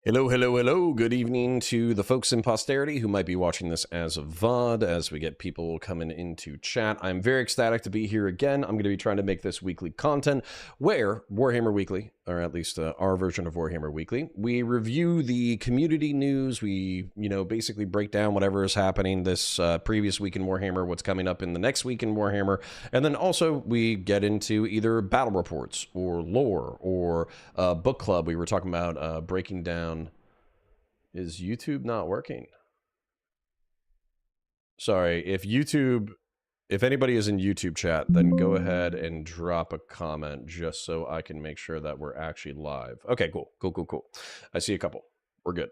Hello, hello, hello. Good evening to the folks in posterity who might be watching this as a VOD as we get people coming into chat. I'm very ecstatic to be here again. I'm going to be trying to make this weekly content where Warhammer Weekly, or at least our version of Warhammer Weekly, we review the community news. We, basically break down whatever is happening this previous week in Warhammer, what's coming up in the next week in Warhammer, and then also we get into either battle reports or lore or book club. We were talking about breaking down. Is YouTube not working? Sorry, if anybody is in YouTube chat, then go ahead and drop a comment just so I can make sure that we're actually live. Okay, cool. I see a couple. We're good.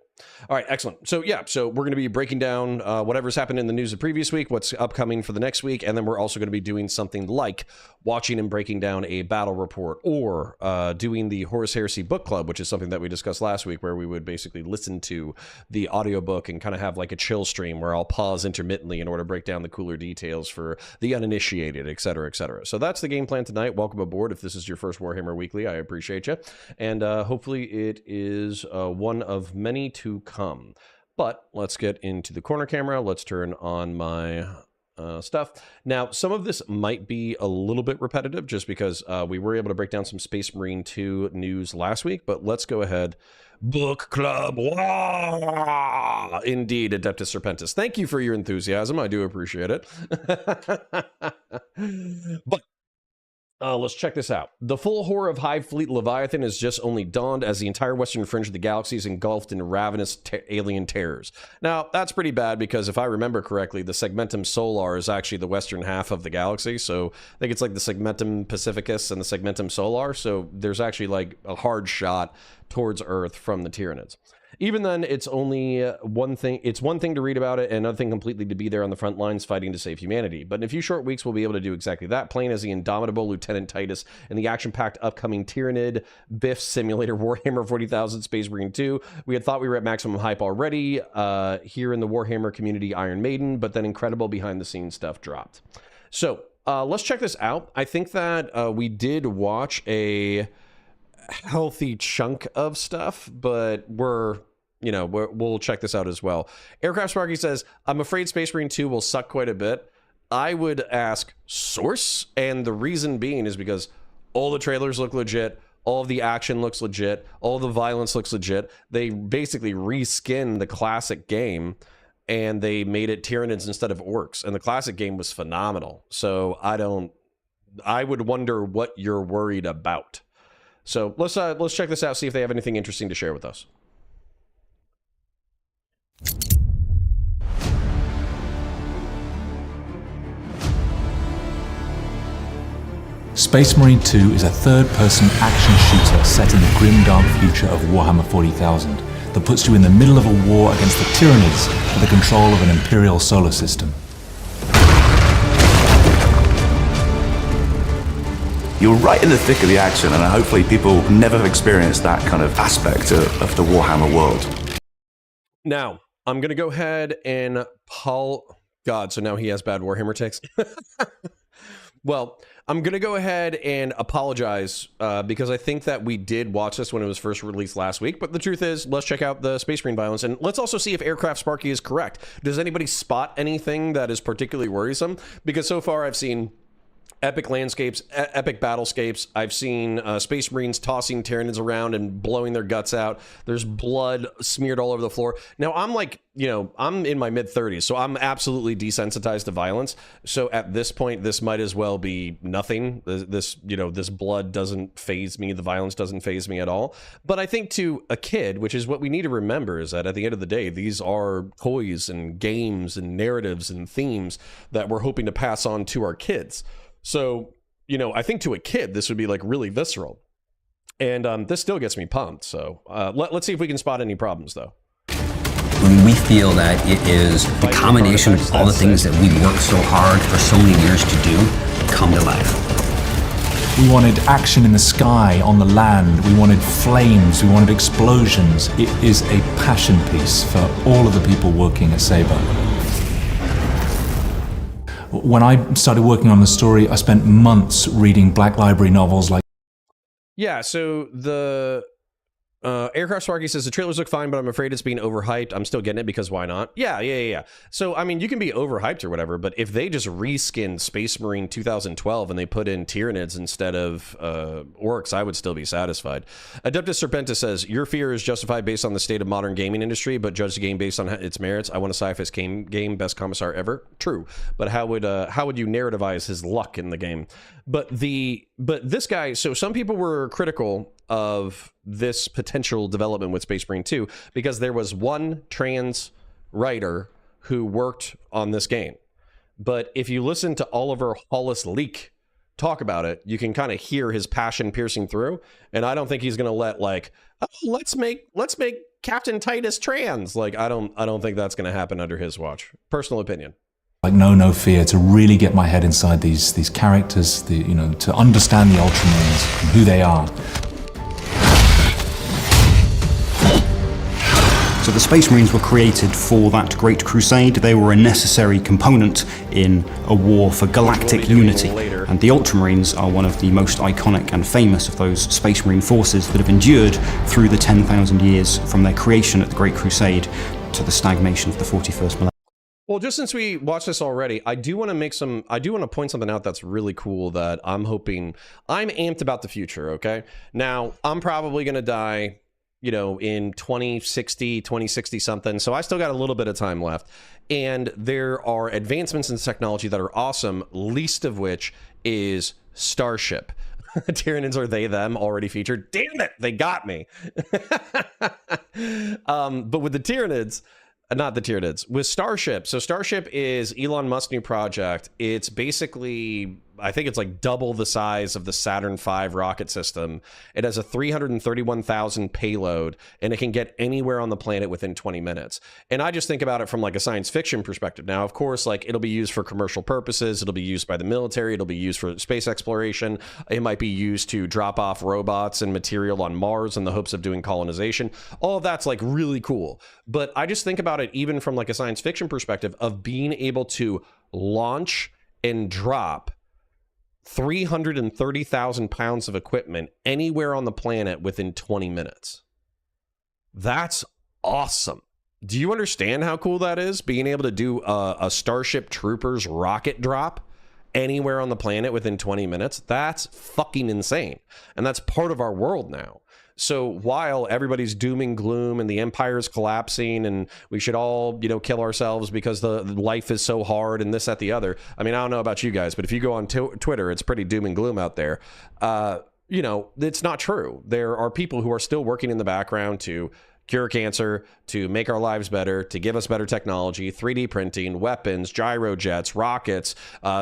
All right, excellent. So we're going to be breaking down whatever's happened in the news of previous week, what's upcoming for the next week, and then we're also going to be doing something like watching and breaking down a battle report or doing the Horus Heresy book club, which is something that we discussed last week, where we would basically listen to the audiobook and kind of have like a chill stream where I'll pause intermittently in order to break down the cooler details for the uninitiated, et cetera, et cetera. So that's the game plan tonight. Welcome aboard. If this is your first Warhammer Weekly, I appreciate you. And hopefully it is one of many to come. But let's get into the corner camera. Let's turn on my stuff. Now, some of this might be a little bit repetitive just because we were able to break down some Space Marine 2 news last week, but let's go ahead. Book Club. Wah! Indeed, Adeptus Serpentis. Thank you for your enthusiasm. I do appreciate it. But let's check this out. The full horror of Hive Fleet Leviathan has just only dawned as the entire western fringe of the galaxy is engulfed in ravenous alien terrors. Now, that's pretty bad because if I remember correctly, the Segmentum Solar is actually the western half of the galaxy. So I think it's like the Segmentum Pacificus and the Segmentum Solar. So there's actually like a hard shot towards Earth from the Tyranids. Even then, it's only one thing. It's one thing to read about it and another thing completely to be there on the front lines fighting to save humanity. But in a few short weeks, we'll be able to do exactly that, playing as the indomitable Lieutenant Titus in the action-packed upcoming Tyranid Biff Simulator Warhammer 40,000 Space Marine 2. We had thought we were at maximum hype already here in the Warhammer community Iron Maiden, but then incredible behind-the-scenes stuff dropped. So let's check this out. I think that we did watch a healthy chunk of stuff, but we'll check this out as well. Aircraft Sparky says, I'm afraid Space Marine 2 will suck quite a bit. I would ask source, and the reason being is because all the trailers look legit, all of the action looks legit, all the violence looks legit. They basically reskinned the classic game and they made it Tyranids instead of orcs, and the classic game was phenomenal. So I would wonder what you're worried about. So let's check this out, see if they have anything interesting to share with us. Space Marine 2 is a third-person action shooter set in the grim dark future of Warhammer 40,000 that puts you in the middle of a war against the Tyranids for the control of an Imperial solar system. You're right in the thick of the action, and hopefully people never have experienced that kind of aspect of the Warhammer world. Now, I'm going to go ahead and God, so now he has bad Warhammer takes. Well, I'm going to go ahead and apologize because I think that we did watch this when it was first released last week. But the truth is, let's check out the Space Marine violence. And let's also see if Aircraft Sparky is correct. Does anybody spot anything that is particularly worrisome? Because so far I've seen epic landscapes, epic battlescapes. I've seen Space Marines tossing Tyranids around and blowing their guts out. There's blood smeared all over the floor. Now, I'm like, I'm in my mid-30s, so I'm absolutely desensitized to violence. So at this point, this might as well be nothing. This blood doesn't faze me. The violence doesn't faze me at all. But I think to a kid, which is what we need to remember, is that at the end of the day, these are toys and games and narratives and themes that we're hoping to pass on to our kids. So, I think to a kid, this would be like really visceral. And this still gets me pumped. So let's see if we can spot any problems, though. We feel that it is the combination of all the things that we worked so hard for so many years to do come to life. We wanted action in the sky, on the land. We wanted flames. We wanted explosions. It is a passion piece for all of the people working at Saber. When I started working on the story, I spent months reading Black Library novels like... Yeah, so the Aircraft Sparky says the trailers look fine, but I'm afraid it's being overhyped. I'm still getting it because why not? Yeah. So, I mean, you can be overhyped or whatever, but if they just reskinned Space Marine 2012 and they put in Tyranids instead of orcs, I would still be satisfied. Adeptus Serpentis says, your fear is justified based on the state of modern gaming industry, but judge the game based on its merits. I want a sci-fi game, best commissar ever. True. But how would you narrativize his luck in the game? But this guy, so some people were critical of this potential development with Space Marine 2 because there was one trans writer who worked on this game. But if you listen to Oliver Hollis Leak talk about it, you can kind of hear his passion piercing through. And I don't think he's going to let like, oh, let's make Captain Titus trans. Like, I don't think that's going to happen under his watch. Personal opinion. Like no fear, to really get my head inside these characters, to understand the Ultramarines and who they are. So the Space Marines were created for that Great Crusade. They were a necessary component in a war for galactic unity. And the Ultramarines are one of the most iconic and famous of those Space Marine forces that have endured through the 10,000 years from their creation at the Great Crusade to the stagnation of the 41st millennium. Well, just since we watched this already, I do want to point something out that's really cool that I'm amped about the future, okay? Now, I'm probably going to die, in 2060 something. So I still got a little bit of time left. And there are advancements in technology that are awesome, least of which is Starship. Tyranids are they, them already featured. Damn it, they got me. But with the Tyranids, not the Tyranids, with Starship. So Starship is Elon Musk's new project. It's basically, I think it's like double the size of the Saturn V rocket system. It has a 331,000 payload, and it can get anywhere on the planet within 20 minutes. And I just think about it from like a science fiction perspective. Now, of course, like it'll be used for commercial purposes. It'll be used by the military. It'll be used for space exploration. It might be used to drop off robots and material on Mars in the hopes of doing colonization. All of that's like really cool. But I just think about it even from like a science fiction perspective of being able to launch and drop 330,000 pounds of equipment anywhere on the planet within 20 minutes. That's awesome. Do you understand how cool that is? Being able to do a Starship Troopers rocket drop anywhere on the planet within 20 minutes. That's fucking insane. And that's part of our world now. So while everybody's doom and gloom and the empire is collapsing and we should all, kill ourselves because the life is so hard and this, that, the other. I mean, I don't know about you guys, but if you go on Twitter, it's pretty doom and gloom out there. It's not true. There are people who are still working in the background to cure cancer, to make our lives better, to give us better technology, 3D printing, weapons, gyrojets, rockets,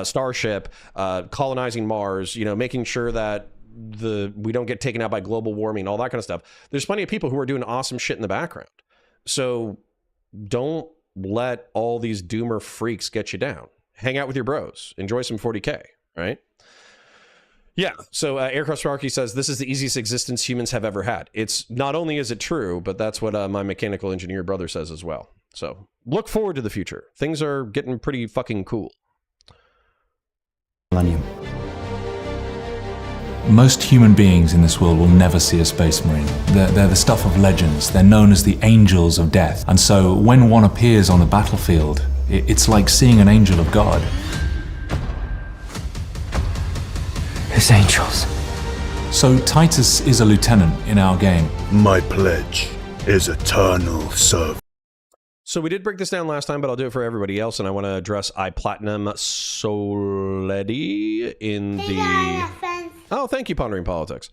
Starship, colonizing Mars, making sure that we don't get taken out by global warming, all that kind of stuff. There's plenty of people who are doing awesome shit in the background. So don't let all these doomer freaks get you down. Hang out with your bros. Enjoy some 40K, right? Yeah. So Aircraft Sparky says, this is the easiest existence humans have ever had. It's not only is it true, but that's what my mechanical engineer brother says as well. So look forward to the future. Things are getting pretty fucking cool. Millennium. Most human beings in this world will never see a Space Marine. They're the stuff of legends. They're known as the angels of death. And so when one appears on the battlefield, it's like seeing an angel of God. His angels. So Titus is a lieutenant in our game. My pledge is eternal service. So we did break this down last time, but I'll do it for everybody else, and I want to address iPlatinum Soledi in the... Oh, thank you, Pondering Politics.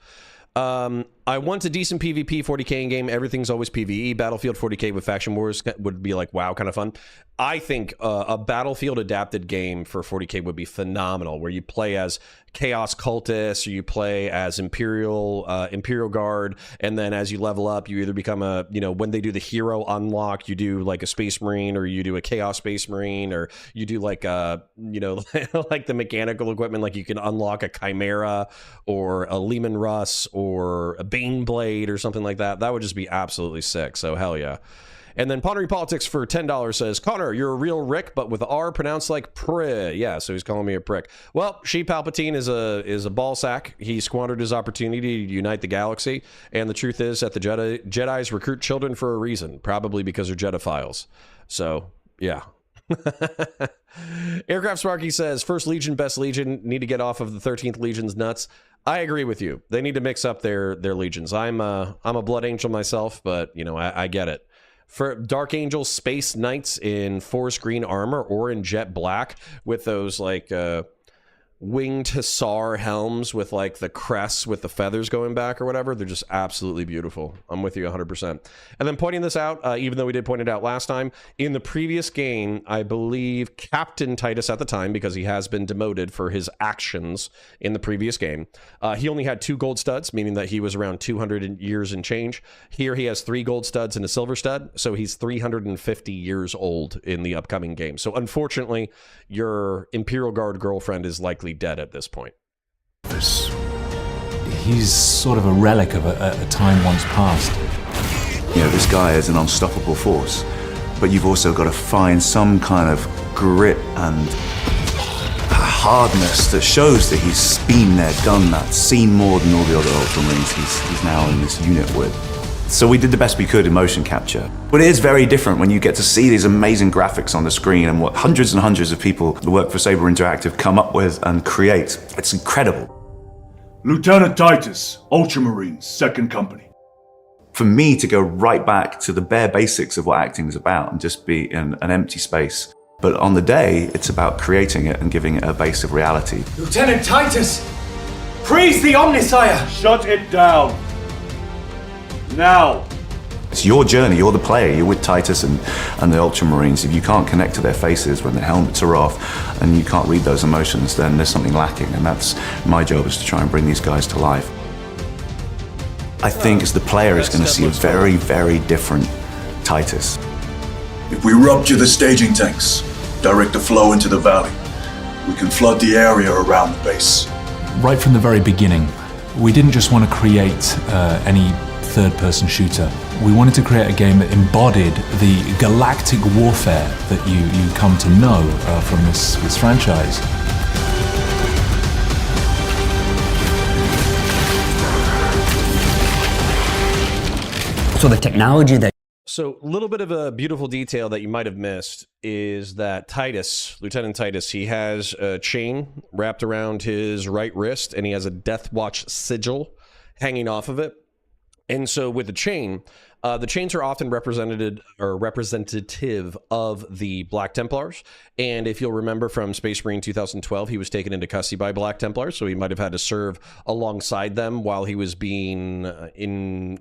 I want a decent PvP 40k in game. Everything's always PvE. Battlefield 40k with faction wars would be like, wow, kind of fun. I think a Battlefield adapted game for 40k would be phenomenal, where you play as Chaos Cultists, or you play as Imperial Guard, and then as you level up, you either become a, when they do the hero unlock, you do like a Space Marine, or you do a Chaos Space Marine, or you do like like the mechanical equipment, like you can unlock a Chimera, or a Lehman Russ, or a Baneblade, or something like that. That would just be absolutely sick. So hell yeah. And then Pondering Politics for $10 says, Connor, you're a real Rick, but with R pronounced like pr. Yeah, so he's calling me a prick. Well, Palpatine is a ball sack. He squandered his opportunity to unite the galaxy. And the truth is that the Jedis recruit children for a reason, probably because they're Jedophiles. So, yeah. Aircraft Sparky says, First Legion, Best Legion, need to get off of the 13th Legion's nuts. I agree with you. They need to mix up their legions. I'm a Blood Angel myself, but, you know, I get it. For Dark Angel Space Knights in forest green armor or in jet black with those, like, winged hussar helms with like the crests with the feathers going back or whatever. They're just absolutely beautiful. I'm with you 100%. And then pointing this out, even though we did point it out last time, in the previous game, I believe Captain Titus at the time, because he has been demoted for his actions in the previous game, he only had 2 gold studs, meaning that he was around 200 years and change. Here he has 3 gold studs and a silver stud, so he's 350 years old in the upcoming game. So unfortunately, your Imperial Guard girlfriend is likely dead at this point. He's sort of a relic of a time once past. You know, this guy is an unstoppable force, but you've also got to find some kind of grit and hardness that shows that he's been there, done that, seen more than all the other Ultramarines he's now in this unit with. So we did the best we could in motion capture. But it is very different when you get to see these amazing graphics on the screen and what hundreds and hundreds of people who work for Saber Interactive come up with and create. It's incredible. Lieutenant Titus, Ultramarines, 2nd Company. For me to go right back to the bare basics of what acting is about and just be in an empty space. But on the day, it's about creating it and giving it a base of reality. Lieutenant Titus! Praise the Omnisire! Shut it down. Now. It's your journey, you're the player, you're with Titus and the Ultramarines. If you can't connect to their faces when the helmets are off and you can't read those emotions, then there's something lacking, and that's my job, is to try and bring these guys to life. I think as the player is going to see a very, very different Titus. If we rupture the staging tanks, direct the flow into the valley, we can flood the area around the base. Right from the very beginning, we didn't just want to create any third-person shooter. We wanted to create a game that embodied the galactic warfare that you come to know from this franchise. So the technology that So a little bit of a beautiful detail that you might have missed is that Titus, Lieutenant Titus, he has a chain wrapped around his right wrist, and he has a Deathwatch sigil hanging off of it. And so with the chains are often representative of the Black Templars. And if you'll remember from Space Marine 2012, he was taken into custody by Black Templars, so he might have had to serve alongside them while he was being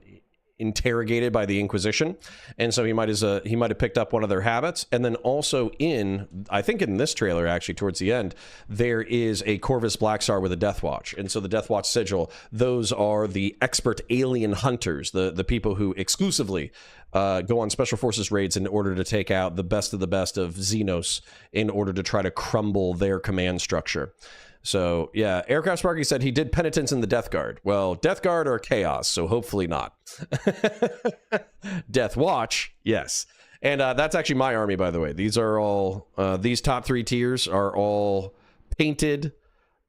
interrogated by the Inquisition, and so he might have picked up one of their habits. And then also I think in this trailer, actually towards the end, there is a Corvus Blackstar with a Deathwatch, and so the Deathwatch sigil, those are the expert alien hunters, the people who exclusively go on special forces raids in order to take out the best of Xenos in order to try to crumble their command structure. So, yeah, Aircraft Sparky said he did penitence in the Death Guard. Well, Death Guard are chaos, so hopefully not. Death Watch, yes. And that's actually my army, by the way. These are all, these top 3 tiers are all painted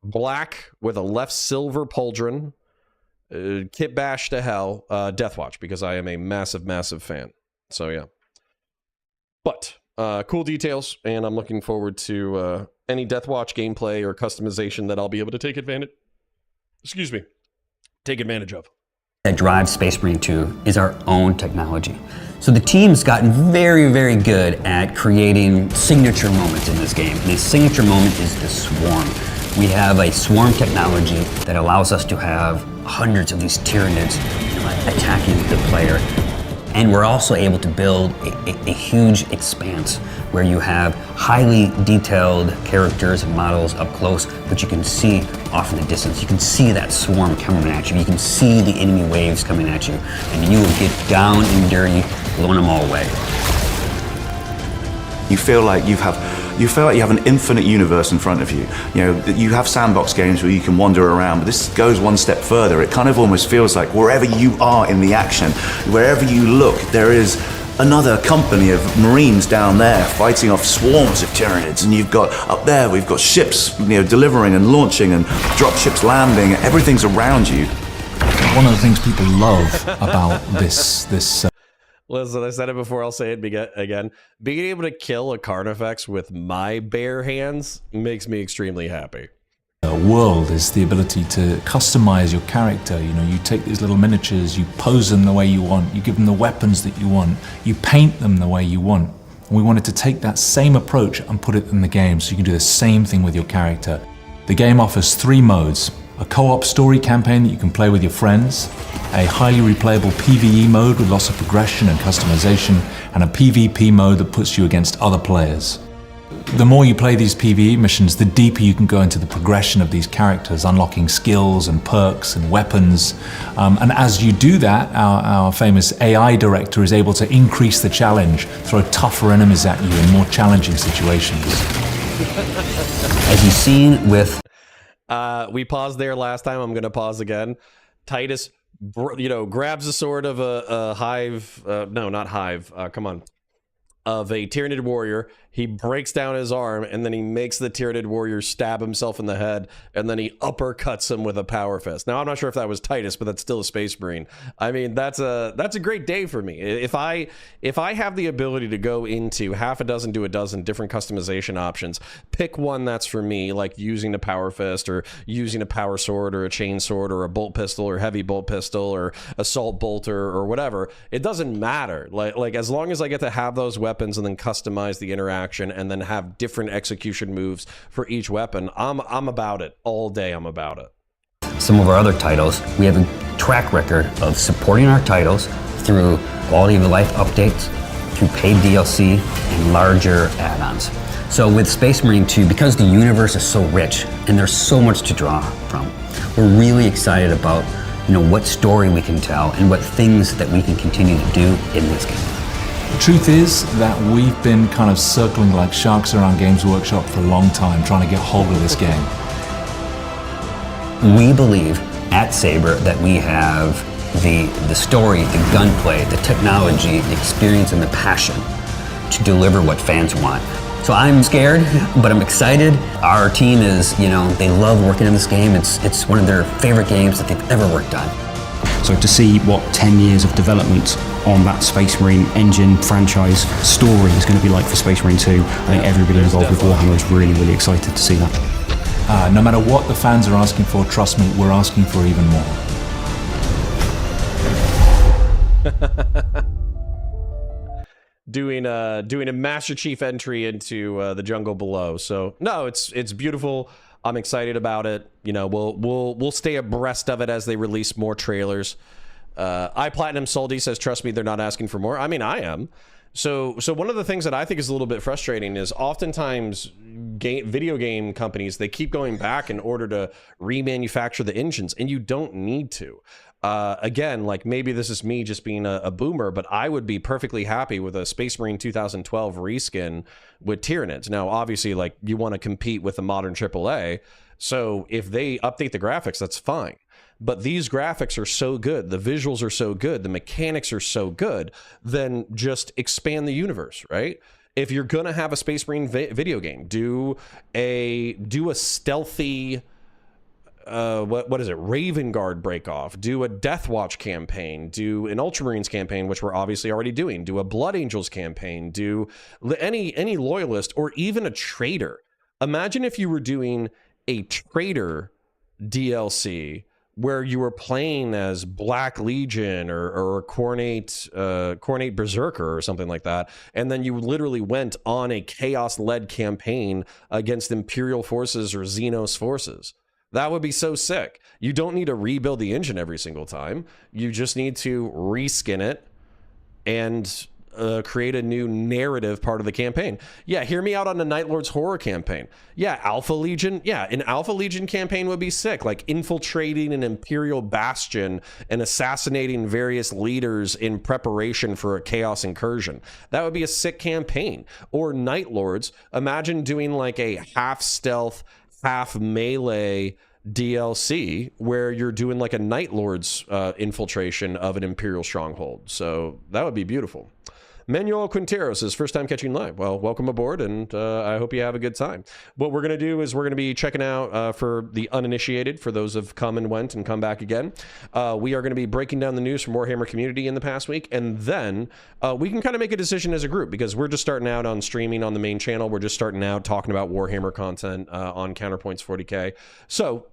black with a left silver pauldron, kit bash to hell, Death Watch, because I am a massive, massive fan. So, yeah. But, cool details, and I'm looking forward to any Deathwatch gameplay or customization that I'll be able to take advantage of. that drives Space Marine 2 is our own technology. So the team's gotten very, very good at creating signature moments in this game. And the signature moment is the swarm. We have a swarm technology that allows us to have hundreds of these Tyranids attacking the player. And we're also able to build a huge expanse where you have highly detailed characters and models up close, but you can see off in the distance. You can see that swarm coming at you. You can see the enemy waves coming at you, and you will get down and dirty, blowing them all away. You feel like you have an infinite universe in front of you. You know, you have sandbox games where you can wander around, but this goes one step further. It kind of almost feels like wherever you are in the action, wherever you look, there is another company of Marines down there fighting off swarms of Tyranids, and you've got up there, we've got ships, delivering and launching, and drop ships landing. Everything's around you. One of the things people love about this Listen, I said it before, I'll say it again. Being able to kill a Carnifex with my bare hands makes me extremely happy. world is the ability to customize your character. You take these little miniatures, you pose them the way you want, you give them the weapons that you want, you paint them the way you want. And we wanted to take that same approach and put it in the game so you can do the same thing with your character. The game offers 3 modes: a co-op story campaign that you can play with your friends, a highly replayable PvE mode with lots of progression and customization, and a PvP mode that puts you against other players. The more you play these PvE missions, the deeper you can go into the progression of these characters, unlocking skills and perks and weapons. And as you do that, our famous AI director is able to increase the challenge, throw tougher enemies at you in more challenging situations. As you've seen with... We paused there last time, I'm going to pause again. Titus, grabs a sword of a hive, no, not hive, come on, of a Tyranid warrior. He breaks down his arm, and then he makes the Tyranid warrior stab himself in the head, and then he uppercuts him with a power fist. Now, I'm not sure if that was Titus, but that's still a Space Marine. I mean, that's a great day for me. If I have the ability to go into half a dozen to a dozen different customization options, pick one that's for me, like using a power fist, or using a power sword, or a chain sword, or a bolt pistol, or heavy bolt pistol, or assault bolter, or whatever, it doesn't matter. Like as long as I get to have those weapons and then customize the interaction and then have different execution moves for each weapon, I'm about it all day. I'm about it. Some of our other titles, we have a track record of supporting our titles through quality of life updates, through paid DLC, and larger add-ons. So with Space Marine 2, because the universe is so rich and there's so much to draw from, we're really excited about what story we can tell and what things that we can continue to do in this game. The truth is that we've been kind of circling like sharks around Games Workshop for a long time, trying to get hold of this game. We believe at Saber that we have the story, the gunplay, the technology, the experience, and the passion to deliver what fans want. So I'm scared, but I'm excited. Our team is, they love working in this game. It's one of their favorite games that they've ever worked on. So to see what 10 years of development on that Space Marine engine franchise story is going to be like for Space Marine 2, I think everybody involved with Warhammer is really, really excited to see that. No matter what the fans are asking for, trust me, we're asking for even more. Doing a Master Chief entry into the jungle below. So no, it's beautiful. I'm excited about it. We'll stay abreast of it as they release more trailers. iPlatinum Soldi says, trust me, they're not asking for more. I mean, I am. So one of the things that I think is a little bit frustrating is oftentimes video game companies, they keep going back in order to remanufacture the engines, and you don't need to. Again, like maybe this is me just being a boomer, but I would be perfectly happy with a Space Marine 2012 reskin with Tyranids. Now, obviously, like you want to compete with the modern AAA, so if they update the graphics, that's fine. But these graphics are so good, the visuals are so good, the mechanics are so good, then just expand the universe, right? If you're gonna have a Space Marine video game, do a stealthy what is it? Raven Guard breakoff. Do a Deathwatch campaign. Do an Ultramarines campaign, which we're obviously already doing. Do a Blood Angels campaign. Do any loyalist or even a traitor. Imagine if you were doing a traitor DLC where you were playing as Black Legion or Cornate Berserker or something like that, and then you literally went on a chaos-led campaign against Imperial forces or Xenos forces. That would be so sick. You don't need to rebuild the engine every single time. You just need to reskin it and create a new narrative part of the campaign. Yeah, hear me out on the Night Lord's horror campaign. Yeah, Alpha Legion. Yeah, an Alpha Legion campaign would be sick. Like infiltrating an Imperial bastion and assassinating various leaders in preparation for a chaos incursion. That would be a sick campaign. Or Night Lords. Imagine doing like a half stealth, half melee DLC where you're doing like a Night Lord's infiltration of an Imperial stronghold. So that would be beautiful. Manuel Quinteros is first time catching live. Well, welcome aboard, and I hope you have a good time. What we're going to do is we're going to be checking out for the uninitiated, for those who've come and went and come back again. We are going to be breaking down the news from Warhammer community in the past week, and then we can kind of make a decision as a group, because we're just starting out on streaming on the main channel. We're just starting out talking about Warhammer content on Counterpoints 40K. So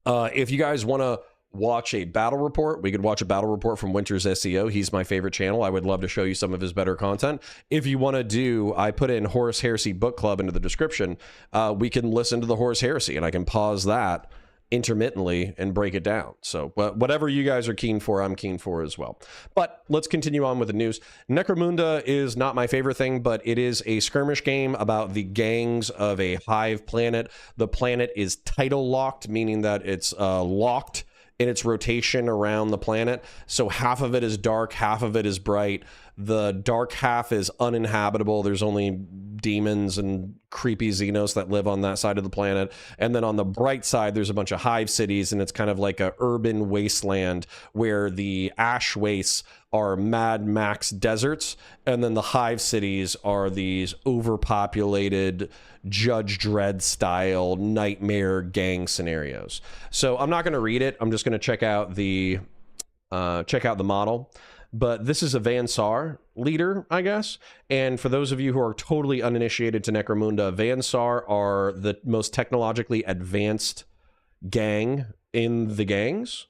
if you guys want to watch a battle report, we could watch a battle report from Winter's SEO. He's my favorite channel. I would love to show you some of his better content. If you want to do, I put in Horus Heresy Book Club into the description. We can listen to the Horus Heresy, and I can pause that intermittently and break it down. So whatever you guys are keen for, I'm keen for as well. But let's continue on with the news. Necromunda is not my favorite thing, but it is a skirmish game about the gangs of a hive planet. The planet is title locked, meaning that it's locked in its rotation around the planet. So half of it is dark, half of it is bright. The dark half is uninhabitable. There's only demons and creepy Xenos that live on that side of the planet. And then on the bright side, there's a bunch of hive cities, and it's kind of like a urban wasteland where the ash wastes are Mad Max deserts, and then the hive cities are these overpopulated Judge Dredd style nightmare gang scenarios. So I'm not going to read it. I'm just going to check out the model. But this is a Van Saar leader, I guess. And for those of you who are totally uninitiated to Necromunda, Van Saar are the most technologically advanced gang in the gangs.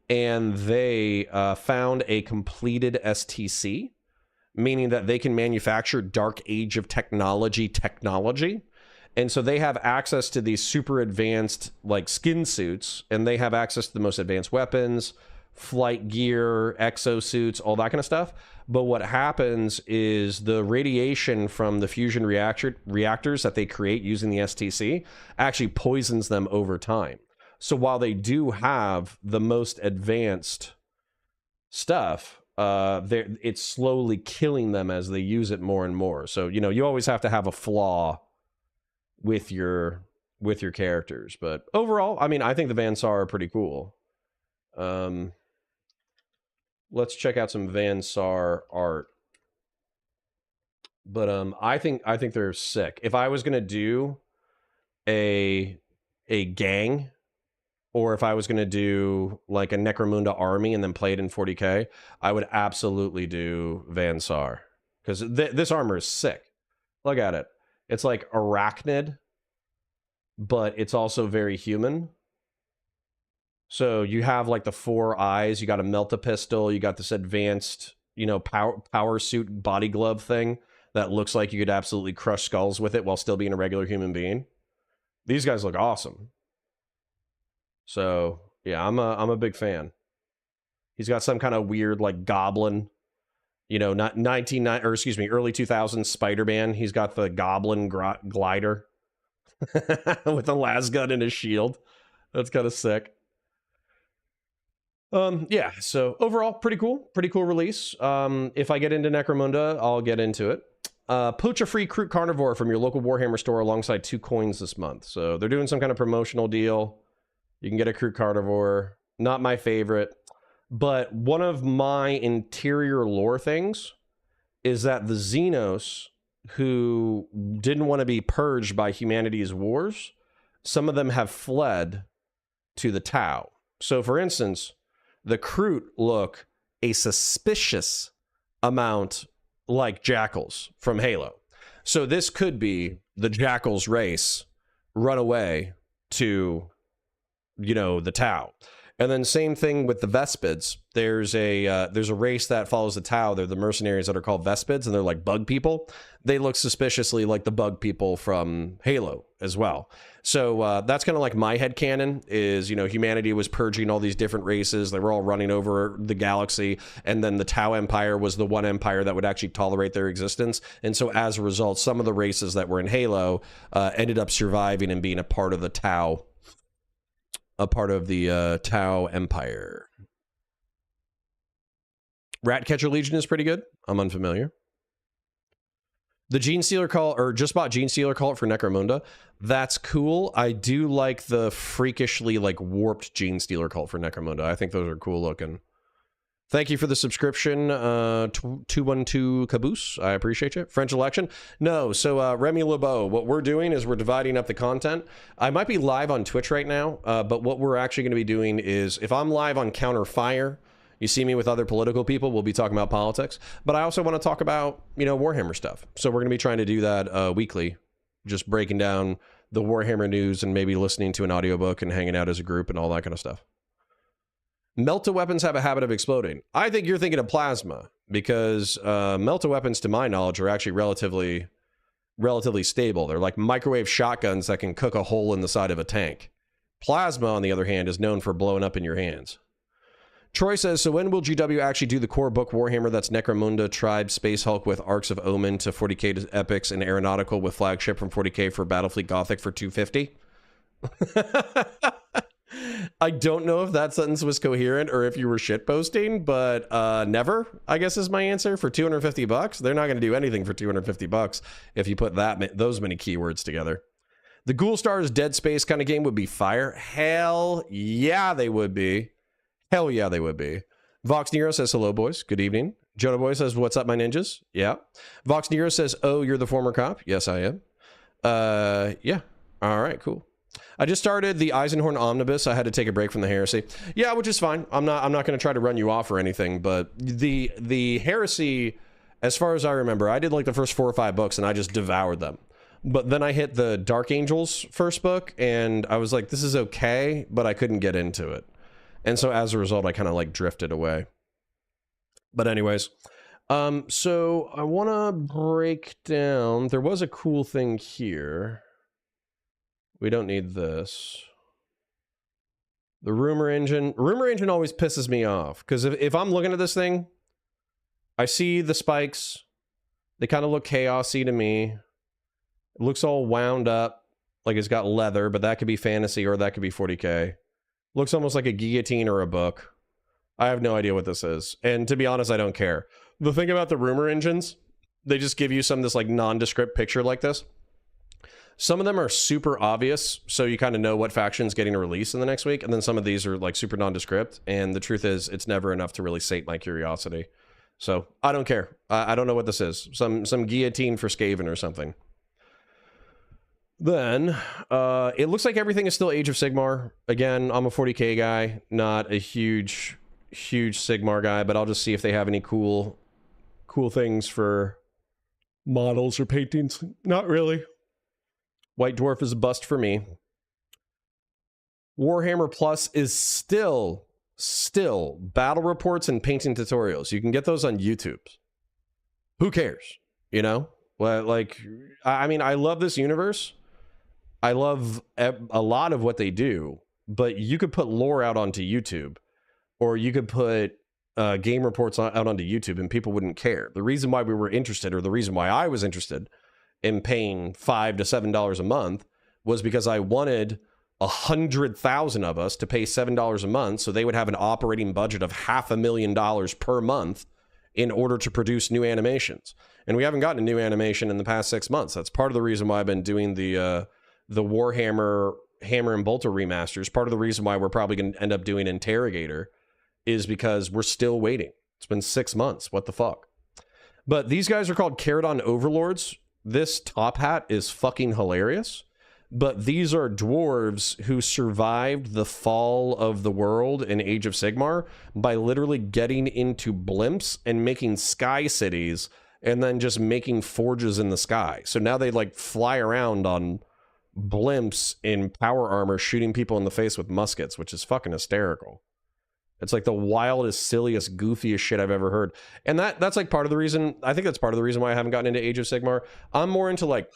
And they found a completed STC, meaning that they can manufacture Dark Age of technology. And so they have access to these super advanced like skin suits, and they have access to the most advanced weapons, flight gear, exosuits, all that kind of stuff. But what happens is the radiation from the fusion reactors that they create using the STC actually poisons them over time. So while they do have the most advanced stuff, it's slowly killing them as they use it more and more. So, you know, you always have to have a flaw with your characters. But overall, I mean, I think the Van Saar are pretty cool. Let's check out some Van Saar art. But I think they're sick. If I was gonna do a gang, or if I was gonna do like a Necromunda army and then play it in 40K, I would absolutely do Van Saar, because this armor is sick. Look at it. It's like arachnid, but it's also very human. So you have like the 4 eyes, you got a melt-a-pistol, you got this advanced, you know, power suit body glove thing that looks like you could absolutely crush skulls with it while still being a regular human being. These guys look awesome. So yeah, I'm a big fan. He's got some kind of weird like goblin, you know, not early 2000s Spider-Man. He's got the goblin glider with a las gun and a shield. That's kind of sick. Yeah, so overall, pretty cool release. If I get into Necromunda, I'll get into it. Poach a free Kroot Carnivore from your local Warhammer store alongside 2 coins this month. So they're doing some kind of promotional deal. You can get a Kroot Carnivore. Not my favorite, but one of my interior lore things is that the Xenos who didn't want to be purged by humanity's wars, some of them have fled to the Tau. So for instance, the Kroot look a suspicious amount like Jackals from Halo. So this could be the Jackals race run away to, you know, the Tau. And then same thing with the Vespids. There's a race that follows the Tau. They're the mercenaries that are called Vespids, and they're like bug people. They look suspiciously like the bug people from Halo as well. So that's kind of like my headcanon is, you know, humanity was purging all these different races. They were all running over the galaxy. And then the Tau Empire was the one empire that would actually tolerate their existence. And so as a result, some of the races that were in Halo ended up surviving and being a part of the Tau. A part of the Tau Empire. Ratcatcher Legion is pretty good. I'm unfamiliar. The Gene Stealer call, or just bought Gene Stealer call for Necromunda. That's cool. I do like the freakishly like warped Gene Stealer cult for Necromunda. I think those are cool looking. Thank you for the subscription, 212 Caboose. I appreciate you. French election? No. So, Remy LeBeau, what we're doing is we're dividing up the content. I might be live on Twitch right now, but what we're actually going to be doing is, if I'm live on Counter Fire, you see me with other political people, we'll be talking about politics. But I also want to talk about, you know, Warhammer stuff. So we're going to be trying to do that weekly, just breaking down the Warhammer news and maybe listening to an audiobook and hanging out as a group and all that kind of stuff. Melta weapons have a habit of exploding. I think you're thinking of plasma, because Melta weapons, to my knowledge, are actually relatively stable. They're like microwave shotguns that can cook a hole in the side of a tank. Plasma, on the other hand, is known for blowing up in your hands. Troy says, so when will GW actually do the core book Warhammer that's Necromunda, Tribe, Space Hulk with Arcs of Omen to 40k to Epics, and Aeronautical with Flagship from 40k for Battlefleet Gothic for 250? I don't know if that sentence was coherent or if you were shitposting, but never, I guess, is my answer. For 250 bucks, they're not going to do anything for 250 bucks if you put those many keywords together. The Ghoul Stars Dead Space kind of game would be fire. Hell yeah, they would be. Hell yeah, they would be. Vox Nero says, hello, boys. Good evening. Jonah Boy says, what's up, my ninjas? Yeah. Vox Nero says, oh, you're the former cop? Yes, I am. Yeah. All right, cool. I just started the Eisenhorn Omnibus. I had to take a break from the Heresy. Yeah, which is fine. I'm not going to try to run you off or anything, but the Heresy, as far as I remember, I did like the first 4 or 5 books and I just devoured them. But then I hit the Dark Angels first book and I was like, this is okay, but I couldn't get into it. And so as a result, I kind of like drifted away. But anyways, so I want to break down. There was a cool thing here. We don't need this. The rumor engine. Rumor engine always pisses me off because if I'm looking at this thing, I see the spikes. They kind of look chaosy to me. It looks all wound up, like it's got leather, but that could be fantasy or that could be 40k. Looks almost like a guillotine or a book. I have no idea what this is. And to be honest, I don't care. The thing about the rumor engines, they just give you some of this like nondescript picture like this. Some of them are super obvious, so you kind of know what faction's getting a release in the next week, and then some of these are like super nondescript, and the truth is, it's never enough to really sate my curiosity. So, I don't care. I don't know what this is. Some guillotine for Skaven or something. Then, it looks like everything is still Age of Sigmar. Again, I'm a 40k guy, not a huge Sigmar guy, but I'll just see if they have any cool things for models or paintings. Not really. White Dwarf is a bust for me. Warhammer Plus is still battle reports and painting tutorials. You can get those on YouTube. Who cares? You know? Well, like, I mean, I love this universe. I love a lot of what they do, but you could put lore out onto YouTube, or you could put game reports out onto YouTube and people wouldn't care. The reason why we were interested, or the reason why I was interested in paying $5 to $7 a month, was because I wanted 100,000 of us to pay $7 a month, so they would have an operating budget of $500,000 per month in order to produce new animations. And we haven't gotten a new animation in the past 6 months. That's part of the reason why I've been doing the Warhammer Hammer and Bolter remasters. Part of the reason why we're probably going to end up doing Interrogator is because we're still waiting. It's been 6 months. What the fuck? But these guys are called Caradon Overlords. This top hat is fucking hilarious. But these are dwarves who survived the fall of the world in Age of Sigmar by literally getting into blimps and making sky cities and then just making forges in the sky. So now they like fly around on blimps in power armor shooting people in the face with muskets, which is fucking hysterical. It's like the wildest, silliest, goofiest shit I've ever heard. And that's like part of the reason, I think that's part of the reason why I haven't gotten into Age of Sigmar. I'm more into like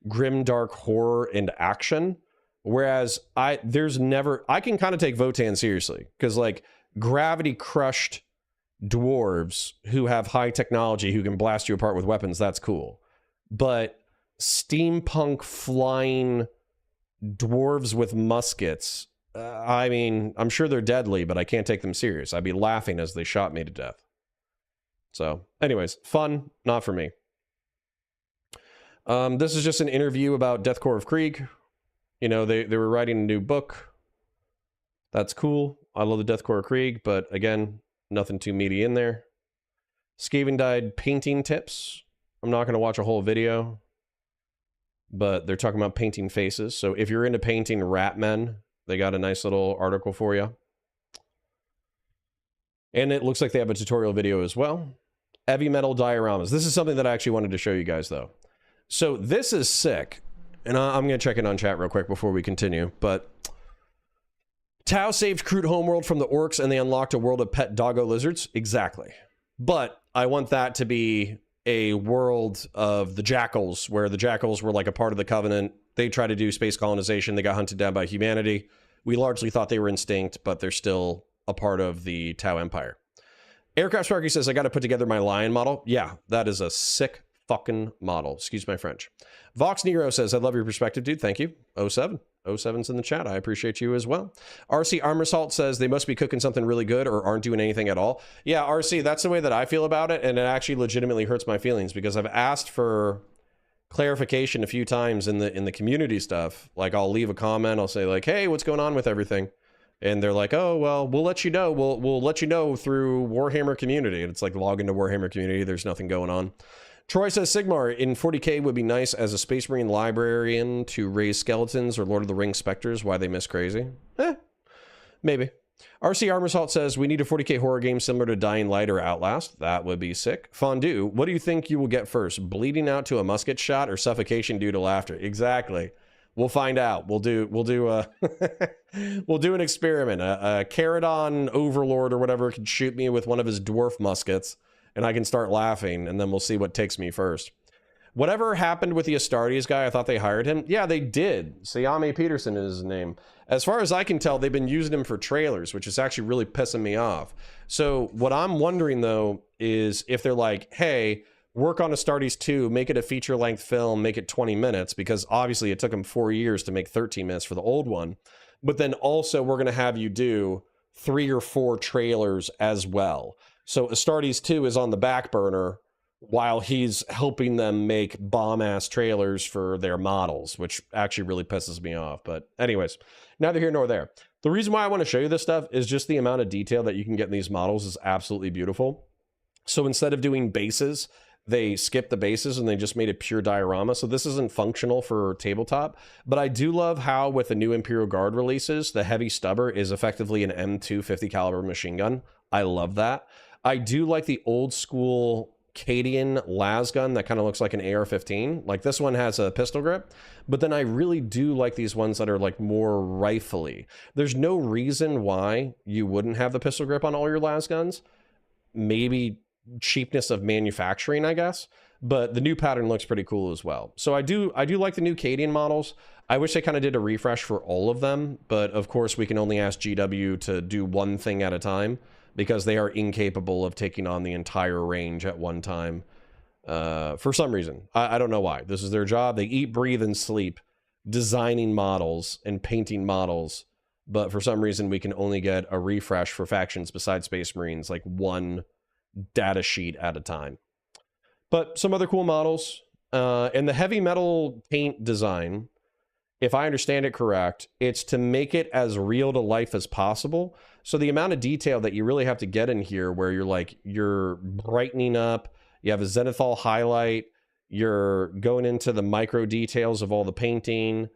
grim, dark horror and action. Whereas I can kind of take Votann seriously. Because like gravity crushed dwarves who have high technology who can blast you apart with weapons, that's cool. But steampunk flying dwarves with muskets, I mean, I'm sure they're deadly, but I can't take them serious. I'd be laughing as they shot me to death. So, anyways, fun, not for me. This is just an interview about Deathcore of Krieg. You know, they were writing a new book. That's cool. I love the Deathcore of Krieg, but again, Nothing too meaty in there. Skaven Dyed painting tips. I'm not going to watch a whole video, but they're talking about painting faces. So if you're into painting rat men, they got a nice little article for you. And it looks like they have a tutorial video as well. Heavy metal dioramas. This is something that I actually wanted to show you guys, though. So this is sick. And I'm going to check it on chat real quick before we continue. But Tau saved Kroot homeworld from the orcs, and they unlocked a world of pet doggo lizards. Exactly. But I want that to be a world of the jackals, where the jackals were like a part of the Covenant. They tried to do space colonization. They got hunted down by humanity. We largely thought they were extinct, but they're still a part of the Tau Empire. Aircraft Sparky says, I got to put together my lion model. Yeah, that is a sick fucking model. Excuse my French. Vox Nero says, I love your perspective, dude. Thank you. 07. 07's in the chat. I appreciate you as well. RC Armor Salt says they must be cooking something really good or aren't doing anything at all. Yeah, RC, that's the way that I feel about it, and it actually legitimately hurts my feelings because I've asked for clarification a few times in the community stuff. Like, I'll leave a comment, I'll say like, hey, what's going on with everything? And they're like, oh, well, we'll let you know. We'll let you know through Warhammer Community. And it's like, log into Warhammer Community. There's nothing going on. Troy says, Sigmar, in 40k would be nice as a Space Marine librarian to raise skeletons or Lord of the Rings specters. Why they miss crazy? Maybe. RC Armor Salt says, we need a 40k horror game similar to Dying Light or Outlast. That would be sick. Fondue, what do you think you will get first? Bleeding out to a musket shot or suffocation due to laughter? Exactly. We'll find out. We'll do we'll do an experiment. A Caradon Overlord or whatever can shoot me with one of his dwarf muskets, and I can start laughing, and then we'll see what takes me first. Whatever happened with the Astartes guy, I thought they hired him. Yeah, they did. Sayame Peterson is his name. As far as I can tell, they've been using him for trailers, which is actually really pissing me off. So what I'm wondering, though, is if they're like, hey, work on Astartes 2, make it a feature-length film, make it 20 minutes, because obviously it took them 4 years to make 13 minutes for the old one. But then also we're going to have you do 3 or 4 trailers as well. So Astartes 2 is on the back burner while he's helping them make bomb-ass trailers for their models, which actually really pisses me off. But anyways, neither here nor there. The reason why I want to show you this stuff is just the amount of detail that you can get in these models is absolutely beautiful. So instead of doing bases, they skipped the bases and they just made a pure diorama. So this isn't functional for tabletop, but I do love how with the new Imperial Guard releases, the heavy stubber is effectively an M2 50 caliber machine gun. I love that. I do like the old school Cadian las gun that kind of looks like an AR-15. Like this one has a pistol grip, but then I really do like these ones that are like more rifle-y. There's no reason why you wouldn't have the pistol grip on all your las guns. Maybe cheapness of manufacturing, I guess, but the new pattern looks pretty cool as well. So I do like the new Cadian models. I wish they kind of did a refresh for all of them, but of course we can only ask GW to do one thing at a time because they are incapable of taking on the entire range at one time for some reason. I don't know why. This is their job. They eat, breathe, and sleep designing models and painting models, but for some reason we can only get a refresh for factions besides Space Marines, like one data sheet at a time. But some other cool models. And the heavy metal paint design, if I understand it correct, it's to make it as real to life as possible. So the amount of detail that you really have to get in here, where you're brightening up, you have a zenithal highlight, you're going into the micro details of all the painting.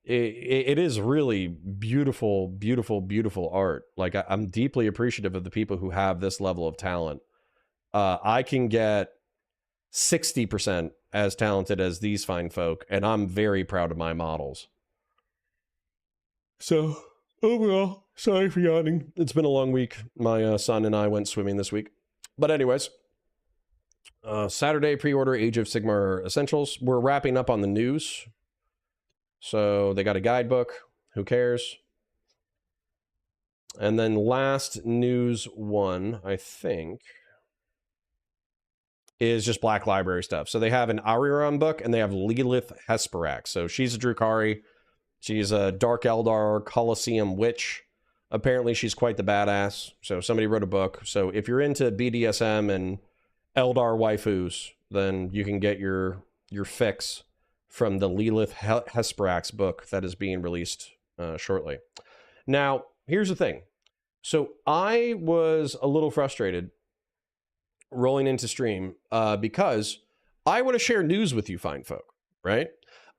It is really beautiful, beautiful, beautiful art. Like I'm deeply appreciative of the people who have this level of talent. I can get 60% as talented as these fine folk, and I'm very proud of my models. So, overall, sorry for yawning. It's been a long week. My son and I went swimming this week. But anyways, Saturday pre-order Age of Sigmar Essentials. We're wrapping up on the news. So they got a guidebook. Who cares? And then last news one, I think, is just Black Library stuff. So they have an Ariron book, and they have Lilith Hesperax. So she's a Drukhari. She's a Dark Eldar Colosseum witch. Apparently she's quite the badass. So somebody wrote a book. So if you're into BDSM and Eldar waifus, then you can get your fix from the Lilith Hesperax book that is being released shortly. Now, here's the thing. So I was a little frustrated rolling into stream because I want to share news with you fine folk, right?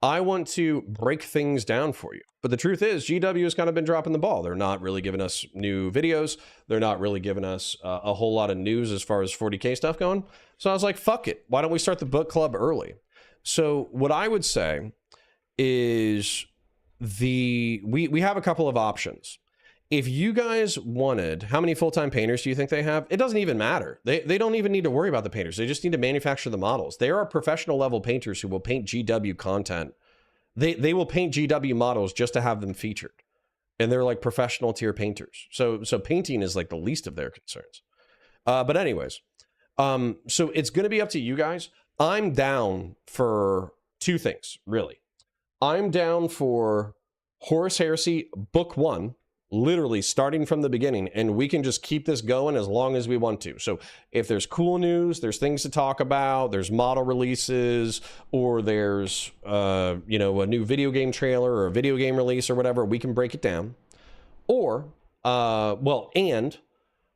I want to break things down for you. But the truth is, GW has kind of been dropping the ball. They're not really giving us new videos. They're not really giving us a whole lot of news as far as 40K stuff going. So I was like, fuck it. Why don't we start the book club early? So what I would say is we have a couple of options. If you guys wanted, how many full-time painters do you think they have? It doesn't even matter. They don't even need to worry about the painters. They just need to manufacture the models. There are professional level painters who will paint GW content. They will paint GW models just to have them featured. And they're like professional tier painters. So painting is like the least of their concerns. But anyways, so it's going to be up to you guys. I'm down for two things, really. I'm down for Horus Heresy Book 1, literally starting from the beginning, and we can just keep this going as long as we want to. So if there's cool news, there's things to talk about, there's model releases, or there's you know, a new video game trailer or a video game release or whatever, we can break it down. Or and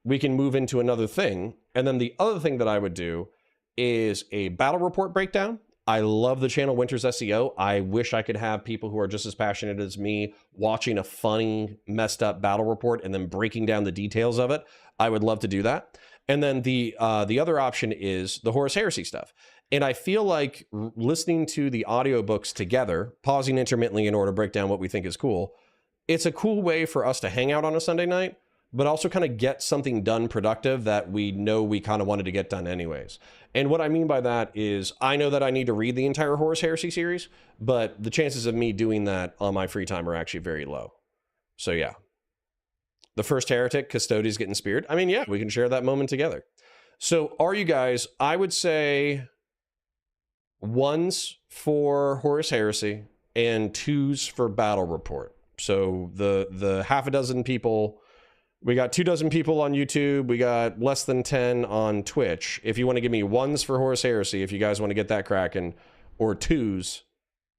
we can move into another thing. And then the other thing that I would do is a battle report breakdown. I love the channel Winter's SEO. I wish I could have people who are just as passionate as me watching a funny, messed up battle report and then breaking down the details of it. I would love to do that. And then the other option is the Horus Heresy stuff. And I feel like listening to the audiobooks together, pausing intermittently in order to break down what we think is cool, it's a cool way for us to hang out on a Sunday night, but also kind of get something done productive that we know we kind of wanted to get done anyways. And what I mean by that is I know that I need to read the entire Horus Heresy series, but the chances of me doing that on my free time are actually very low. So yeah. The first heretic, Custodes getting speared. I mean, yeah, we can share that moment together. So are you guys, I would say 1s for Horus Heresy and 2s for Battle Report. So the half a dozen people, we got 24 people on YouTube. We got less than 10 on Twitch. If you want to give me 1s for Horus Heresy, if you guys want to get that cracking, or 2s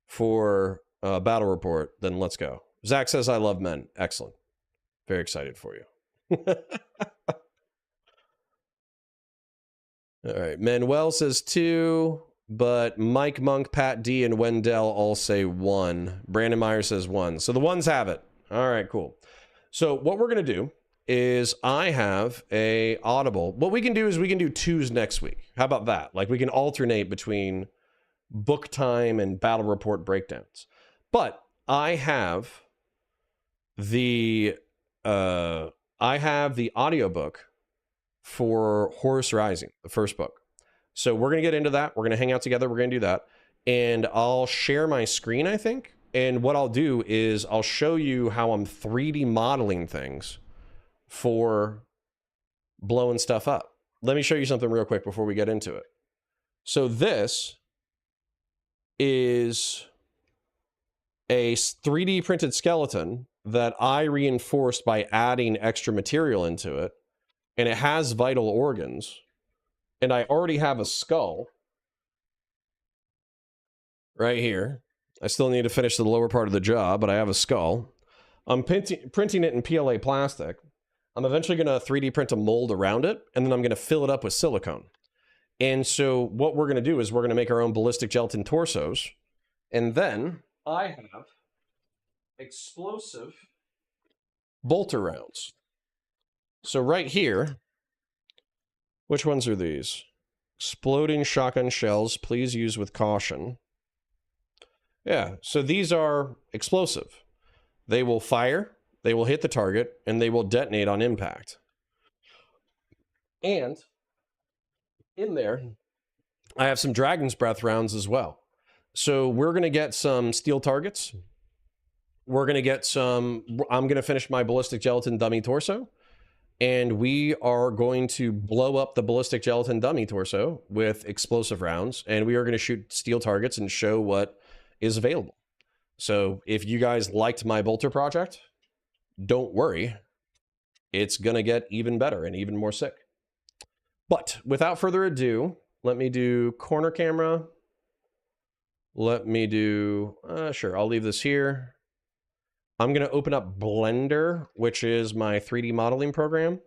for Battle Report, then let's go. Zach says, I love men. Excellent. Very excited for you. All right. Manuel says 2, but Mike Monk, Pat D, and Wendell all say 1. Brandon Meyer says 1. So the 1s have it. All right, cool. So what we're going to do is I have a Audible. What we can do is we can do 2s next week. How about that? Like we can alternate between book time and battle report breakdowns. But I have the audiobook for Horus Rising, the first book. So we're going to get into that. We're going to hang out together. We're going to do that. And I'll share my screen, I think. And what I'll do is I'll show you how I'm 3D modeling things for blowing stuff up. Let me show you something real quick before we get into it. So this is a 3D printed skeleton that I reinforced by adding extra material into it. And it has vital organs. And I already have a skull right here. I still need to finish the lower part of the jaw, but I have a skull. I'm printing it in PLA plastic. I'm eventually going to 3D print a mold around it, and then I'm going to fill it up with silicone. And so what we're going to do is we're going to make our own ballistic gelatin torsos. And then I have explosive bolter rounds. So right here, which ones are these? Exploding shotgun shells, please use with caution. Yeah, so these are explosive. They will fire, they will hit the target, and they will detonate on impact. And in there, I have some Dragon's Breath rounds as well. So we're going to get some steel targets. We're going to get some, I'm going to finish my ballistic gelatin dummy torso. And we are going to blow up the ballistic gelatin dummy torso with explosive rounds. And we are going to shoot steel targets and show what is available. So if you guys liked my bolter project, don't worry. It's going to get even better and even more sick. But without further ado, let me do corner camera. Let me do, sure, I'll leave this here. I'm going to open up Blender, which is my 3D modeling program.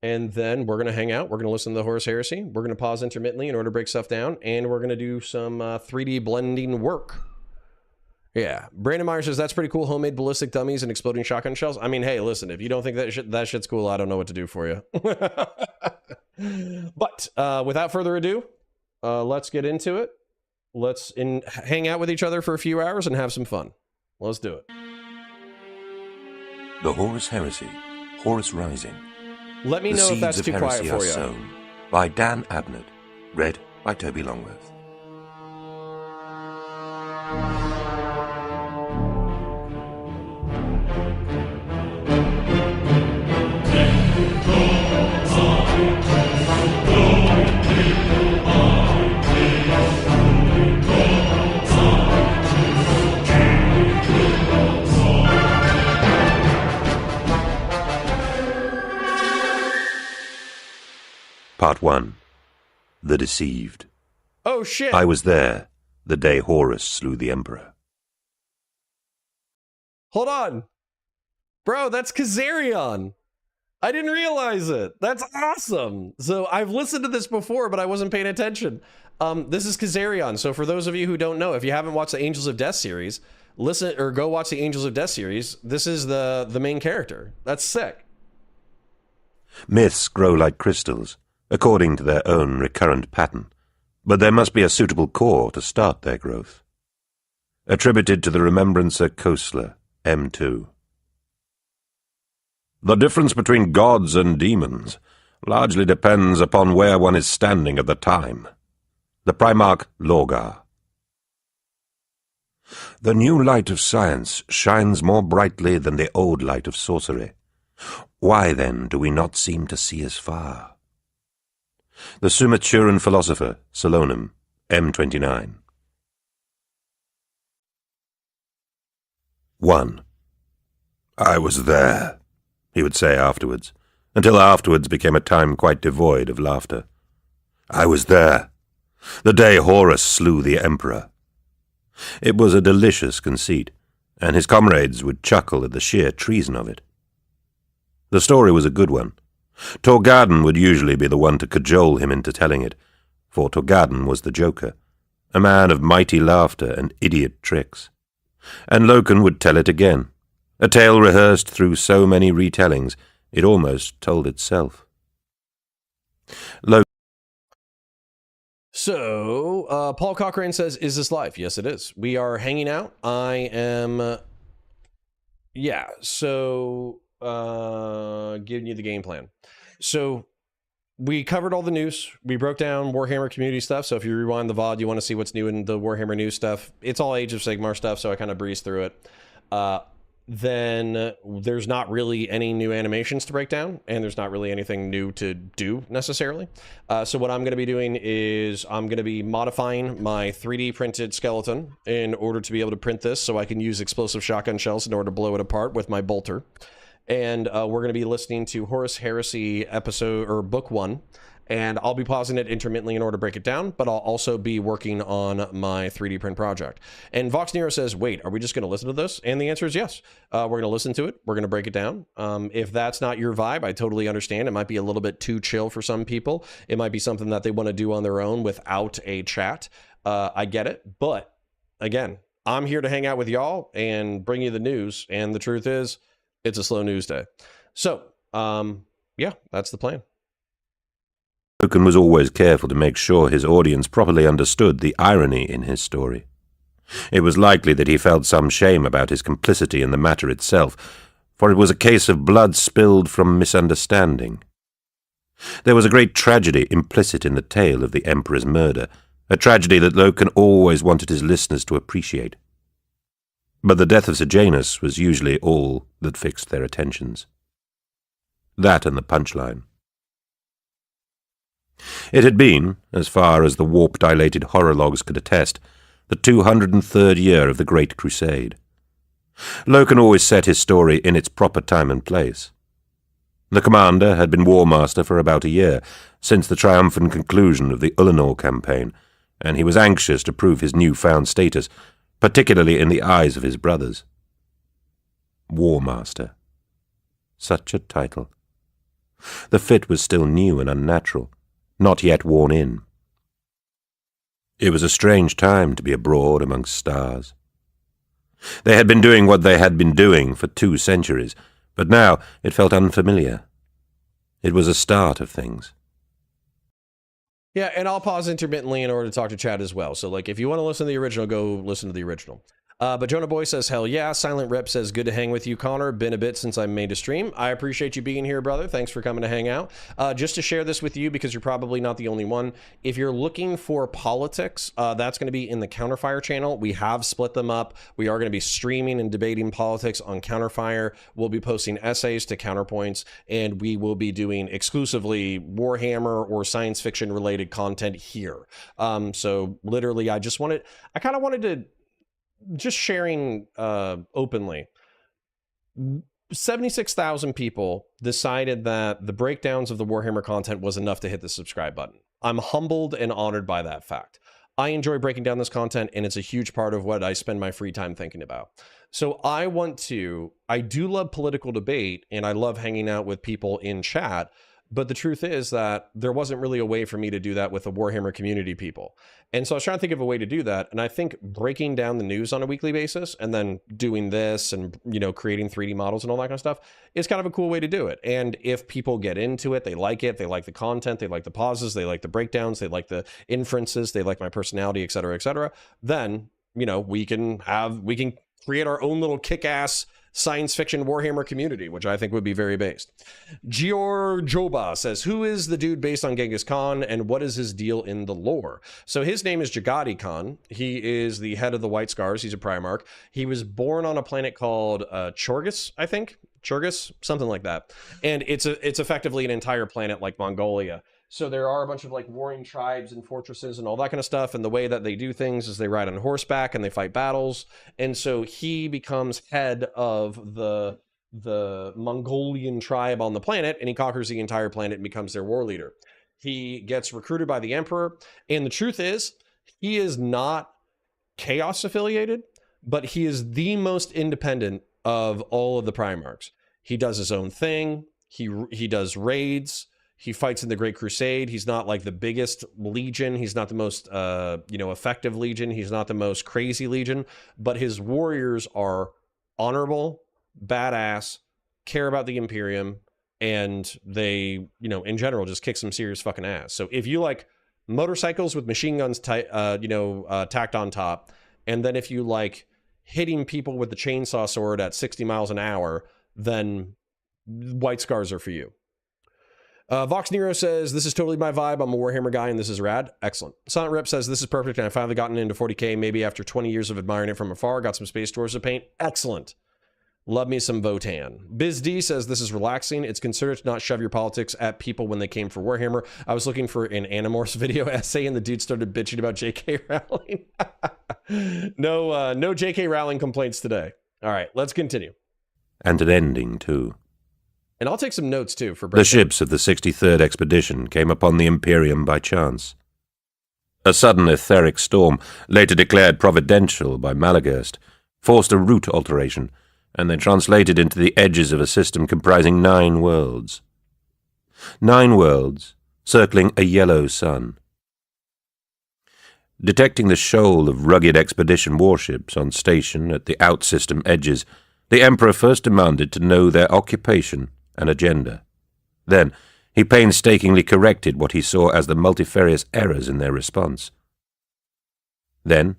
And then we're going to hang out. We're going to listen to the Horus Heresy. We're going to pause intermittently in order to break stuff down. And we're going to do some 3D blending work. Yeah. Brandon Meyer says, that's pretty cool. Homemade ballistic dummies and exploding shotgun shells. I mean, hey, listen, if you don't think that shit's cool, I don't know what to do for you. But without further ado, let's get into it. Let's hang out with each other for a few hours and have some fun. Let's do it. The Horus Heresy, Horus Rising. Let me know if that's too quiet for you. Sown by Dan Abnett. Read by Toby Longworth. Part 1. The Deceived. Oh, shit. I was there the day Horus slew the Emperor. Hold on. Bro, that's Kazarion. I didn't realize it. That's awesome. So I've listened to this before, but I wasn't paying attention. This is Kazarion. So for those of you who don't know, if you haven't watched the Angels of Death series, listen or go watch the Angels of Death series. This is the main character. That's sick. Myths grow like crystals, according to their own recurrent pattern, but there must be a suitable core to start their growth. Attributed to the Remembrancer Kosler, M2. The difference between gods and demons largely depends upon where one is standing at the time. The Primarch Lorgar. The new light of science shines more brightly than the old light of sorcery. Why, then, do we not seem to see as far? The Sumaturan philosopher, Solonum, M29. 1. I was there, he would say afterwards, until afterwards became a time quite devoid of laughter. I was there, the day Horus slew the Emperor. It was a delicious conceit, and his comrades would chuckle at the sheer treason of it. The story was a good one. Torgarden would usually be the one to cajole him into telling it, for Torgarden was the joker, a man of mighty laughter and idiot tricks. And Loken would tell it again, a tale rehearsed through so many retellings, it almost told itself. So, Paul Cochrane says, is this live? Yes, it is. We are hanging out. I am... yeah, so... giving you the game plan. So we covered all the news. We broke down Warhammer community stuff. So if you rewind the VOD, you want to see what's new in the Warhammer news stuff. It's all Age of Sigmar stuff, so I kind of breezed through it. Then there's not really any new animations to break down, and there's not really anything new to do necessarily. So what I'm going to be doing is I'm going to be modifying my 3D printed skeleton in order to be able to print this so I can use explosive shotgun shells in order to blow it apart with my bolter. And we're going to be listening to Horus Heresy episode or book 1, and I'll be pausing it intermittently in order to break it down, but I'll also be working on my 3D print project. And Vox Nero says, wait, are we just going to listen to this? And the answer is yes. We're going to listen to it. We're going to break it down. If that's not your vibe, I totally understand. It might be a little bit too chill for some people. It might be something that they want to do on their own without a chat. I get it. But again, I'm here to hang out with y'all and bring you the news. And the truth is, it's a slow news day. So, yeah, that's the plan. Loken was always careful to make sure his audience properly understood the irony in his story. It was likely that he felt some shame about his complicity in the matter itself, for it was a case of blood spilled from misunderstanding. There was a great tragedy implicit in the tale of the Emperor's murder, a tragedy that Loken always wanted his listeners to appreciate. But the death of Sejanus was usually all that fixed their attentions. That and the punchline. It had been, as far as the warp-dilated horologs could attest, the 203rd year of the Great Crusade. Loken always set his story in its proper time and place. The commander had been war master for about a year, since the triumphant conclusion of the Ulanor campaign, and he was anxious to prove his newfound status, particularly in the eyes of his brothers. War Master. Such a title. The fit was still new and unnatural, not yet worn in. It was a strange time to be abroad amongst stars. They had been doing what they had been doing for 2 centuries, but now it felt unfamiliar. It was a start of things. Yeah, and I'll pause intermittently in order to talk to Chad as well. So, like, if you want to listen to the original, go listen to the original. But Jonah Boy says, hell yeah. Silent Rip says, good to hang with you, Connor. Been a bit since I made a stream. I appreciate you being here, brother. Thanks for coming to hang out. Just to share this with you, because you're probably not the only one. If you're looking for politics, that's going to be in the Counterfire channel. We have split them up. We are going to be streaming and debating politics on Counterfire. We'll be posting essays to Counterpoints, and we will be doing exclusively Warhammer or science fiction related content here. So literally, I kind of wanted to just sharing openly. 76,000 people decided that the breakdowns of the Warhammer content was enough to hit the subscribe button. I'm humbled and honored by that fact. I enjoy breaking down this content, and it's a huge part of what I spend my free time thinking about. So I do love political debate, and I love hanging out with people in chat. But the truth is that there wasn't really a way for me to do that with the Warhammer community people. And so I was trying to think of a way to do that. And I think breaking down the news on a weekly basis and then doing this and, creating 3D models and all that kind of stuff is kind of a cool way to do it. And if people get into it, they like the content, they like the pauses, they like the breakdowns, they like the inferences, they like my personality, et cetera, then, we can create our own little kick-ass science fiction Warhammer community, which I think would be very based. Giorjoba says, who is the dude based on Genghis Khan and what is his deal in the lore? So his name is Jagadi Khan. He is the head of the White Scars. He's a Primarch. He was born on a planet called Chorgis, I think. Chorgis, something like that. And it's effectively an entire planet like Mongolia. So there are a bunch of like warring tribes and fortresses and all that kind of stuff. And the way that they do things is they ride on horseback and they fight battles. And so he becomes head of the Mongolian tribe on the planet, and he conquers the entire planet and becomes their war leader. He gets recruited by the Emperor. And the truth is, he is not Chaos affiliated, but he is the most independent of all of the Primarchs. He does his own thing. He does raids. He fights in the Great Crusade. He's not like the biggest legion. He's not the most, effective legion. He's not the most crazy legion, but his warriors are honorable, badass, care about the Imperium, and they, in general, just kick some serious fucking ass. So if you like motorcycles with machine guns, tacked on top, and then if you like hitting people with the chainsaw sword at 60 miles an hour, then White Scars are for you. Vox Nero says, this is totally my vibe. I'm a Warhammer guy and this is rad. Excellent. Silent Rip says, this is perfect and I finally gotten into 40k, maybe after 20 years of admiring it from afar. Got some space doors to paint. Excellent. Love me some Votan. Biz D says, this is relaxing. It's considered to not shove your politics at people when they came for Warhammer. I was looking for an Animorphs video essay and the dude started bitching about J.K. Rowling. No J.K. Rowling complaints today. All right, let's continue. And an ending, too. And I'll take some notes, too, for The ships of the 63rd Expedition came upon the Imperium by chance. A sudden etheric storm, later declared providential by Malagurst, forced a route alteration, and they translated into the edges of a system comprising 9 worlds. 9 worlds, circling a yellow sun. Detecting the shoal of rugged expedition warships on station at the outsystem edges, the Emperor first demanded to know their occupation and agenda. Then, he painstakingly corrected what he saw as the multifarious errors in their response. Then,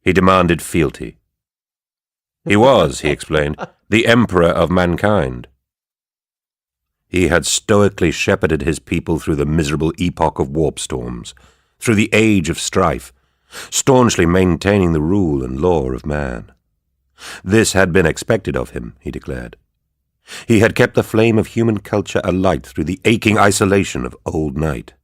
he demanded fealty. He was, he explained, the Emperor of mankind. He had stoically shepherded his people through the miserable epoch of warp storms, through the age of strife, staunchly maintaining the rule and law of man. This had been expected of him, he declared. He had kept the flame of human culture alight through the aching isolation of old night.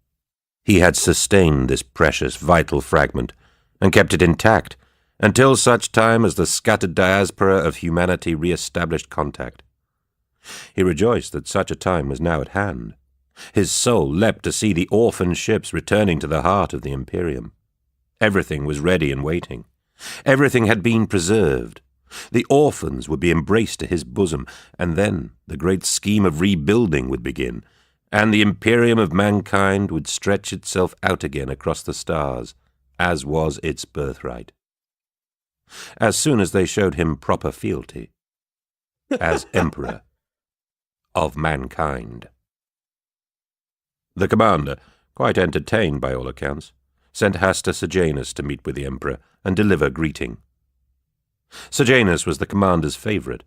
He had sustained this precious, vital fragment, and kept it intact, until such time as the scattered diaspora of humanity re-established contact. He rejoiced that such a time was now at hand. His soul leapt to see the orphan ships returning to the heart of the Imperium. Everything was ready and waiting. Everything had been preserved. The orphans would be embraced to his bosom, and then the great scheme of rebuilding would begin, and the imperium of mankind would stretch itself out again across the stars, as was its birthright. As soon as they showed him proper fealty, as emperor of mankind. The commander, quite entertained by all accounts, sent Hasta Sejanus to meet with the emperor and deliver greeting. Sejanus was the commander's favourite.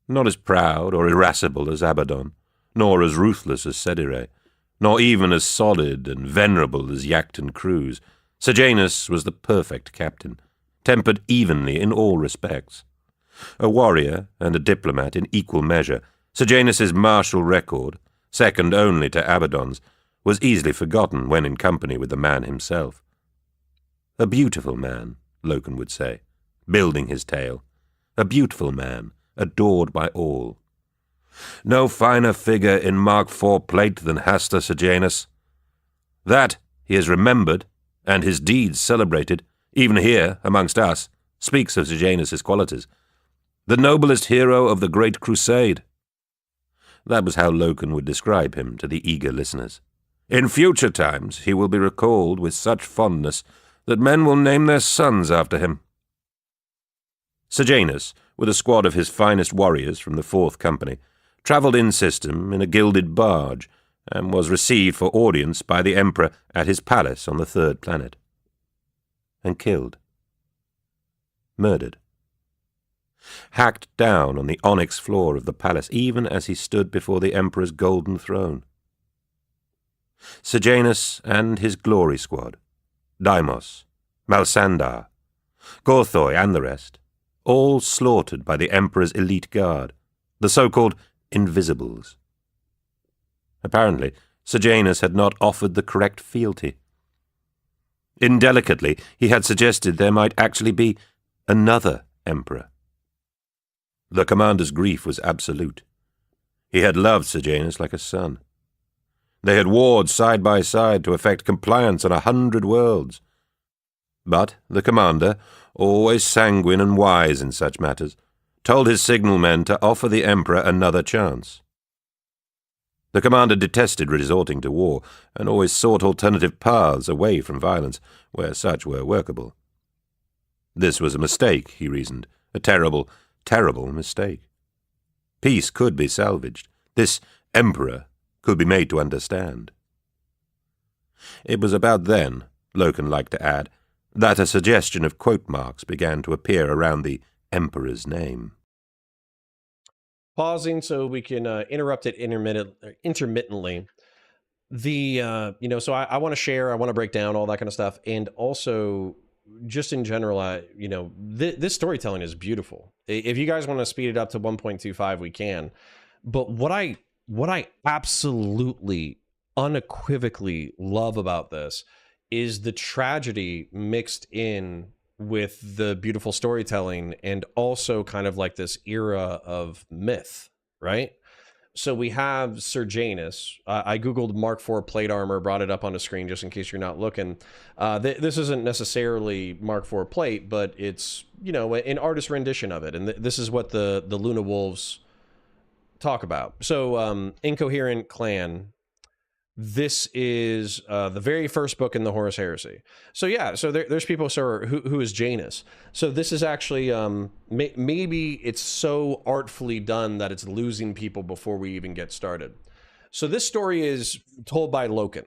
Not as proud or irascible as Abaddon, nor as ruthless as Sedire, nor even as solid and venerable as Yacht Cruz, Sejanus was the perfect captain, tempered evenly in all respects. A warrior and a diplomat in equal measure, Sejanus's martial record, second only to Abaddon's, was easily forgotten when in company with the man himself. A beautiful man, Loken would say, building his tale. A beautiful man, adored by all. No finer figure in Mark IV plate than Hasta Sejanus. That he is remembered, and his deeds celebrated, even here, amongst us, speaks of Sejanus's qualities. The noblest hero of the Great Crusade. That was how Loken would describe him to the eager listeners. In future times he will be recalled with such fondness that men will name their sons after him. Sejanus, with a squad of his finest warriors from the 4th Company, travelled in system in a gilded barge, and was received for audience by the Emperor at his palace on the 3rd planet. And killed. Murdered. Hacked down on the onyx floor of the palace, even as he stood before the Emperor's golden throne. Sejanus and his glory squad, Deimos, Malsandar, Gorthoi and the rest, all slaughtered by the Emperor's elite guard, the so-called Invisibles. Apparently, Sejanus had not offered the correct fealty. Indelicately, he had suggested there might actually be another emperor. The commander's grief was absolute. He had loved Sejanus like a son. They had warred side by side to effect compliance on 100 worlds. But the commander, always sanguine and wise in such matters, told his signalmen to offer the emperor another chance. The commander detested resorting to war, and always sought alternative paths away from violence, where such were workable. This was a mistake, he reasoned, a terrible, terrible mistake. Peace could be salvaged. This emperor could be made to understand. It was about then, Loken liked to add, that a suggestion of quote marks began to appear around the emperor's name. Pausing so we can interrupt it intermittently. So I want to share, I want to break down all that kind of stuff, and also just in general, this storytelling is beautiful. If you guys want to speed it up to 1.25, we can. But what I absolutely, unequivocally love about this is the tragedy mixed in with the beautiful storytelling, and also kind of like this era of myth, right? So we have Sejanus. I Googled Mark IV plate armor, brought it up on the screen just in case you're not looking. This isn't necessarily Mark IV plate, but it's, an artist rendition of it. And this is what the Luna Wolves talk about. So Incoherent Clan, this is the very first book in the Horus Heresy. So yeah, so there's people, who is Janus? So this is actually, maybe it's so artfully done that it's losing people before we even get started. So this story is told by Loken.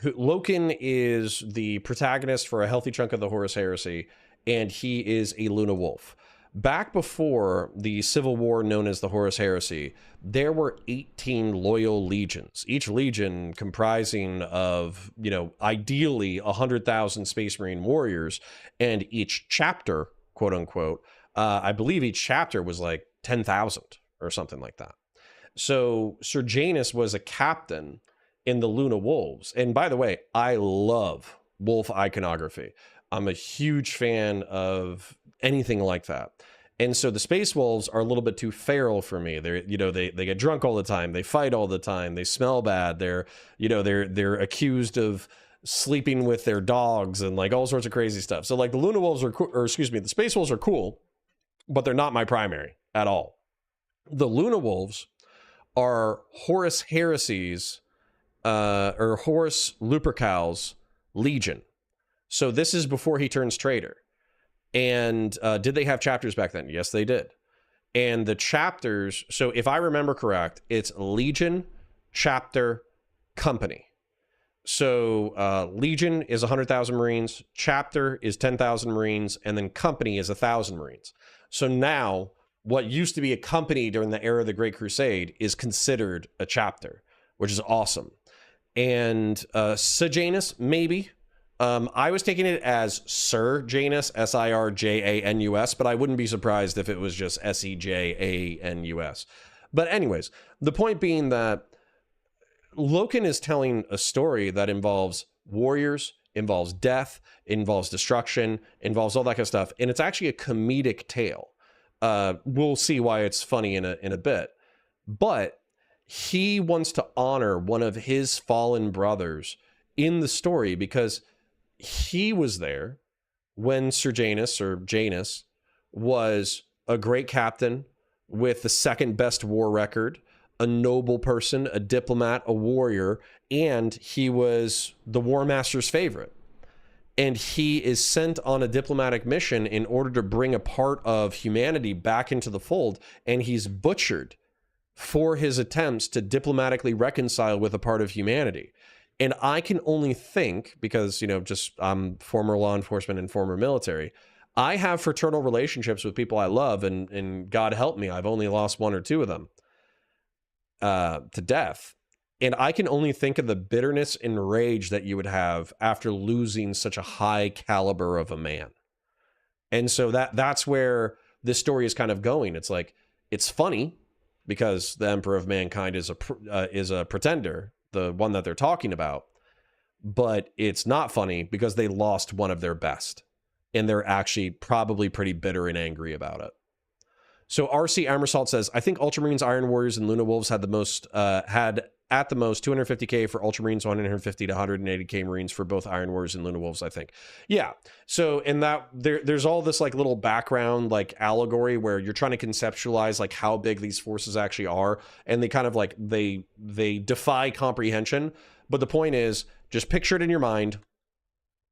Loken is the protagonist for a healthy chunk of the Horus Heresy, and he is a Luna Wolf. Back before the civil war known as the Horus Heresy, there were 18 loyal legions, each legion comprising of, ideally 100,000 Space Marine warriors, and each chapter, quote unquote, I believe each chapter was like 10,000 or something like that. So Sejanus was a captain in the Luna Wolves. And by the way, I love wolf iconography. I'm a huge fan of anything like that. And so the Space Wolves are a little bit too feral for me. They're, they get drunk all the time. They fight all the time. They smell bad. They're accused of sleeping with their dogs and like all sorts of crazy stuff. So like the Luna Wolves the Space Wolves are cool, but they're not my primary at all. The Luna Wolves are Horus Heresy's, or Horus Lupercal's Legion. So this is before he turns traitor. And did they have chapters back then? Yes, they did. And the chapters, so if I remember correct, it's Legion, Chapter, Company. So Legion is 100,000 Marines, Chapter is 10,000 Marines, and then Company is 1,000 Marines. So now, what used to be a company during the era of the Great Crusade is considered a chapter, which is awesome. And Sejanus, maybe. I was taking it as Sir Janus, Sirjanus, but I wouldn't be surprised if it was just Sejanus. But anyways, the point being that Loken is telling a story that involves warriors, involves death, involves destruction, involves all that kind of stuff, and it's actually a comedic tale. We'll see why it's funny in a bit. But he wants to honor one of his fallen brothers in the story because he was there when Sir Janus, or Janus, was a great captain with the second best war record, a noble person, a diplomat, a warrior, and he was the War Master's favorite. And he is sent on a diplomatic mission in order to bring a part of humanity back into the fold, and he's butchered for his attempts to diplomatically reconcile with a part of humanity. And I can only think, because, I'm former law enforcement and former military, I have fraternal relationships with people I love, and God help me, I've only lost one or two of them to death. And I can only think of the bitterness and rage that you would have after losing such a high caliber of a man. And so that's where this story is kind of going. It's like, it's funny because the Emperor of Mankind is a pretender, the one that they're talking about, but it's not funny because they lost one of their best, and they're actually probably pretty bitter and angry about it. So RC Amersalt says, I think Ultramarines, Iron Warriors, and Luna Wolves had at the most 250k for Ultramarines, 150 to 180k Marines for both Iron Warriors and Luna Wolves, I think. Yeah. So in that, there's all this like little background, like allegory where you're trying to conceptualize like how big these forces actually are. And they kind of like, they defy comprehension. But the point is, just picture it in your mind.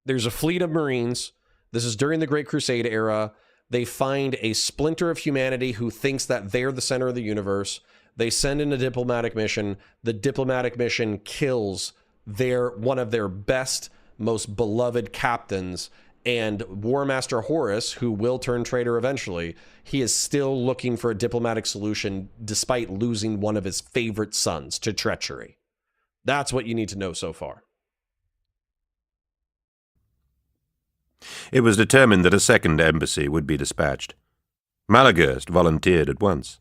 There's a fleet of Marines. This is during the Great Crusade era. They find a splinter of humanity who thinks that they're the center of the universe. They send in a diplomatic mission. The diplomatic mission kills one of their best, most beloved captains. And War Master Horus, who will turn traitor eventually, he is still looking for a diplomatic solution despite losing one of his favorite sons to treachery. That's what you need to know so far. It was determined that a second embassy would be dispatched. Malagurst volunteered at once.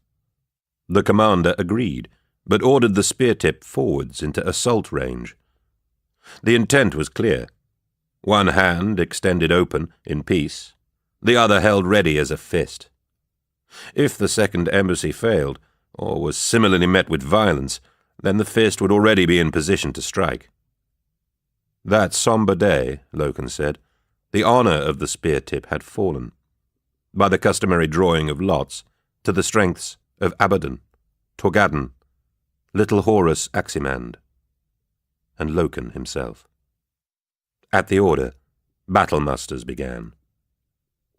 The commander agreed, but ordered the spear tip forwards into assault range. The intent was clear. One hand extended open in peace, the other held ready as a fist. If the second embassy failed, or was similarly met with violence, then the fist would already be in position to strike. That sombre day, Loken said, the honour of the spear tip had fallen, by the customary drawing of lots, to the strengths of Abaddon, Torgadon, little Horus Aximand, and Loken himself. At the order, battle musters began.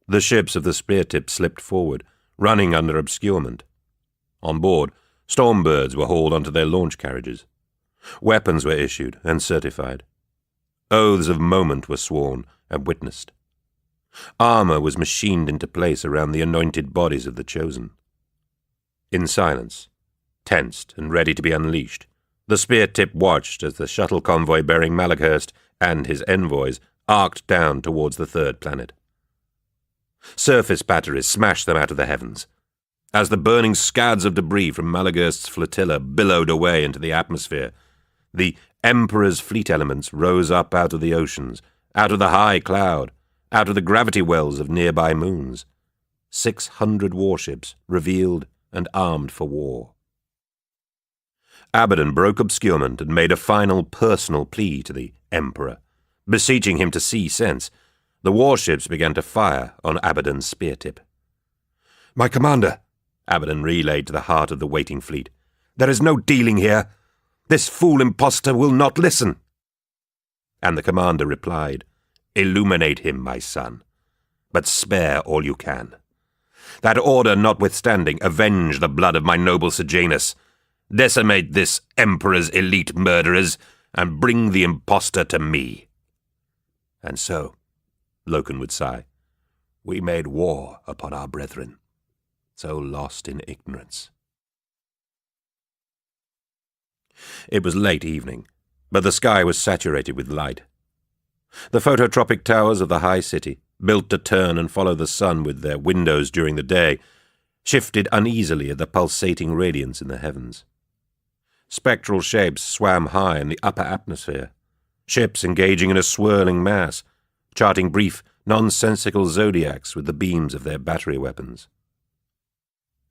The ships of the spear tip slipped forward, running under obscurement. On board, stormbirds were hauled onto their launch carriages. Weapons were issued and certified. Oaths of moment were sworn and witnessed. Armour was machined into place around the anointed bodies of the chosen. In silence, tensed and ready to be unleashed, the spear tip watched as the shuttle convoy bearing Malaghurst and his envoys arced down towards the third planet. Surface batteries smashed them out of the heavens. As the burning scads of debris from Malaghurst's flotilla billowed away into the atmosphere, the Emperor's fleet elements rose up out of the oceans, out of the high cloud, out of the gravity wells of nearby moons. 600 warships revealed and armed for war. Abaddon broke obscurement and made a final personal plea to the Emperor, beseeching him to see sense. The warships began to fire on Abaddon's spear tip. My commander, Abaddon relayed to the heart of the waiting fleet. There is no dealing here. This fool impostor will not listen. And the commander replied, Illuminate him, my son, but spare all you can. That order notwithstanding, avenge the blood of my noble Sejanus. Decimate this emperor's elite murderers, and bring the impostor to me. And so, Loken would sigh, we made war upon our brethren, so lost in ignorance. It was late evening, but the sky was saturated with light. The phototropic towers of the high city, built to turn and follow the sun with their windows during the day, shifted uneasily at the pulsating radiance in the heavens. Spectral shapes swam high in the upper atmosphere, ships engaging in a swirling mass, charting brief, nonsensical zodiacs with the beams of their battery weapons.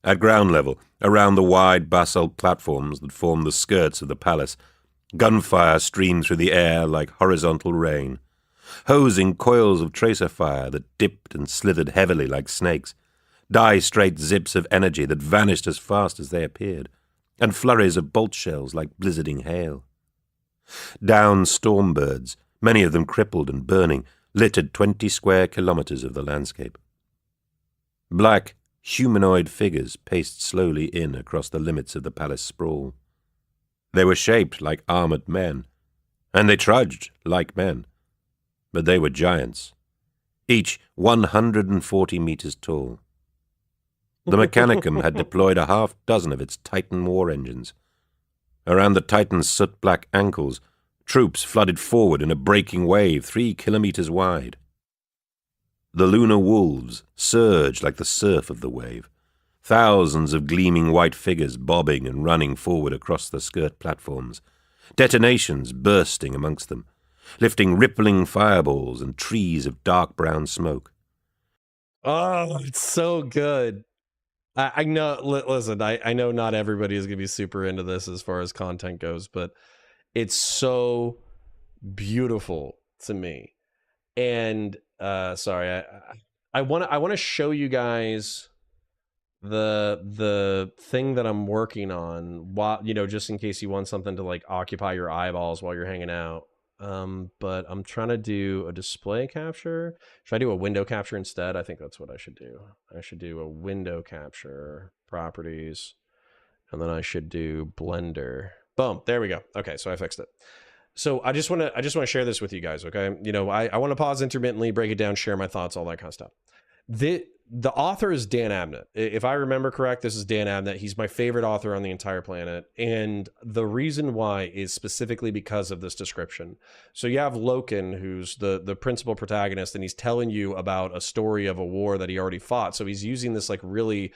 At ground level, around the wide basalt platforms that formed the skirts of the palace, gunfire streamed through the air like horizontal rain, hosing coils of tracer fire that dipped and slithered heavily like snakes, die-straight zips of energy that vanished as fast as they appeared, and flurries of bolt shells like blizzarding hail. Down storm birds, many of them crippled and burning, littered 20 square kilometers of the landscape. Black, humanoid figures paced slowly in across the limits of the palace sprawl. They were shaped like armored men, and they trudged like men, but they were giants, each 140 meters tall. The Mechanicum had deployed a half-dozen of its Titan war engines. Around the Titan's soot-black ankles, troops flooded forward in a breaking wave 3 kilometers wide. The lunar wolves surged like the surf of the wave, thousands of gleaming white figures bobbing and running forward across the skirt platforms, detonations bursting amongst them, lifting rippling fireballs and trees of dark brown smoke. Oh, it's so good. I know, listen, I know not everybody is going to be super into this as far as content goes, but it's so beautiful to me. And sorry, I want to show you guys the thing that I'm working on, while, you know, just in case you want something to like occupy your eyeballs while you're hanging out. But I'm trying to do a display capture. Should I do a window capture instead? I think that's what I should do. I should do a window capture, properties, and then I should do Blender. Boom, there we go. Okay, so I fixed it. So I just want to share this with you guys, okay? You know, I want to pause intermittently, break it down, share my thoughts, all that kind of stuff. The author is Dan Abnett. If I remember correct, this is Dan Abnett. He's my favorite author on the entire planet. And the reason why is specifically because of this description. So you have Loken, who's the principal protagonist, and he's telling you about a story of a war that he already fought. So he's using this like really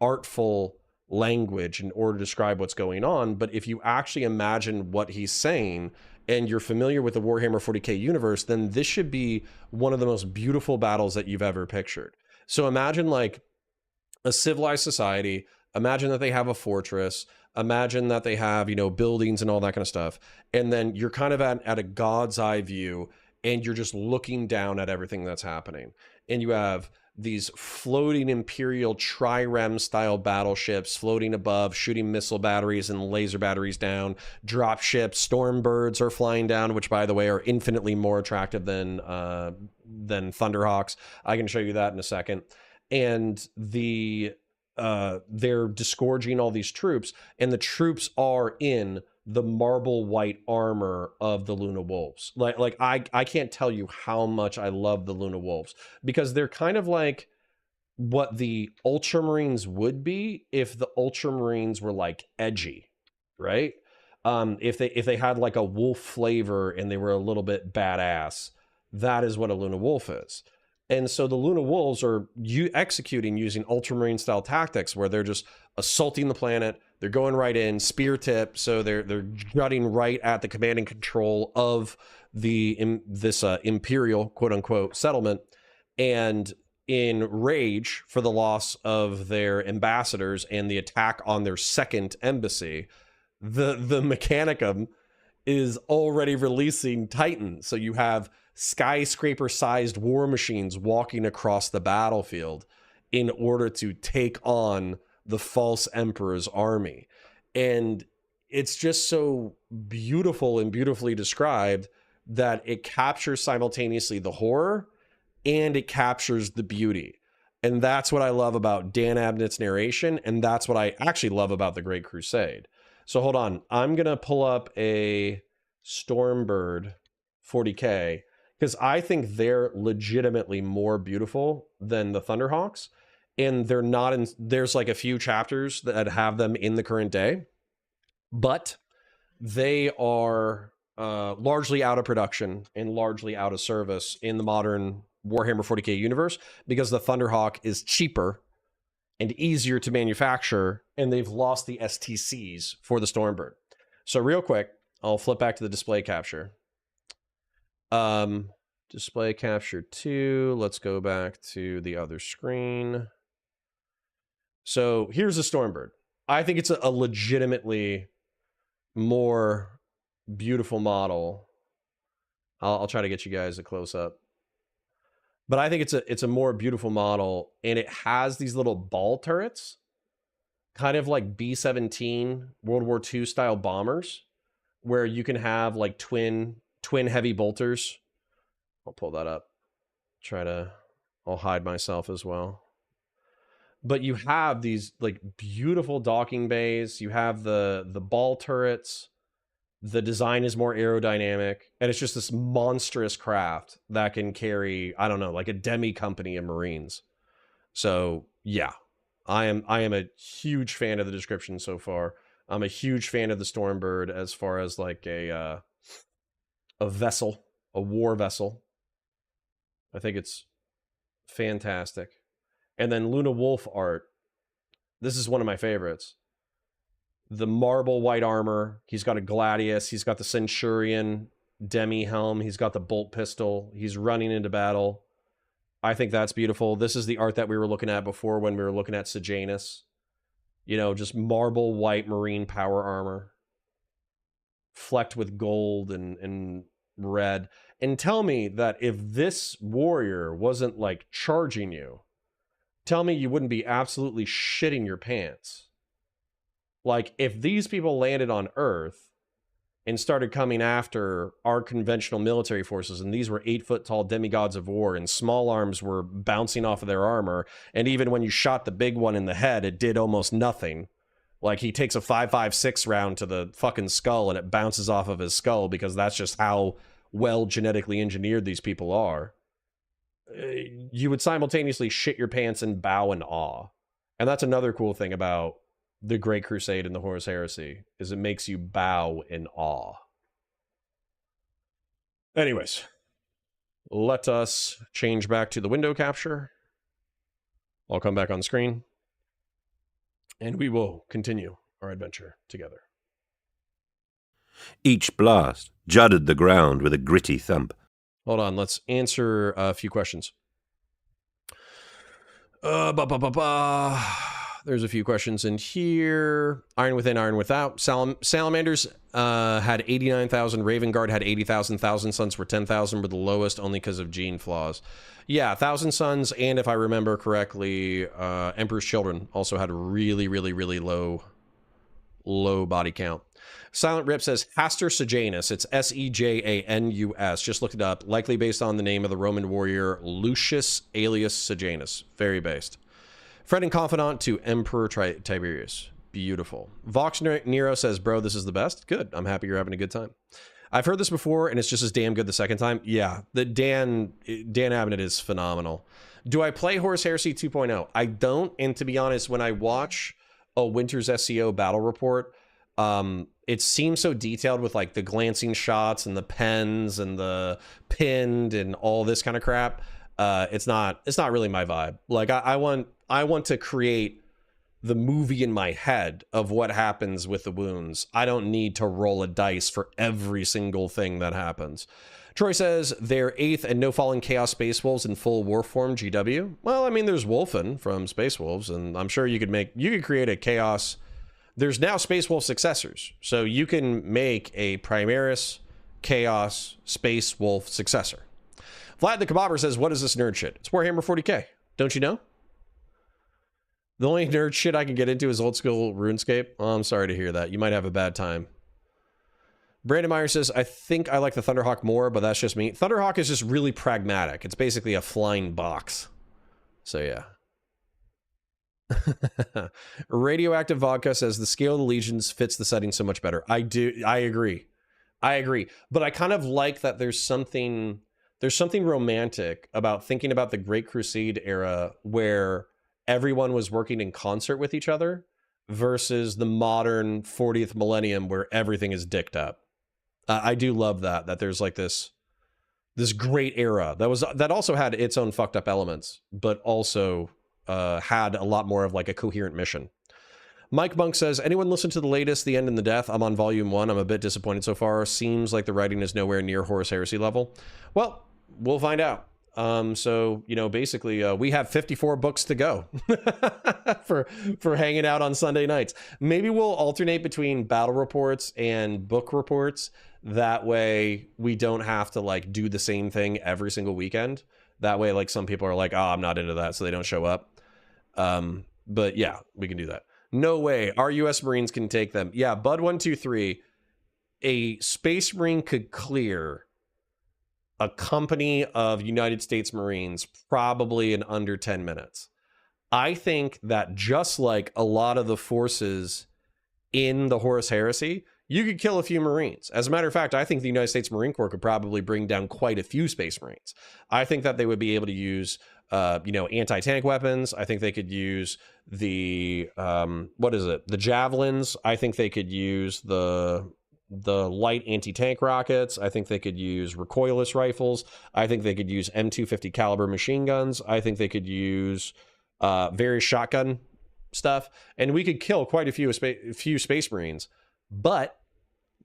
artful language in order to describe what's going on. But if you actually imagine what he's saying, and you're familiar with the Warhammer 40k universe, then this should be one of the most beautiful battles that you've ever pictured. So imagine like a civilized society, imagine that they have a fortress, imagine that they have, you know, buildings and all that kind of stuff. And then you're kind of at a God's eye view, and you're just looking down at everything that's happening. And you have these floating Imperial trireme style battleships floating above, shooting missile batteries and laser batteries down. Drop ships, storm birds are flying down, which by the way are infinitely more attractive than Thunderhawks. I can show you that in a second. And they're disgorging all these troops, and the troops are in the marble white armor of the Luna Wolves. Like I can't tell you how much I love the Luna Wolves, because they're kind of like what the Ultramarines would be if the Ultramarines were like edgy, right? If they had like a wolf flavor and they were a little bit badass, that is what a Luna Wolf is. And so the Luna Wolves are executing using Ultramarine style tactics, where they're just assaulting the planet. They're going right in, spear tip, so they're jutting right at the command and control of this Imperial quote unquote settlement. And in rage for the loss of their ambassadors and the attack on their second embassy, the Mechanicum is already releasing Titan. So you have skyscraper-sized war machines walking across the battlefield. in order to take on the false emperor's army. And it's just so beautiful and beautifully described that it captures simultaneously the horror and it captures the beauty. And that's what I love about Dan Abnett's narration, and that's what I actually love about The Great Crusade. So hold on, I'm gonna pull up a Stormbird 40K because I think they're legitimately more beautiful than the Thunderhawks, and they're not in. There's like a few chapters that have them in the current day, but they are largely out of production and largely out of service in the modern Warhammer 40K universe because the Thunderhawk is cheaper and easier to manufacture, and they've lost the STCs for the Stormbird. So real quick, I'll flip back to the display capture. Display capture 2. Let's go back to the other screen. So here's the Stormbird. I think it's a legitimately more beautiful model. I'll try to get you guys a close up. But I think it's a more beautiful model, and it has these little ball turrets, kind of like B-17 World War II style bombers, where you can have like twin heavy bolters. I'll pull that up. I'll hide myself as well. But you have these like beautiful docking bays. You have the ball turrets. The design is more aerodynamic, and it's just this monstrous craft that can carry, I don't know, like a demi company of Marines. So yeah, I am a huge fan of the description so far. I'm a huge fan of the Stormbird as far as like a vessel, a war vessel. I think it's fantastic. And then Luna Wolf art. This is one of my favorites. The marble white armor. He's got a gladius. He's got the Centurion demi helm. He's got the bolt pistol. He's running into battle. I think that's beautiful. This is the art that we were looking at before when we were looking at Sejanus. You know, just marble white marine power armor. Flecked with gold and red. And tell me that if this warrior wasn't like charging you, tell me you wouldn't be absolutely shitting your pants. Like, if these people landed on Earth and started coming after our conventional military forces, and these were 8-foot-tall demigods of war, and small arms were bouncing off of their armor, and even when you shot the big one in the head, it did almost nothing. Like, he takes a 5.56 round to the fucking skull, and it bounces off of his skull, because that's just how well genetically engineered these people are. You would simultaneously shit your pants and bow in awe. And that's another cool thing about the Great Crusade and the Horus Heresy, is it makes you bow in awe. Anyways, let us change back to the window capture. I'll come back on screen, and we will continue our adventure together. Each blast judded the ground with a gritty thump. Hold on, let's answer a few questions. There's a few questions in here. Iron Within, Iron Without. Salamanders had 89,000. Raven Guard had 80,000. Thousand Sons were 10,000, were the lowest only because of gene flaws. Yeah, Thousand Sons, and if I remember correctly, Emperor's Children also had a really, really, really low body count. Silent Rip says Hastur Sejanus. It's Sejanus. Just looked it up. Likely based on the name of the Roman warrior Lucius alias Sejanus. Very based. Fred and Confidant to Emperor Tiberius. Beautiful. Vox Nero says, bro, this is the best. Good. I'm happy you're having a good time. I've heard this before, and it's just as damn good the second time. Yeah, the Dan Abnett is phenomenal. Do I play Horus Heresy 2.0? I don't, and to be honest, when I watch a Winter's SEO battle report, it seems so detailed with like the glancing shots and the pens and the pinned and all this kind of crap. It's not really my vibe. Like I want to create the movie in my head of what happens with the wounds. I don't need to roll a dice for every single thing that happens. Troy says they're 8th and no fallen Chaos Space Wolves in full war form GW. Well, I mean, there's Wolfen from Space Wolves, and I'm sure you could create a Chaos. There's now Space Wolf successors, so you can make a Primaris Chaos Space Wolf successor. Vlad the Kebabber says, what is this nerd shit? It's Warhammer 40k. Don't you know? The only nerd shit I can get into is old school RuneScape. Oh, I'm sorry to hear that. You might have a bad time. Brandon Meyer says, I think I like the Thunderhawk more, but that's just me. Thunderhawk is just really pragmatic. It's basically a flying box. So yeah. Radioactive Vodka says the scale of the legions fits the setting so much better. I agree. But I kind of like that there's something romantic about thinking about the Great Crusade era where everyone was working in concert with each other versus the modern 40th millennium where everything is dicked up. I do love that there's like this great era that also had its own fucked up elements, but also had a lot more of like a coherent mission. Mike Monk says, anyone listen to the latest, The End and the Death? I'm on volume 1. I'm a bit disappointed so far. Seems like the writing is nowhere near Horus Heresy level. Well, we'll find out. So, you know, basically, we have 54 books to go for hanging out on Sunday nights. Maybe we'll alternate between battle reports and book reports. That way we don't have to like do the same thing every single weekend. That way, like some people are like, oh, I'm not into that, so they don't show up. But yeah, we can do that. No way. Our U.S. Marines can take them. Yeah, Bud 123, a Space Marine could clear a company of United States Marines probably in under 10 minutes. I think that just like a lot of the forces in the Horus Heresy, you could kill a few Marines. As a matter of fact, I think the United States Marine Corps could probably bring down quite a few Space Marines. I think that they would be able to use anti-tank weapons. I think they could use the the javelins. I think they could use the light anti-tank rockets. I think they could use recoilless rifles. I think they could use M250 caliber machine guns. I think they could use various shotgun stuff, and we could kill quite a few Space Marines, but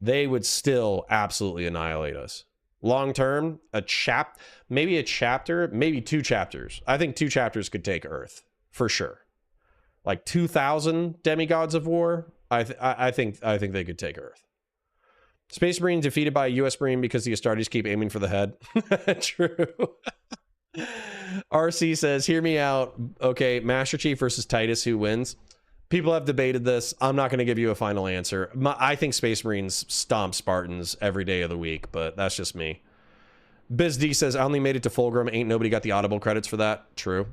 they would still absolutely annihilate us. Long term, maybe a chapter, maybe 2 chapters. I think 2 chapters could take Earth for sure. Like 2,000 demigods of war. I think they could take Earth. Space Marine defeated by a U.S. Marine because the Astartes keep aiming for the head. True. RC says, hear me out. Okay, Master Chief versus Titus, who wins? People have debated this. I'm not going to give you a final answer. I think Space Marines stomp Spartans every day of the week, but that's just me. Biz D says, I only made it to Fulgrim. Ain't nobody got the Audible credits for that. True.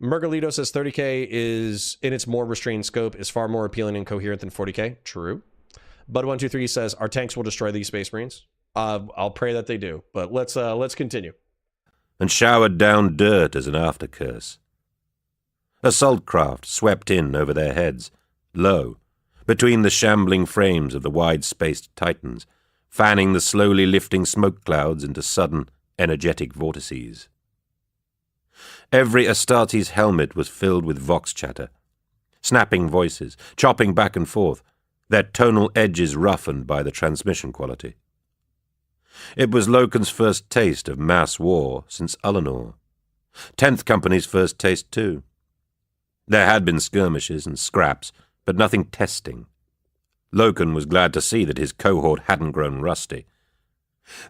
Mergalito says 30K is, in its more restrained scope, is far more appealing and coherent than 40K. True. Bud123 says, our tanks will destroy these Space Marines. I'll pray that they do, but let's continue. And showered down dirt as an after curse. Assault craft swept in over their heads, low, between the shambling frames of the wide-spaced Titans, fanning the slowly lifting smoke clouds into sudden, energetic vortices. Every Astartes helmet was filled with vox chatter, snapping voices, chopping back and forth, their tonal edges roughened by the transmission quality. It was Loken's first taste of mass war since Ullanor. 10th Company's first taste too. There had been skirmishes and scraps, but nothing testing. Loken was glad to see that his cohort hadn't grown rusty.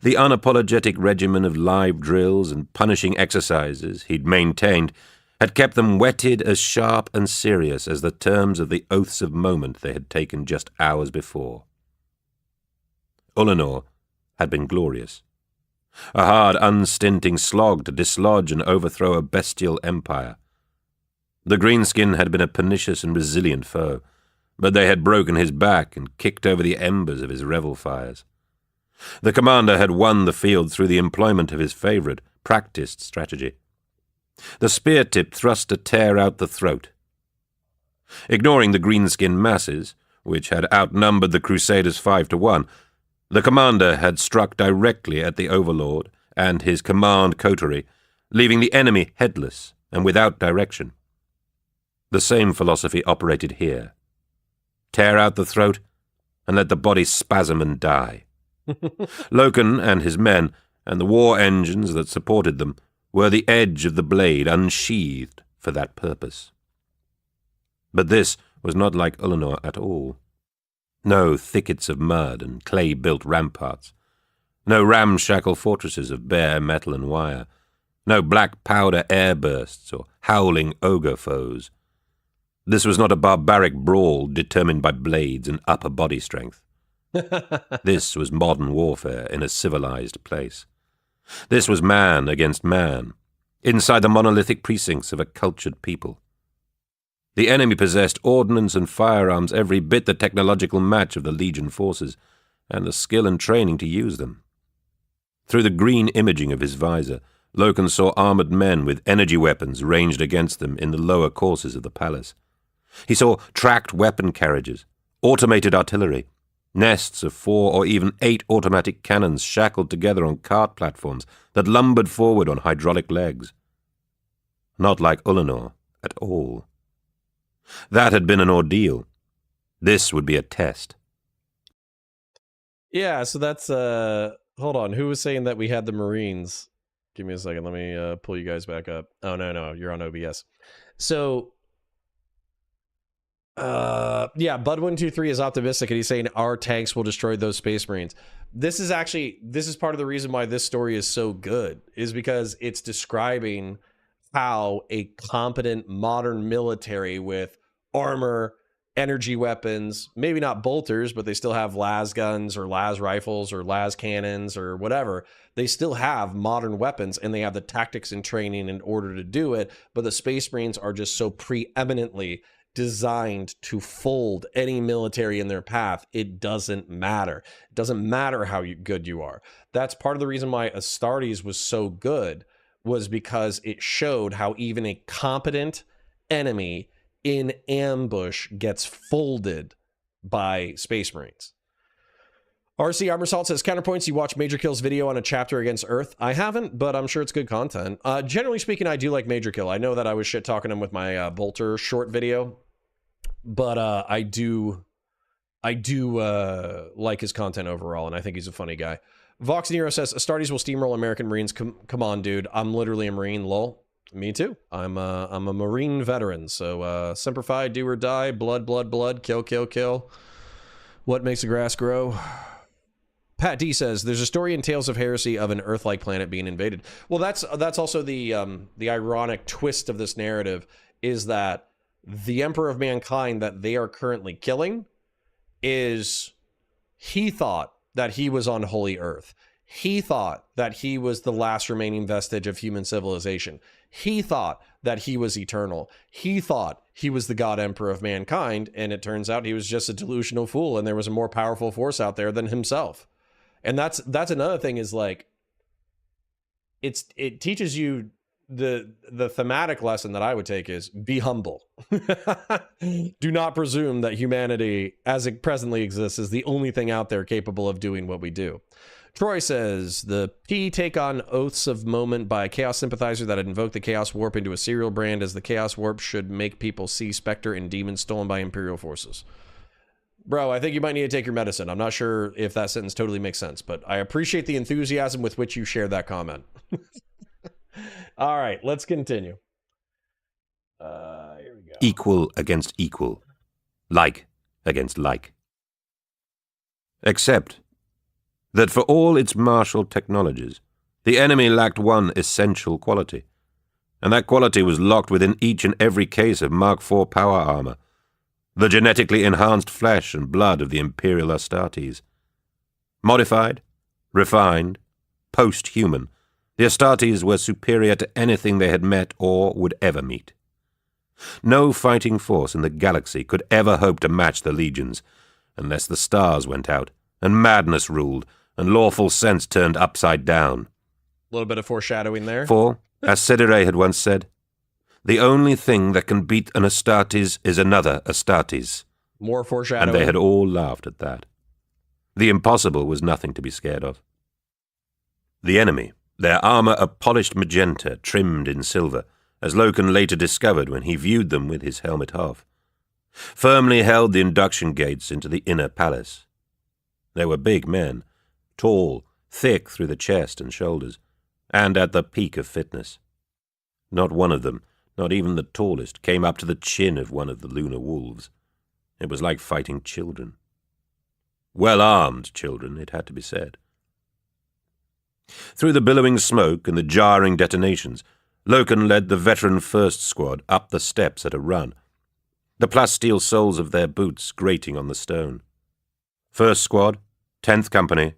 The unapologetic regimen of live drills and punishing exercises he'd maintained had kept them whetted as sharp and serious as the terms of the oaths of moment they had taken just hours before. Ullanor had been glorious. A hard, unstinting slog to dislodge and overthrow a bestial empire. The Greenskin had been a pernicious and resilient foe, but they had broken his back and kicked over the embers of his revel fires. The commander had won the field through the employment of his favourite, practiced strategy. The spear-tip thrust to tear out the throat. Ignoring the greenskin masses, which had outnumbered the Crusaders 5-1, the commander had struck directly at the Overlord and his command coterie, leaving the enemy headless and without direction. The same philosophy operated here. Tear out the throat and let the body spasm and die. Loken and his men, and the war engines that supported them, were the edge of the blade unsheathed for that purpose. But this was not like Ullanor at all. No thickets of mud and clay-built ramparts. No ramshackle fortresses of bare metal and wire. No black powder airbursts or howling ogre foes. This was not a barbaric brawl determined by blades and upper body strength. This was modern warfare in a civilized place. This was man against man, inside the monolithic precincts of a cultured people. The enemy possessed ordnance and firearms every bit the technological match of the Legion forces, and the skill and training to use them. Through the green imaging of his visor, Loken saw armored men with energy weapons ranged against them in the lower courses of the palace. He saw tracked weapon carriages, automated artillery, nests of 4 or even 8 automatic cannons shackled together on cart platforms that lumbered forward on hydraulic legs. Not like Ulanor at all. That had been an ordeal. This would be a test. Yeah, so that's, hold on, who was saying that we had the Marines? Give me a second, let me pull you guys back up. Oh, no, you're on OBS. So, yeah, Bud123 is optimistic, and he's saying our tanks will destroy those Space Marines. This is part of the reason why this story is so good, is because it's describing how a competent modern military with armor, energy weapons, maybe not bolters, but they still have las guns or las rifles or las cannons or whatever. They still have modern weapons, and they have the tactics and training in order to do it. But the Space Marines are just so preeminently designed to fold any military in their path. It doesn't matter. It doesn't matter how good you are. That's part of the reason why Astartes was so good, was because it showed how even a competent enemy in ambush gets folded by Space Marines. RC Armor Salt says, counterpoints, you watch Major Kill's video on a chapter against Earth? I haven't, but I'm sure it's good content. Generally speaking, I do like Major Kill. I know that I was shit-talking him with my Bolter short video, but I do like his content overall, and I think he's a funny guy. Vox Nero says, Astartes will steamroll American Marines. Come on, dude. I'm literally a Marine, lol. Me too. I'm a Marine veteran, so Semper Fi, do or die, blood, blood, blood, kill, kill, kill. What makes the grass grow? Pat D says, there's a story in Tales of Heresy of an Earth-like planet being invaded. Well, that's also the ironic twist of this narrative, is that the Emperor of Mankind that they are currently killing he thought that he was on Holy Earth. He thought that he was the last remaining vestige of human civilization. He thought that he was eternal. He thought he was the God Emperor of mankind, and it turns out he was just a delusional fool, and there was a more powerful force out there than himself. And that's another thing, is like, it teaches you the thematic lesson that I would take is be humble. Do not presume that humanity as it presently exists is the only thing out there capable of doing what we do. Troy says, the P take on oaths of moment by a Chaos sympathizer that had invoked the Chaos Warp into a serial brand, as the Chaos Warp should make people see Spectre and demons stolen by Imperial forces. Bro, I think you might need to take your medicine. I'm not sure if that sentence totally makes sense, but I appreciate the enthusiasm with which you shared that comment. All right, let's continue. Here we go. Equal against equal. Like against like. Except that for all its martial technologies, the enemy lacked one essential quality, and that quality was locked within each and every case of Mark IV power armor, the genetically enhanced flesh and blood of the Imperial Astartes. Modified, refined, post-human, the Astartes were superior to anything they had met or would ever meet. No fighting force in the galaxy could ever hope to match the legions, unless the stars went out, and madness ruled, and lawful sense turned upside down. A little bit of foreshadowing there. For, as Sidere had once said, the only thing that can beat an Astartes is another Astartes. More foreshadowing. And they had all laughed at that. The impossible was nothing to be scared of. The enemy, their armor a polished magenta trimmed in silver, as Loken later discovered when he viewed them with his helmet off, firmly held the induction gates into the inner palace. They were big men, tall, thick through the chest and shoulders, and at the peak of fitness. Not one of them, not even the tallest, came up to the chin of one of the lunar wolves. It was like fighting children. Well-armed children, it had to be said. Through the billowing smoke and the jarring detonations, Loken led the veteran first squad up the steps at a run. the plasteel soles of their boots grating on the stone. 1st Squad, 10th Company,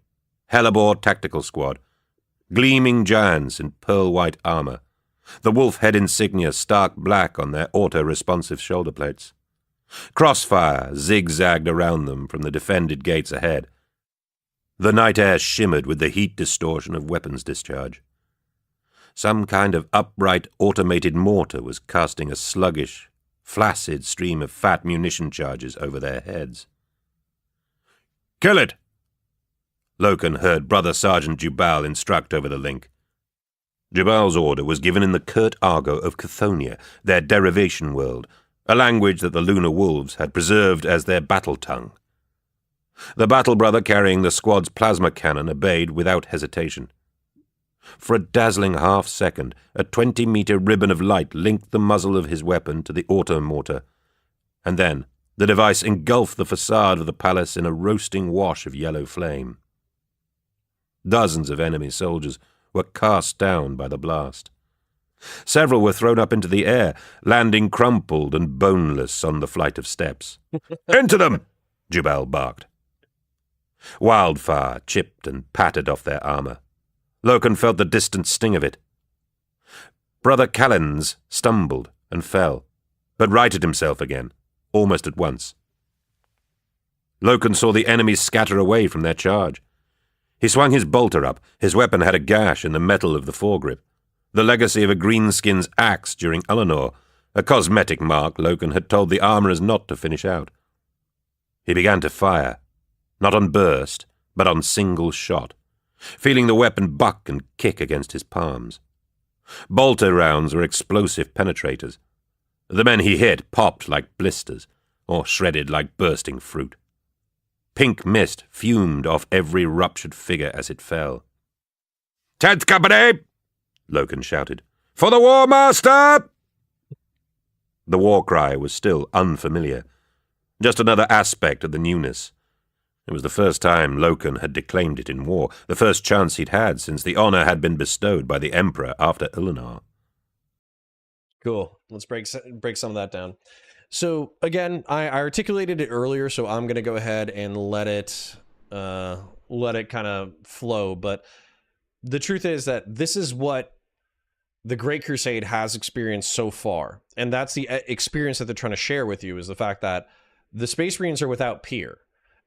Hellebore Tactical Squad, gleaming giants in pearl-white armor, the wolf head insignia stark black on their auto-responsive shoulder plates. Crossfire zigzagged around them from the defended gates ahead. The night air shimmered with the heat distortion of weapons discharge. Some kind of upright automated mortar was casting a sluggish, flaccid stream of fat munition charges over their heads. "Kill it!" Loken heard Brother Sergeant Jubal instruct over the link. Jubal's order was given in the curt argot of Chthoniya, their derivation world, a language that the Lunar Wolves had preserved as their battle tongue. The battle brother carrying the squad's plasma cannon obeyed without hesitation. For a dazzling half-second, a 20-meter ribbon of light linked the muzzle of his weapon to the auto-mortar, and then the device engulfed the facade of the palace in a roasting wash of yellow flame. Dozens of enemy soldiers were cast down by the blast. Several were thrown up into the air, landing crumpled and boneless on the flight of steps. "Into them!" Jubal barked. Wildfire chipped and pattered off their armor. Loken felt the distant sting of it. Brother Callens stumbled and fell, but righted himself again, almost at once. Loken saw the enemies scatter away from their charge. He swung his bolter up. His weapon had a gash in the metal of the foregrip, the legacy of a greenskin's axe during Eleanor, a cosmetic mark Loken had told the armorers not to finish out. He began to fire, not on burst, but on single shot, feeling the weapon buck and kick against his palms. Bolter rounds were explosive penetrators. The men he hit popped like blisters, or shredded like bursting fruit. Pink mist fumed off every ruptured figure as it fell. "10th Company!" Loken shouted. "For the War Master!" The war cry was still unfamiliar, just another aspect of the newness. It was the first time Loken had declaimed it in war, the first chance he'd had since the honor had been bestowed by the Emperor after Eleanor. Cool. Let's break some of that down. So again, I articulated it earlier, so I'm going to go ahead and let it kind of flow. But the truth is that this is what the Great Crusade has experienced so far, and that's the experience that they're trying to share with you, is the fact that the Space Marines are without peer.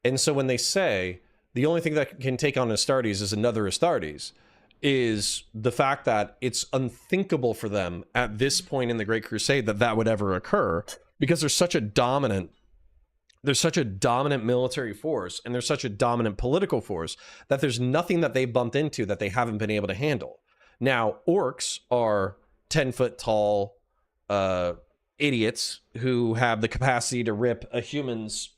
And so when they say the only thing that can take on Astartes is another Astartes, is the fact that it's unthinkable for them at this point in the Great Crusade that that would ever occur, because there's such a dominant military force, and there's such a dominant political force, that there's nothing that they bumped into that they haven't been able to handle. Now, orcs are 10-foot tall idiots who have the capacity to rip a human's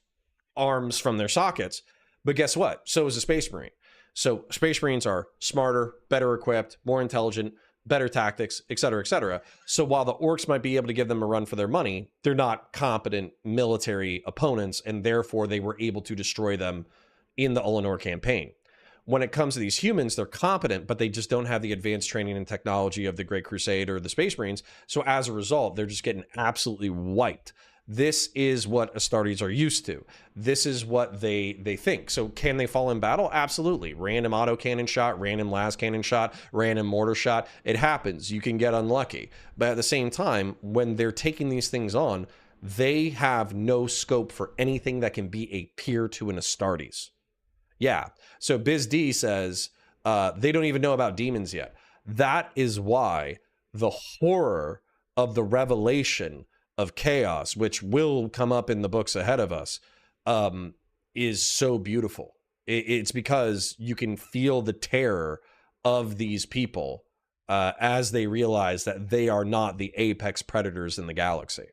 arms from their sockets. But guess what? So is a Space Marine. So Space Marines are smarter, better equipped, more intelligent, better tactics, etc., etc. So while the orcs might be able to give them a run for their money, they're not competent military opponents, and therefore they were able to destroy them in the Eleanor campaign. When it comes to these humans, they're competent, but they just don't have the advanced training and technology of the Great Crusade or the Space Marines. So as a result, they're just getting absolutely wiped. This is what Astartes are used to. This is what they think. So can they fall in battle? Absolutely. Random autocannon shot, random las cannon shot, random mortar shot. It happens. You can get unlucky. But at the same time, when they're taking these things on, they have no scope for anything that can be a peer to an Astartes. Yeah. So Biz D says they don't even know about demons yet. That is why the horror of the revelation of chaos, which will come up in the books ahead of us, is so beautiful. It's because you can feel the terror of these people as they realize that they are not the apex predators in the galaxy.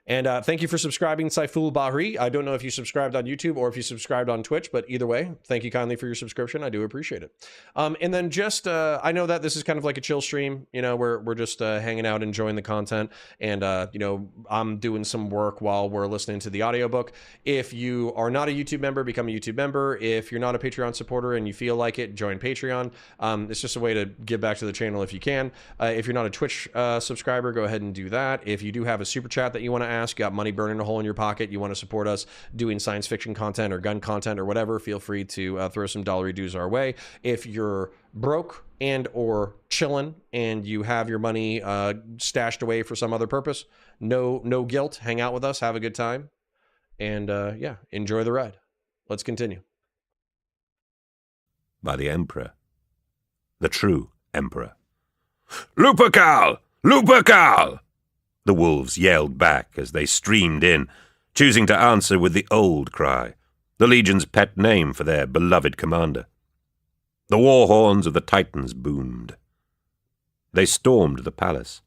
And thank you for subscribing, Saiful Bahri. I don't know if you subscribed on YouTube or if you subscribed on Twitch, but either way, thank you kindly for your subscription. I do appreciate it. And then just, I know that this is kind of like a chill stream. You know, we're just hanging out, enjoying the content. And, you know, I'm doing some work while we're listening to the audiobook. If you are not a YouTube member, become a YouTube member. If you're not a Patreon supporter and you feel like it, join Patreon. It's just a way to give back to the channel if you can. If you're not a Twitch subscriber, go ahead and do that. If you do have a super chat that you want to ask, you got money burning a hole in your pocket, you want to support us doing science fiction content or gun content or whatever, feel free to throw some dollary dues our way. If you're broke and or chilling and you have your money stashed away for some other purpose, no guilt. Hang out with us, have a good time, and yeah, enjoy the ride. Let's continue. By the Emperor. The true Emperor. Lupercal! Lupercal! The wolves yelled back as they streamed in, choosing to answer with the old cry, the Legion's pet name for their beloved commander. The war horns of the Titans boomed. They stormed the palace.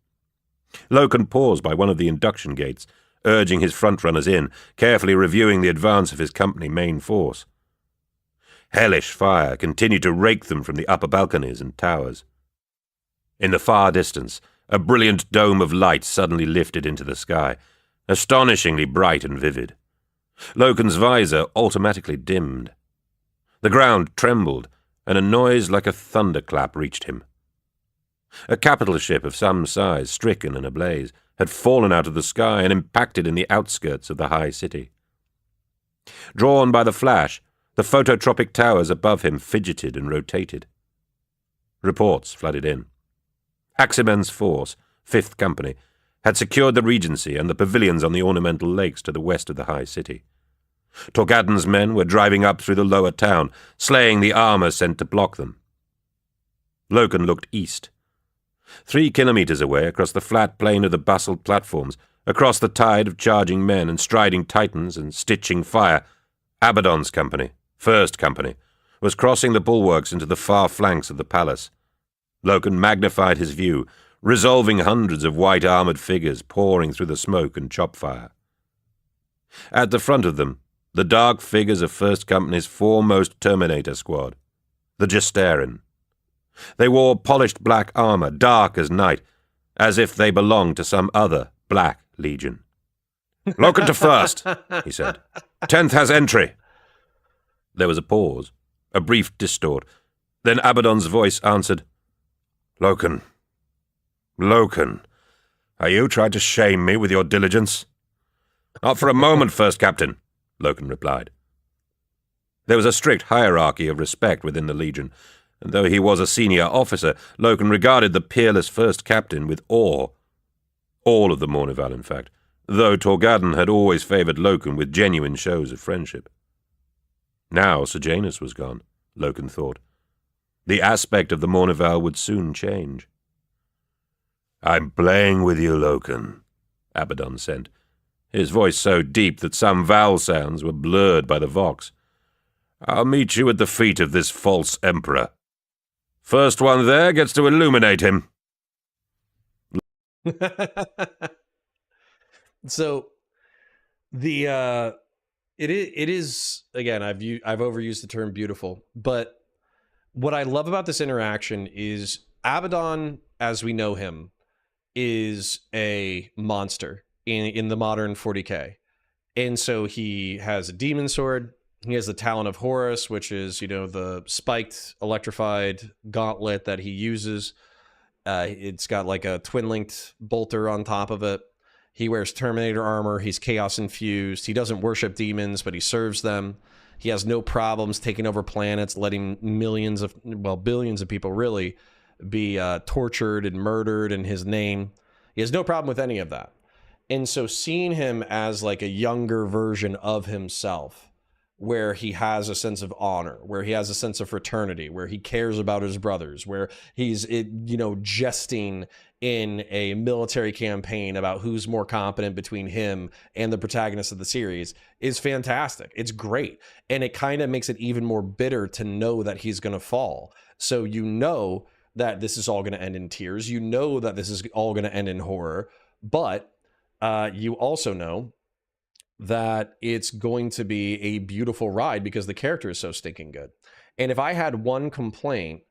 Loken paused by one of the induction gates, urging his front-runners in, carefully reviewing the advance of his company main force. Hellish fire continued to rake them from the upper balconies and towers. In the far distance, a brilliant dome of light suddenly lifted into the sky, astonishingly bright and vivid. Loken's visor automatically dimmed. The ground trembled, and a noise like a thunderclap reached him. A capital ship of some size, stricken and ablaze, had fallen out of the sky and impacted in the outskirts of the high city. Drawn by the flash, the phototropic towers above him fidgeted and rotated. Reports flooded in. Aximen's force, 5th Company, had secured the Regency and the pavilions on the ornamental lakes to the west of the high city. Torgadon's men were driving up through the lower town, slaying the armor sent to block them. Loken looked east. 3 kilometers away, across the flat plain of the bustled platforms, across the tide of charging men and striding Titans and stitching fire, Abaddon's company, 1st Company, was crossing the bulwarks into the far flanks of the palace. Loken magnified his view, resolving hundreds of white-armored figures pouring through the smoke and chop fire. At the front of them, the dark figures of 1st Company's foremost Terminator squad, the Justarin. They wore polished black armor, dark as night, as if they belonged to some other black legion. "Loken to 1st, he said. 10th has entry." There was a pause, a brief distort. Then Abaddon's voice answered, "Loken, Loken, are you trying to shame me with your diligence?" "Not for a moment, 1st Captain," Loken replied. There was a strict hierarchy of respect within the Legion, and though he was a senior officer, Loken regarded the peerless 1st Captain with awe. All of the Mournival, in fact, though Torgadon had always favoured Loken with genuine shows of friendship. Now Sejanus was gone, Loken thought. The aspect of the Mournival would soon change. "I'm playing with you, Loken," Abaddon sent, his voice so deep that some vowel sounds were blurred by the vox. "I'll meet you at the feet of this false emperor. First one there gets to illuminate him." So the it is again, I've overused the term beautiful, but what I love about this interaction is Abaddon, as we know him, is a monster in the modern 40K. And so he has a demon sword. He has the Talon of Horus, which is, the spiked, electrified gauntlet that he uses. It's got like a twin-linked bolter on top of it. He wears Terminator armor. He's chaos infused. He doesn't worship demons, but he serves them. He has no problems taking over planets, letting billions of people really be tortured and murdered in his name. He has no problem with any of that. And so seeing him as like a younger version of himself, where he has a sense of honor, where he has a sense of fraternity, where he cares about his brothers, where he's, jesting in a military campaign about who's more competent between him and the protagonist of the series, is fantastic. It's great. And it kind of makes it even more bitter to know that he's going to fall. So that this is all going to end in tears. You know that this is all going to end in horror. But you also know that it's going to be a beautiful ride because the character is so stinking good. And if I had one complaint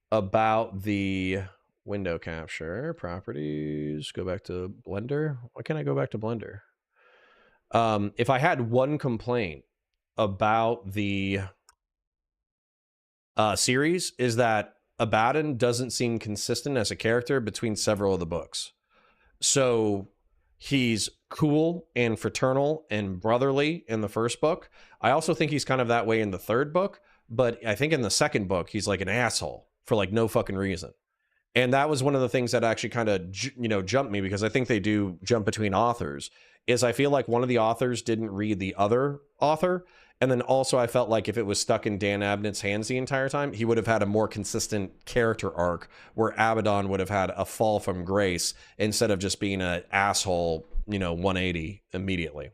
about the window capture properties, go back to Blender. Why can't I go back to Blender? If I had one complaint about the series, is that Abaddon doesn't seem consistent as a character between several of the books. So he's cool and fraternal and brotherly in the first book. I also think he's kind of that way in the third book, but I think in the second book, he's like an asshole for like no fucking reason. And that was one of the things that actually kind of, jumped me, because I think they do jump between authors, is I feel like one of the authors didn't read the other author. And then also I felt like if it was stuck in Dan Abnett's hands the entire time, he would have had a more consistent character arc where Abaddon would have had a fall from grace instead of just being an asshole, 180 immediately.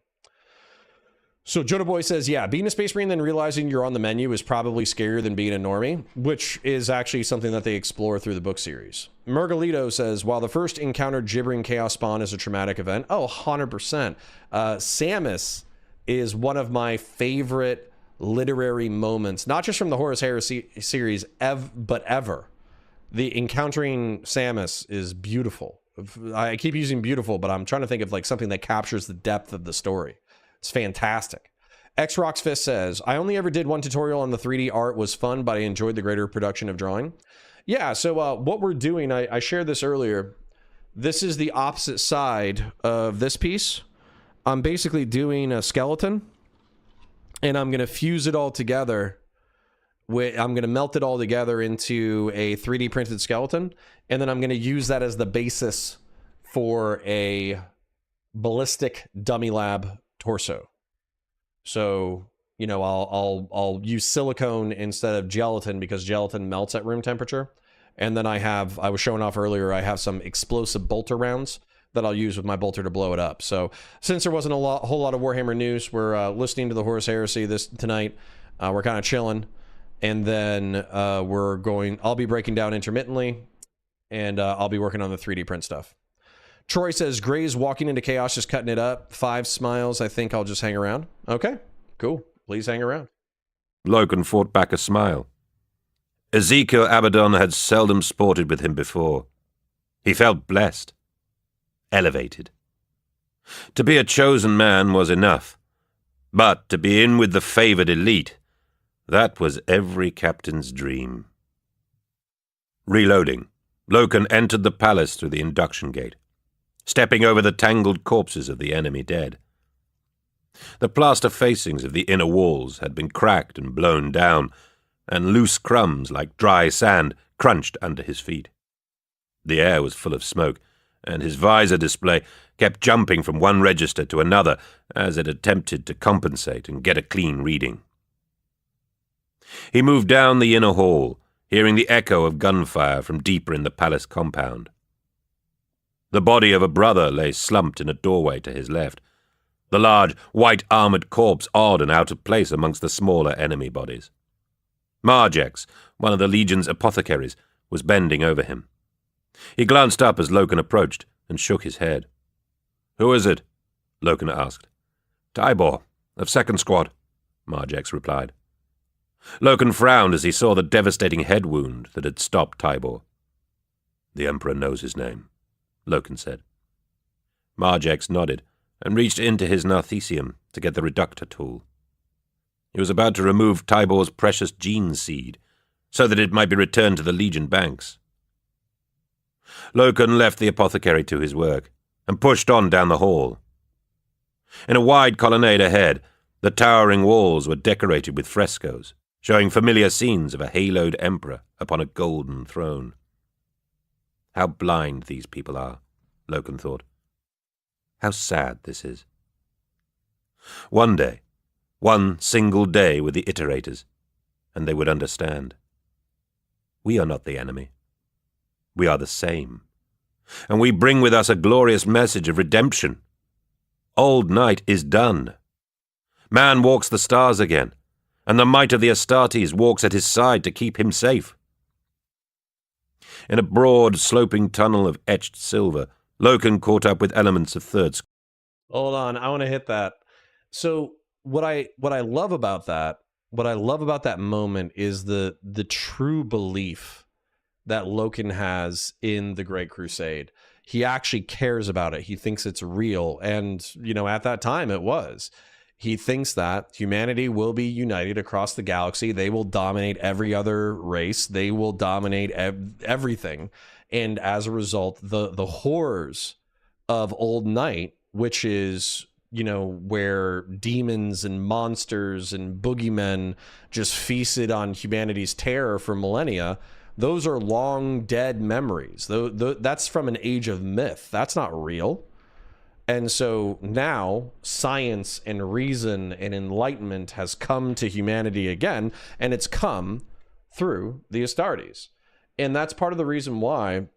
So Joda Boy says, yeah, being a Space Marine then realizing you're on the menu is probably scarier than being a normie, which is actually something that they explore through the book series. Mergalito says, while the first encountered gibbering chaos spawn is a traumatic event, 100%. Samus is one of my favorite literary moments, not just from the Horus Heresy series, but ever. The encountering Samus is beautiful. I keep using beautiful, but I'm trying to think of like something that captures the depth of the story. It's fantastic. X-Rox Fist says, I only ever did one tutorial on the 3D art, was fun, but I enjoyed the greater production of drawing. Yeah, so what we're doing, I shared this earlier. This is the opposite side of this piece. I'm basically doing a skeleton, and I'm going to fuse it all together. I'm going to melt it all together into a 3D printed skeleton, and then I'm going to use that as the basis for a ballistic dummy lab torso. So, I'll use silicone instead of gelatin because gelatin melts at room temperature. And then I was showing off earlier, I have some explosive bolter rounds that I'll use with my bolter to blow it up. So since there wasn't a whole lot of Warhammer news, we're listening to the Horus Heresy tonight. We're kind of chilling. And then I'll be breaking down intermittently, and I'll be working on the 3D print stuff. Troy says, Gray's walking into chaos, just cutting it up. 5 smiles. I think I'll just hang around. Okay, cool. Please hang around. Loken fought back a smile. Ezekiel Abaddon had seldom sported with him before. He felt blessed, elevated. To be a chosen man was enough, but to be in with the favored elite, that was every captain's dream. Reloading, Loken entered the palace through the induction gate, stepping over the tangled corpses of the enemy dead. The plaster facings of the inner walls had been cracked and blown down, and loose crumbs like dry sand crunched under his feet. The air was full of smoke, and his visor display kept jumping from one register to another as it attempted to compensate and get a clean reading. He moved down the inner hall, hearing the echo of gunfire from deeper in the palace compound. The body of a brother lay slumped in a doorway to his left, the large, white-armoured corpse odd and out of place amongst the smaller enemy bodies. Margex, one of the Legion's apothecaries, was bending over him. He glanced up as Loken approached and shook his head. "Who is it?" Loken asked. "Tybor, of 2nd Squad," Margex replied. Loken frowned as he saw the devastating head wound that had stopped Tybor. "The Emperor knows his name," Loken said. Margex nodded and reached into his Narthesium to get the reductor tool. He was about to remove Tybor's precious gene seed so that it might be returned to the Legion banks. Loken left the apothecary to his work and pushed on down the hall. In a wide colonnade ahead, the towering walls were decorated with frescoes, showing familiar scenes of a haloed emperor upon a golden throne. How blind these people are, Loken thought. How sad this is. One day, one single day with the iterators, and they would understand. We are not the enemy. We are the same. And we bring with us a glorious message of redemption. Old night is done. Man walks the stars again, and the might of the Astartes walks at his side to keep him safe. In a broad, sloping tunnel of etched silver, Loken caught up with elements of 3rd Squad. Hold on, I want to hit that. So what I love about that moment is the true belief that Loken has in the Great Crusade. He actually cares about it. He thinks it's real. And, at that time it was. He thinks that humanity will be united across the galaxy. They will dominate every other race. They will dominate everything. And as a result, the horrors of Old Night which is, you know, where demons and monsters and boogeymen just feasted on humanity's terror for millennia, those are long dead memories. That's from an age of myth. That's not real. And so now science and reason and enlightenment has come to humanity again, and it's come through the Astartes. And that's part of the reason why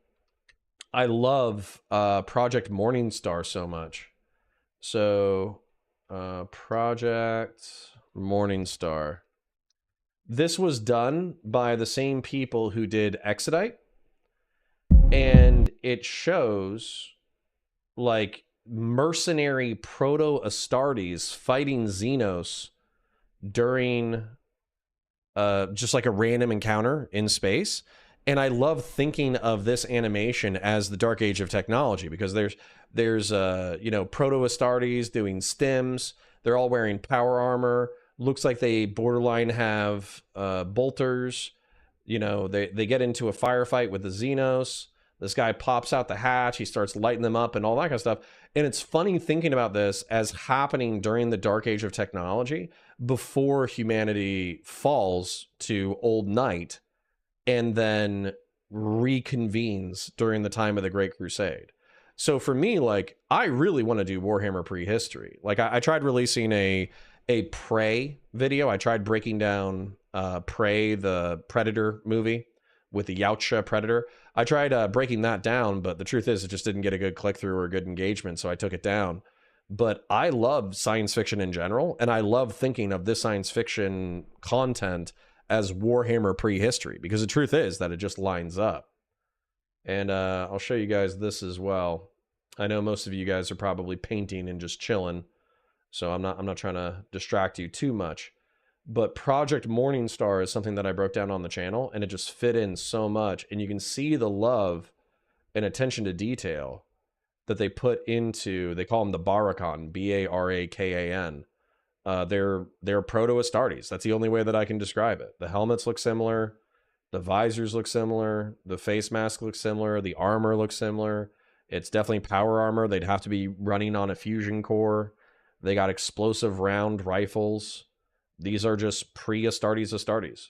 I love Project Morningstar so much. So, Project Morningstar. This was done by the same people who did Exodite. And it shows, like, mercenary proto-Astartes fighting Xenos during just like a random encounter in space. And I love thinking of this animation as the dark age of technology, because there's you know, proto-Astartes doing stims. They're all wearing power armor. Looks like they borderline have bolters. You know, they get into a firefight with the Xenos. This guy pops out the hatch. He starts lighting them up and all that kind of stuff. And it's funny thinking about this as happening during the dark age of technology, before humanity falls to old night and then reconvenes during the time of the Great Crusade. So for me, like, I really want to do Warhammer prehistory. Like, I tried releasing a Prey video. I tried breaking down Prey, the Predator movie with the Yautja Predator. I tried breaking that down, but the truth is it just didn't get a good click-through or a good engagement, so I took it down. But I love science fiction in general, and I love thinking of this science fiction content as Warhammer prehistory, because the truth is that it just lines up. And I'll show you guys this as well. I know most of you guys are probably painting and just chilling, so I'm not trying to distract you too much. But Project Morningstar is something that I broke down on the channel, and it just fit in so much. And you can see the love and attention to detail that they put into, they call them the Barakan, B-A-R-A-K-A-N. They're proto-Astartes. That's the only way that I can describe it. The helmets look similar. The visors look similar. The face mask looks similar. The armor looks similar. It's definitely power armor. They'd have to be running on a fusion core. They got explosive round rifles. These are just pre-Astartes.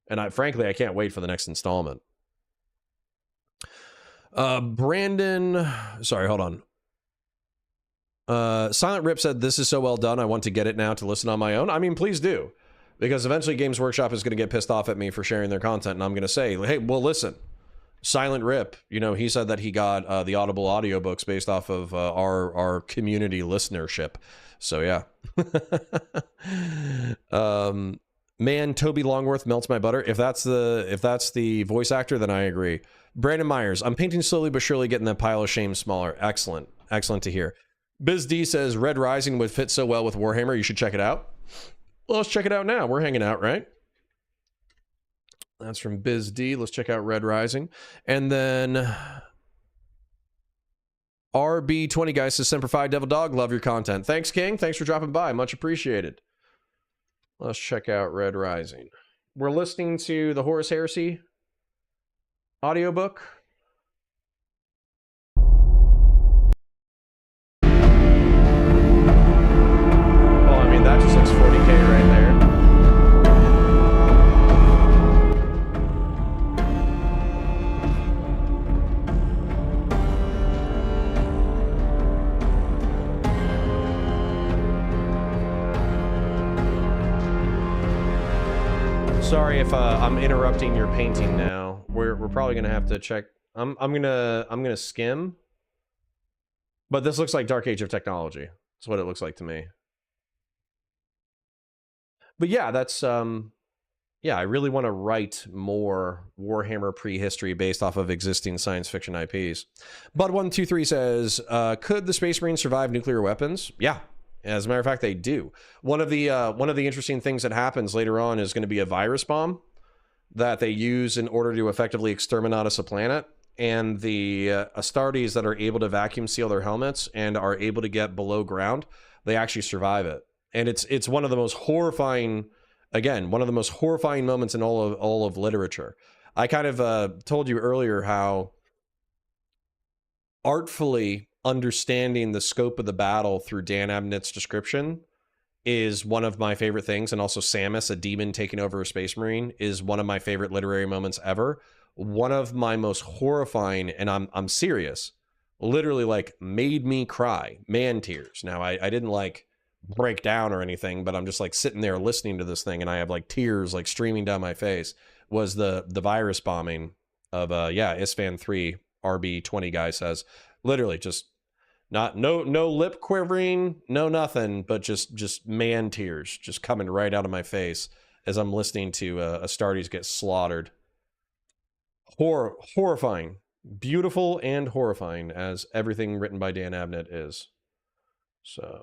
And frankly, I can't wait for the next installment. Brandon, sorry, hold on. Silent Rip said, "This is so well done. I want to get it now to listen on my own." I mean, please do, because eventually Games Workshop is going to get pissed off at me for sharing their content, and I'm going to say, hey, well, listen, Silent Rip, you know, he said that he got the Audible audiobooks based off of our community listenership. So yeah. Man, Toby Longworth melts my butter. If that's the voice actor, then I agree. Brandon Myers, I'm painting slowly but surely, getting that pile of shame smaller. Excellent to hear. Biz D says Red Rising would fit so well with Warhammer. You should check it out. Well, let's check it out now. We're hanging out, right? That's from Biz D. Let's check out Red Rising. And then RB20 guy says, Semper Fi, Devil Dog, love your content. Thanks, King. Thanks for dropping by. Much appreciated. Let's check out Red Rising. We're listening to the Horus Heresy audiobook. Well, I mean, that just looks 40K right there. Sorry if I'm interrupting your painting now. We're probably gonna have to check. I'm gonna skim. But this looks like Dark Age of Technology. That's what it looks like to me. But yeah, that's yeah, I really want to write more Warhammer prehistory based off of existing science fiction IPs. Bud123 says, could the Space Marines survive nuclear weapons? Yeah. As a matter of fact, they do. One of the interesting things that happens later on is going to be a virus bomb that they use in order to effectively exterminate us a planet. And the Astartes that are able to vacuum seal their helmets and are able to get below ground, they actually survive it. And it's one of the most horrifying, again, one of the most horrifying moments in all of literature. I kind of told you earlier how artfully understanding the scope of the battle through Dan Abnett's description is one of my favorite things. And also Samus, a demon taking over a space marine, is one of my favorite literary moments ever. One of my most horrifying, and I'm serious, literally like made me cry, man tears. Now I didn't like break down or anything, but I'm just like sitting there listening to this thing and I have like tears like streaming down my face, was the virus bombing of Isfan 3 RB20 guy says. Literally just no lip quivering, no nothing, but just man tears just coming right out of my face as I'm listening to Astartes get slaughtered. Horrifying. Beautiful and horrifying, as everything written by Dan Abnett is. So,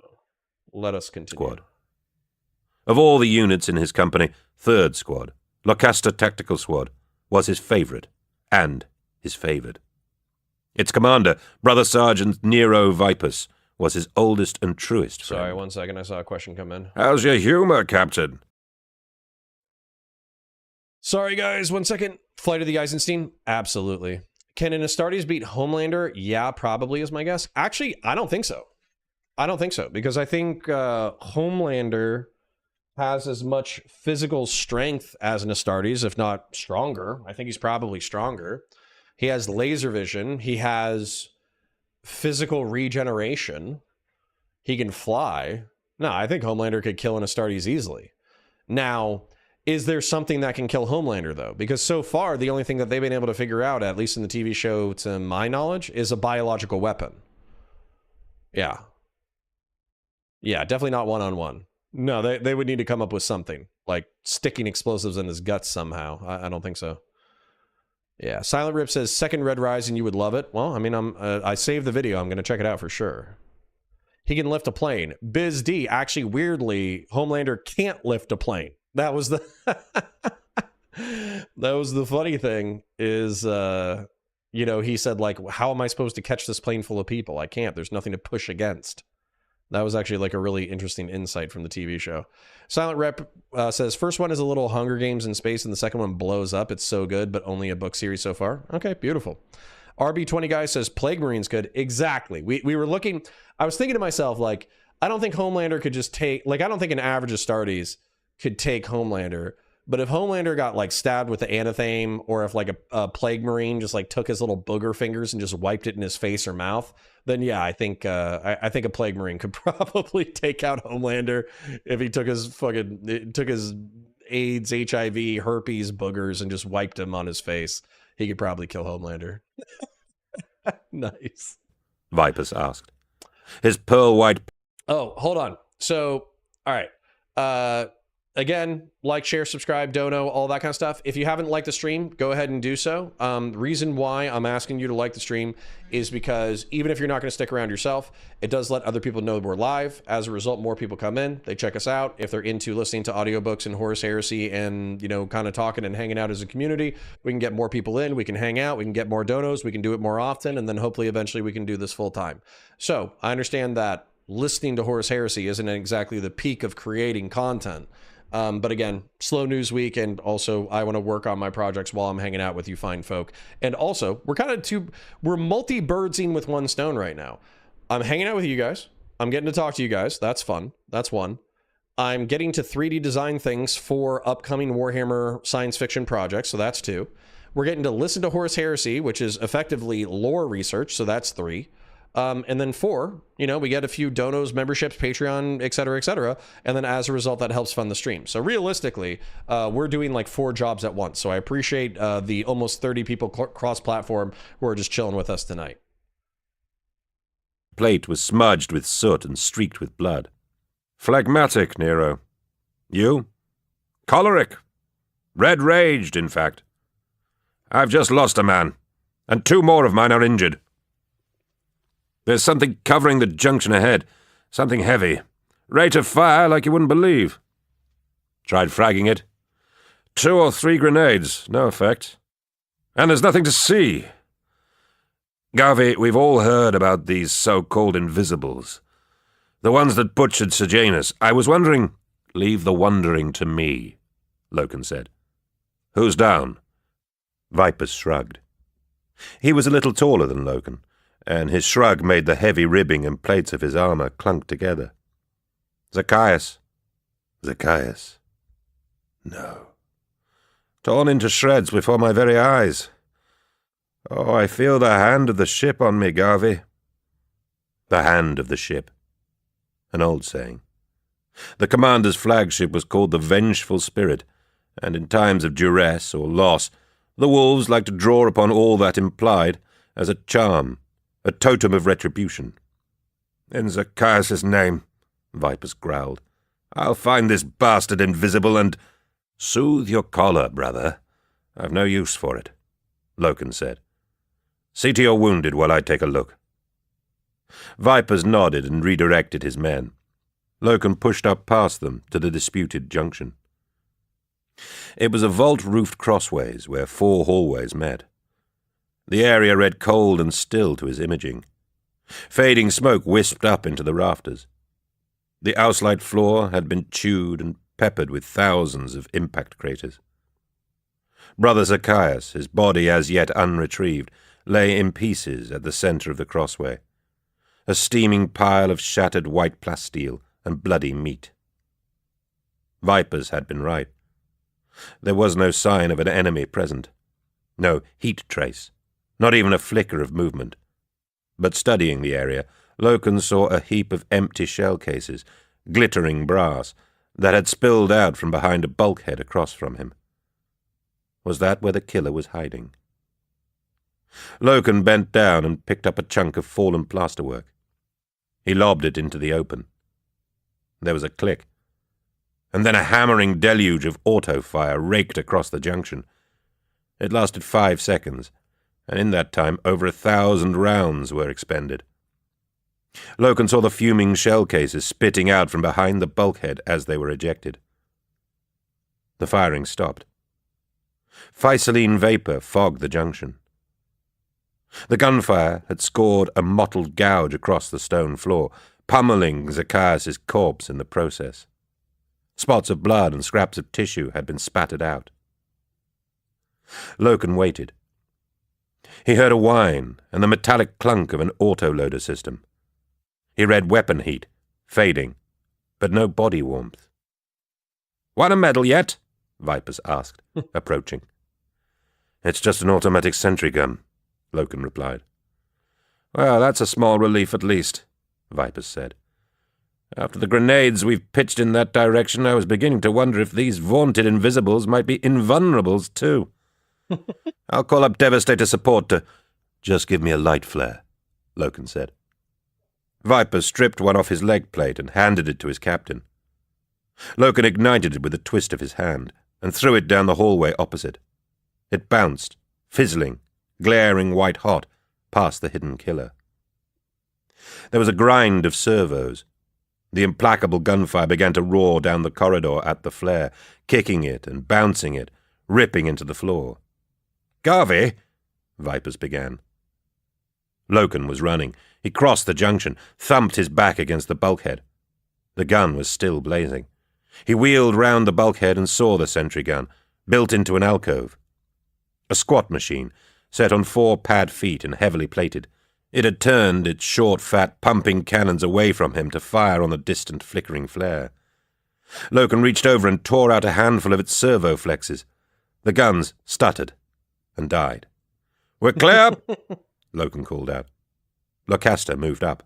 let us continue. Squad. Of all the units in his company, 3rd Squad, Locaster Tactical Squad, was his favourite, and his favoured. Its commander, Brother Sergeant Nero Vipus, was his oldest and truest friend. Sorry, 1 second, I saw a question come in. How's your humour, Captain? Sorry, guys, 1 second. Flight of the Eisenstein? Absolutely. Can an Astartes beat Homelander? Yeah, probably is my guess. Actually, I don't think so. Because I think Homelander has as much physical strength as an Astartes, if not stronger. I think he's probably stronger. He has laser vision. He has physical regeneration. He can fly. No, I think Homelander could kill an Astartes easily. Now, is there something that can kill Homelander, though? Because so far, the only thing that they've been able to figure out, at least in the TV show, to my knowledge, is a biological weapon. Yeah. Yeah, definitely not one-on-one. No, they would need to come up with something, like sticking explosives in his guts somehow. I don't think so. Yeah, Silent Rip says, 2nd Red Rising, you would love it. Well, I mean, I saved the video. I'm going to check it out for sure. He can lift a plane. Biz D, actually, weirdly, Homelander can't lift a plane. That was the that was the funny thing is, he said, like, how am I supposed to catch this plane full of people? I can't. There's nothing to push against. That was actually like a really interesting insight from the TV show. Silent Rep says, first one is a little Hunger Games in space, and the second one blows up. It's so good, but only a book series so far. Okay, beautiful. RB20 guy says, Plague Marine's good. Exactly. We were looking, I was thinking to myself, like, I don't think Homelander could just take, like, I don't think an average Astartes could take Homelander. But if Homelander got like stabbed with the anathame, or if like a Plague Marine just like took his little booger fingers and just wiped it in his face or mouth, then yeah, I think I think a Plague Marine could probably take out Homelander if he took his AIDS, HIV, herpes boogers and just wiped him on his face. He could probably kill Homelander. Nice. Vipus asked. His pearl white. Oh, hold on. So, all right. Again, like, share, subscribe, dono, all that kind of stuff. If you haven't liked the stream, go ahead and do so. The reason why I'm asking you to like the stream is because even if you're not going to stick around yourself, it does let other people know we're live. As a result, more people come in, they check us out. If they're into listening to audiobooks and Horus Heresy and, kind of talking and hanging out as a community, we can get more people in, we can hang out, we can get more donos, we can do it more often, and then hopefully eventually we can do this full time. So I understand that listening to Horus Heresy isn't exactly the peak of creating content. But again, slow news week, and also I want to work on my projects while I'm hanging out with you fine folk. And also, we're multi-birdsing with one stone right now. I'm hanging out with you guys. I'm getting to talk to you guys. That's fun. That's one. I'm getting to 3D design things for upcoming Warhammer science fiction projects, so that's 2. We're getting to listen to Horus Heresy, which is effectively lore research, so that's 3. And then 4, we get a few donos, memberships, Patreon, et cetera, and then as a result, that helps fund the stream. So realistically, we're doing like 4 jobs at once. So I appreciate the almost 30 people cross-platform who are just chilling with us tonight. Plate was smudged with soot and streaked with blood. Phlegmatic, Nero. You? Choleric. Red-raged, in fact. I've just lost a man, and 2 more of mine are injured. There's something covering the junction ahead. Something heavy. Rate of fire like you wouldn't believe. Tried fragging it. 2 or 3 grenades. No effect. And there's nothing to see. Garvey, we've all heard about these so-called invisibles. The ones that butchered Sejanus. I was wondering... Leave the wondering to me, Loken said. Who's down? Vipus shrugged. He was a little taller than Loken, and his shrug made the heavy ribbing and plates of his armor clunk together. Zacchaeus. Zacchaeus. No. Torn into shreds before my very eyes. Oh, I feel the hand of the ship on me, Garvey. The hand of the ship. An old saying. The commander's flagship was called the Vengeful Spirit, and in times of duress or loss, the wolves liked to draw upon all that implied as a charm, a totem of retribution. In Zacchaeus' name, Vipers growled, I'll find this bastard invisible and— Soothe your collar, brother. I've no use for it, Loken said. See to your wounded while I take a look. Vipers nodded and redirected his men. Loken pushed up past them to the disputed junction. It was a vault-roofed crossways where 4 hallways met. The area read cold and still to his imaging. Fading smoke wisped up into the rafters. The Auslight floor had been chewed and peppered with thousands of impact craters. Brother Zacchaeus, his body as yet unretrieved, lay in pieces at the center of the crossway, a steaming pile of shattered white plasteel and bloody meat. Vipers had been right. There was no sign of an enemy present, no heat trace, not even a flicker of movement. But studying the area, Loken saw a heap of empty shell cases, glittering brass, that had spilled out from behind a bulkhead across from him. Was that where the killer was hiding? Loken bent down and picked up a chunk of fallen plasterwork. He lobbed it into the open. There was a click, and then a hammering deluge of auto fire raked across the junction. It lasted 5 seconds, and in that time over 1,000 rounds were expended. Loken saw the fuming shell cases spitting out from behind the bulkhead as they were ejected. The firing stopped. Physaline vapor fogged the junction. The gunfire had scored a mottled gouge across the stone floor, pummeling Zacchaeus' corpse in the process. Spots of blood and scraps of tissue had been spattered out. Loken waited. He heard a whine and the metallic clunk of an autoloader system. He read weapon heat, fading, but no body warmth. "Want a medal yet?" Vipers asked, approaching. "It's just an automatic sentry gun," Loken replied. "Well, that's a small relief at least," Vipers said. "After the grenades we've pitched in that direction, I was beginning to wonder if these vaunted invisibles might be invulnerables too. I'll call up Devastator support to—" "Just give me a light flare," Loken said. Viper stripped one off his leg plate and handed it to his captain. Loken ignited it with a twist of his hand and threw it down the hallway opposite. It bounced, fizzling, glaring white-hot, past the hidden killer. There was a grind of servos. The implacable gunfire began to roar down the corridor at the flare, kicking it and bouncing it, ripping into the floor. "Garvey!" Vipers began. Loken was running. He crossed the junction, thumped his back against the bulkhead. The gun was still blazing. He wheeled round the bulkhead and saw the sentry gun, built into an alcove. A squat machine, set on 4 pad feet and heavily plated. It had turned its short, fat, pumping cannons away from him to fire on the distant, flickering flare. Loken reached over and tore out a handful of its servo flexes. The guns stuttered and died. "We're clear!" Loken called out. Locaster moved up.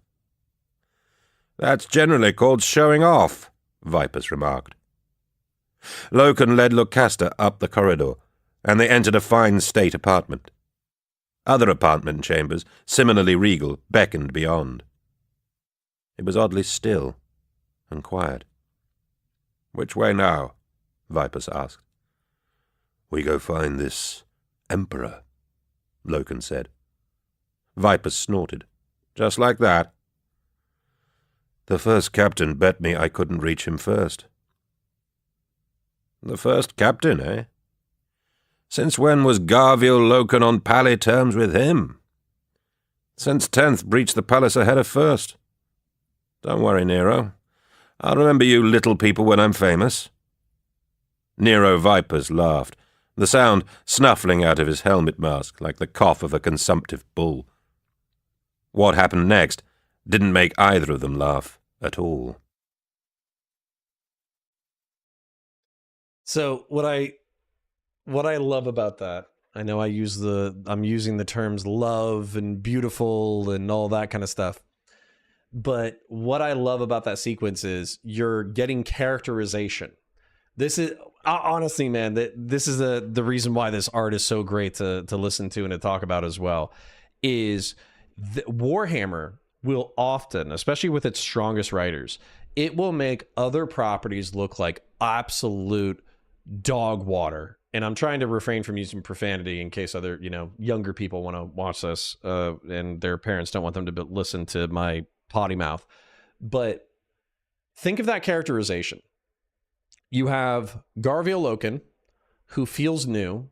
"That's generally called showing off," Vipers remarked. Loken led Locaster up the corridor, and they entered a fine state apartment. Other apartment chambers, similarly regal, beckoned beyond. It was oddly still and quiet. "Which way now?" Vipers asked. "We go find this Emperor," Loken said. Vipers snorted. "Just like that?" "The first captain bet me I couldn't reach him first." "The first captain, eh? Since when was Garviel Loken on pally terms with him?" "Since 10th breached the palace ahead of 1st. Don't worry, Nero. I'll remember you little people when I'm famous." Nero Vipers laughed, the sound snuffling out of his helmet mask like the cough of a consumptive bull. What happened next didn't make either of them laugh at all. So what I love about that, I know I'm using the terms love and beautiful and all that kind of stuff. But what I love about that sequence is you're getting characterization. This is honestly, man, this is the reason why this art is so great to listen to and to talk about as well. Is Warhammer will often, especially with its strongest writers, it will make other properties look like absolute dog water. And I'm trying to refrain from using profanity in case other, younger people want to watch this and their parents don't want them to listen to my potty mouth. But think of that characterization. You have Garviel Loken, who feels new.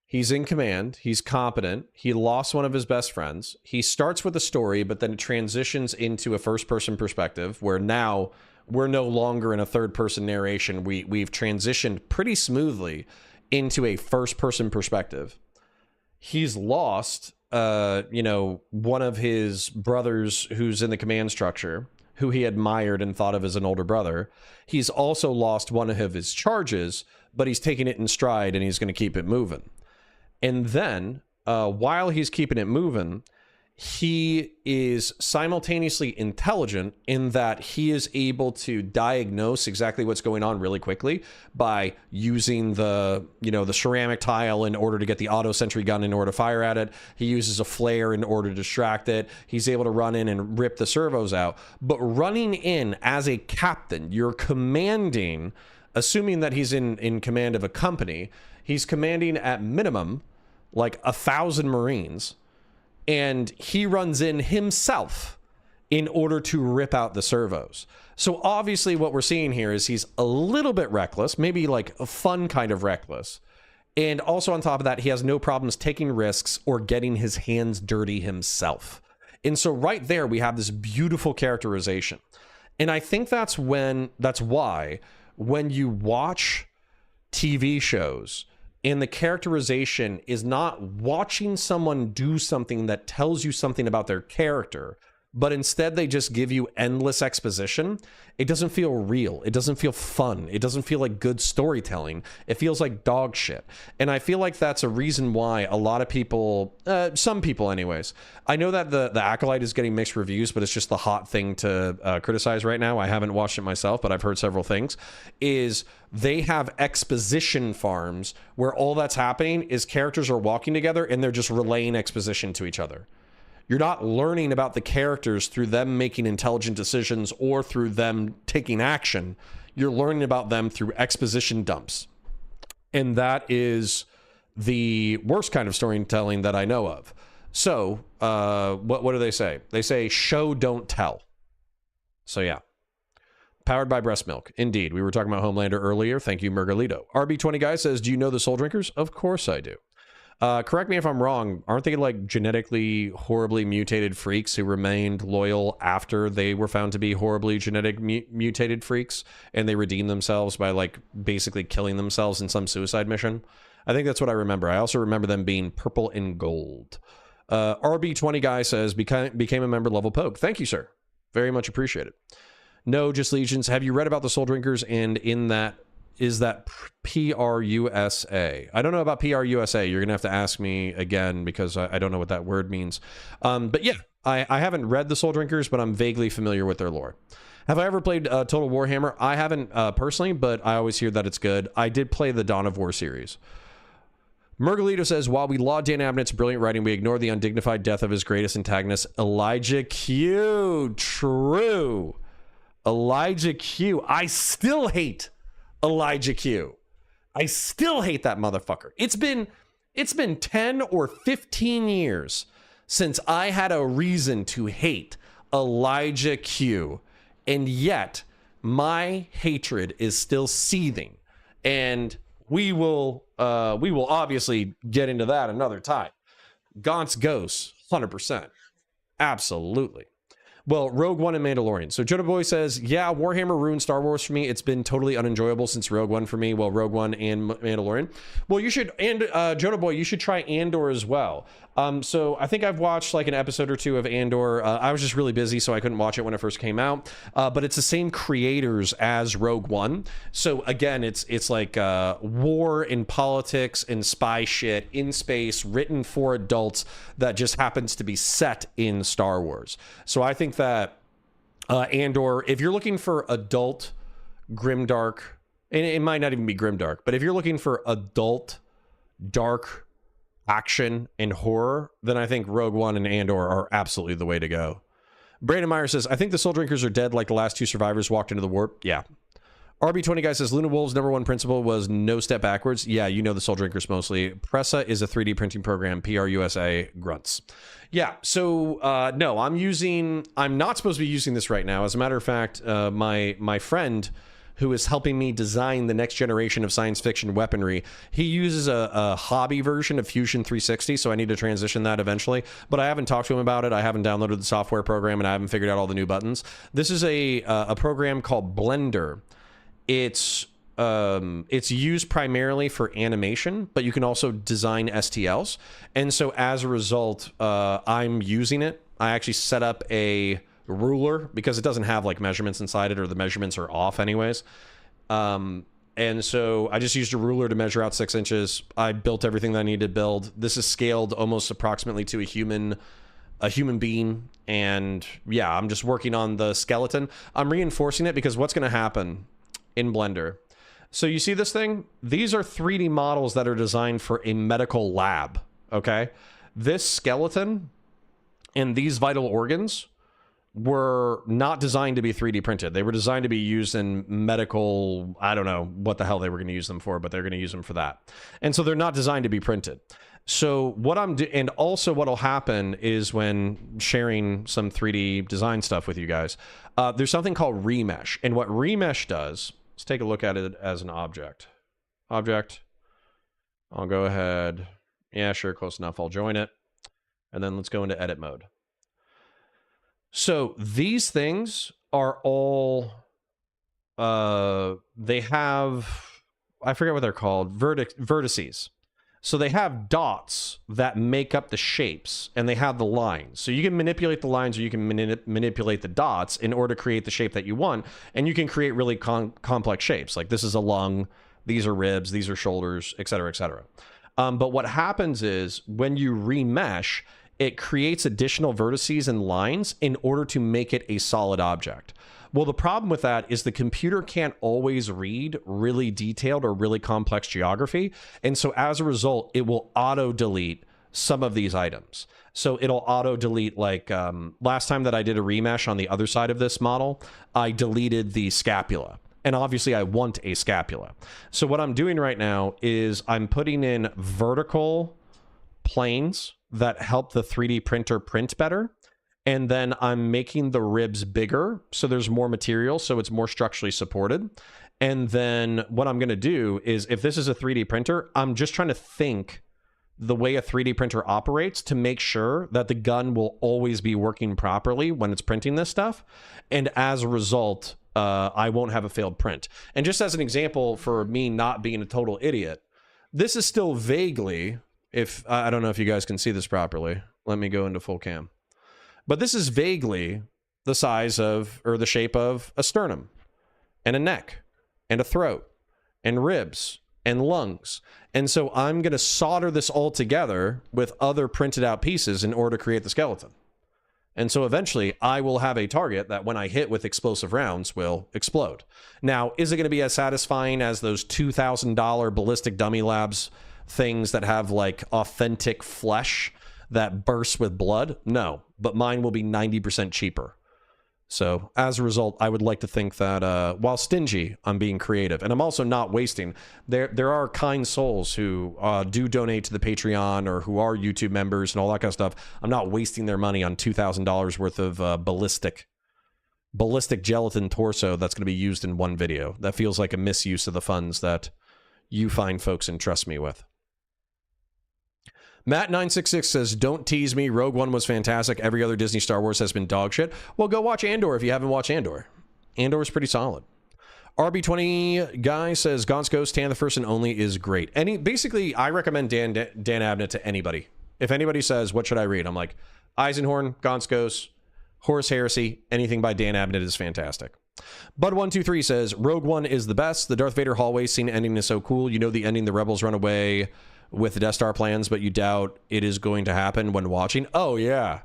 He's in command. He's competent. He lost one of his best friends. He starts with a story, but then it transitions into a first-person perspective, where now we're no longer in a third-person narration. We've transitioned pretty smoothly into a first-person perspective. He's lost, one of his brothers who's in the command structure, who he admired and thought of as an older brother. He's also lost one of his charges, but he's taking it in stride and he's going to keep it moving. And then, while he's keeping it moving, he is simultaneously intelligent in that he is able to diagnose exactly what's going on really quickly by using the ceramic tile in order to get the auto sentry gun in order to fire at it. He uses a flare in order to distract it. He's able to run in and rip the servos out. But running in as a captain, you're commanding, assuming that he's in command of a company, he's commanding at minimum like 1,000 Marines. And he runs in himself in order to rip out the servos. So obviously what we're seeing here is he's a little bit reckless, maybe like a fun kind of reckless. And also on top of that, he has no problems taking risks or getting his hands dirty himself. And so right there, we have this beautiful characterization. And I think that's why when you watch TV shows, and the characterization is not watching someone do something that tells you something about their character, but instead they just give you endless exposition. It doesn't feel real. It doesn't feel fun. It doesn't feel like good storytelling. It feels like dog shit. And I feel like that's a reason why a lot of people, some people anyways, I know that the Acolyte is getting mixed reviews, but it's just the hot thing to criticize right now. I haven't watched it myself, but I've heard several things, is they have exposition farms where all that's happening is characters are walking together and they're just relaying exposition to each other. You're not learning about the characters through them making intelligent decisions or through them taking action. You're learning about them through exposition dumps. And that is the worst kind of storytelling that I know of. So, what do they say? They say, show, don't tell. So, yeah. Powered by breast milk. Indeed. We were talking about Homelander earlier. Thank you, Mergalito. RB20 Guy says, do you know the Soul Drinkers? Of course I do. Correct me if I'm wrong. Aren't they like genetically horribly mutated freaks who remained loyal after they were found to be horribly mutated freaks, and they redeemed themselves by like basically killing themselves in some suicide mission? I think that's what I remember. I also remember them being purple and gold. RB20 Guy says, became a member level poke. Thank you, sir. Very much appreciated. No, just Legions. Have you read about the Soul Drinkers? And in that, is that PRUSA? I don't know about PRUSA. You're going to have to ask me again because I don't know what that word means. But yeah, I haven't read the Soul Drinkers, but I'm vaguely familiar with their lore. Have I ever played Total Warhammer? I haven't personally, but I always hear that it's good. I did play the Dawn of War series. Mergalito says, while we laud Dan Abnett's brilliant writing, we ignore the undignified death of his greatest antagonist, Elijah Q. True. Elijah Q. I still hate Elijah Q. I still hate that motherfucker. It's been 10 or 15 years since I had a reason to hate Elijah Q. And yet my hatred is still seething. And we will obviously get into that another time. Gaunt's Ghost, 100%. Absolutely. Well, Rogue One and Mandalorian. So Jonah Boy says, yeah, Warhammer ruined Star Wars for me. It's been totally unenjoyable since Rogue One for me. Well, Rogue One and Mandalorian. Well, you should, and Jonah Boy, you should try Andor as well. So I think I've watched like an episode or two of Andor. I was just really busy, so I couldn't watch it when it first came out. But it's the same creators as Rogue One. So again, it's like war and politics and spy shit in space, written for adults, that just happens to be set in Star Wars. So I think that Andor, if you're looking for adult grimdark, and it might not even be grimdark, but if you're looking for adult dark action and horror, then I think Rogue One and Andor are absolutely the way to go. Brandon Meyer says, I think the Soul Drinkers are dead like the last 2 survivors walked into the warp. Yeah. RB20 guy says, Luna Wolf's #1 principle was no step backwards. Yeah, you know the Soul Drinkers mostly. Pressa is a 3D printing program. PRUSA grunts. Yeah, so no, I'm not supposed to be using this right now. As a matter of fact, my friend who is helping me design the next generation of science fiction weaponry, he uses a hobby version of Fusion 360, so I need to transition that eventually. But I haven't talked to him about it. I haven't downloaded the software program, and I haven't figured out all the new buttons. This is a program called Blender. It's used primarily for animation, but you can also design STLs. And so as a result, I'm using it. I actually set up a ruler because it doesn't have like measurements inside it, or the measurements are off anyways. And so I just used a ruler to measure out 6 inches. I built everything that I needed to build. This is scaled almost approximately to a human being. And yeah, I'm just working on the skeleton. I'm reinforcing it because what's going to happen in Blender. So you see this thing? These are 3D models that are designed for a medical lab, okay? This skeleton and these vital organs were not designed to be 3D printed. They were designed to be used in medical, I don't know what the hell they were going to use them for, but they're going to use them for that. And so they're not designed to be printed. So what I'm doing, and also what'll happen is when sharing some 3D design stuff with you guys, there's something called remesh. And what remesh does, let's take a look at it as an object. Object. I'll go ahead. Yeah, sure, close enough. I'll join it. And then let's go into edit mode. So these things are all, they have, I forget what they're called, vertices. So they have dots that make up the shapes, and they have the lines. So you can manipulate the lines, or you can manipulate the dots in order to create the shape that you want. And you can create really complex shapes. Like this is a lung, these are ribs, these are shoulders, etc., etc. But what happens is when you remesh, it creates additional vertices and lines in order to make it a solid object. Well, the problem with that is the computer can't always read really detailed or really complex geography. And so as a result, it will auto-delete some of these items. So it'll auto-delete, like last time that I did a remesh on the other side of this model, I deleted the scapula. And obviously I want a scapula. So what I'm doing right now is I'm putting in vertical planes that help the 3D printer print better. And then I'm making the ribs bigger, so there's more material, so it's more structurally supported. And then what I'm going to do is, if this is a 3D printer, I'm just trying to think the way a 3D printer operates to make sure that the gun will always be working properly when it's printing this stuff. And as a result, I won't have a failed print. And just as an example for me not being a total idiot, this is still vaguely, if I don't know if you guys can see this properly. Let me go into full cam. But this is vaguely the size of, or the shape of, a sternum, and a neck, and a throat, and ribs, and lungs. And so I'm going to solder this all together with other printed out pieces in order to create the skeleton. And so eventually I will have a target that when I hit with explosive rounds will explode. Now, is it going to be as satisfying as those $2,000 ballistic dummy labs things that have like authentic flesh that bursts with blood? No, but mine will be 90% cheaper. So as a result, I would like to think that while stingy, I'm being creative, and I'm also not wasting. There are kind souls who do donate to the Patreon or who are YouTube members and all that kind of stuff. I'm not wasting their money on $2,000 worth of ballistic gelatin torso that's going to be used in one video. That feels like a misuse of the funds that you fine folks entrust me with. Matt966 says, don't tease me. Rogue One was fantastic. Every other Disney Star Wars has been dog shit. Well, go watch Andor if you haven't watched Andor. Andor's pretty solid. RB20 guy says, Gaunt's Ghost, Tan the First and Only is great. Basically, I recommend Dan Abnett to anybody. If anybody says, what should I read? I'm like, Eisenhorn, Gaunt's Ghost, Horus Heresy, anything by Dan Abnett is fantastic. Bud123 says, Rogue One is the best. The Darth Vader hallway scene ending is so cool. You know the ending, the rebels run away with the Death Star plans, but you doubt it is going to happen when watching. Oh, yeah.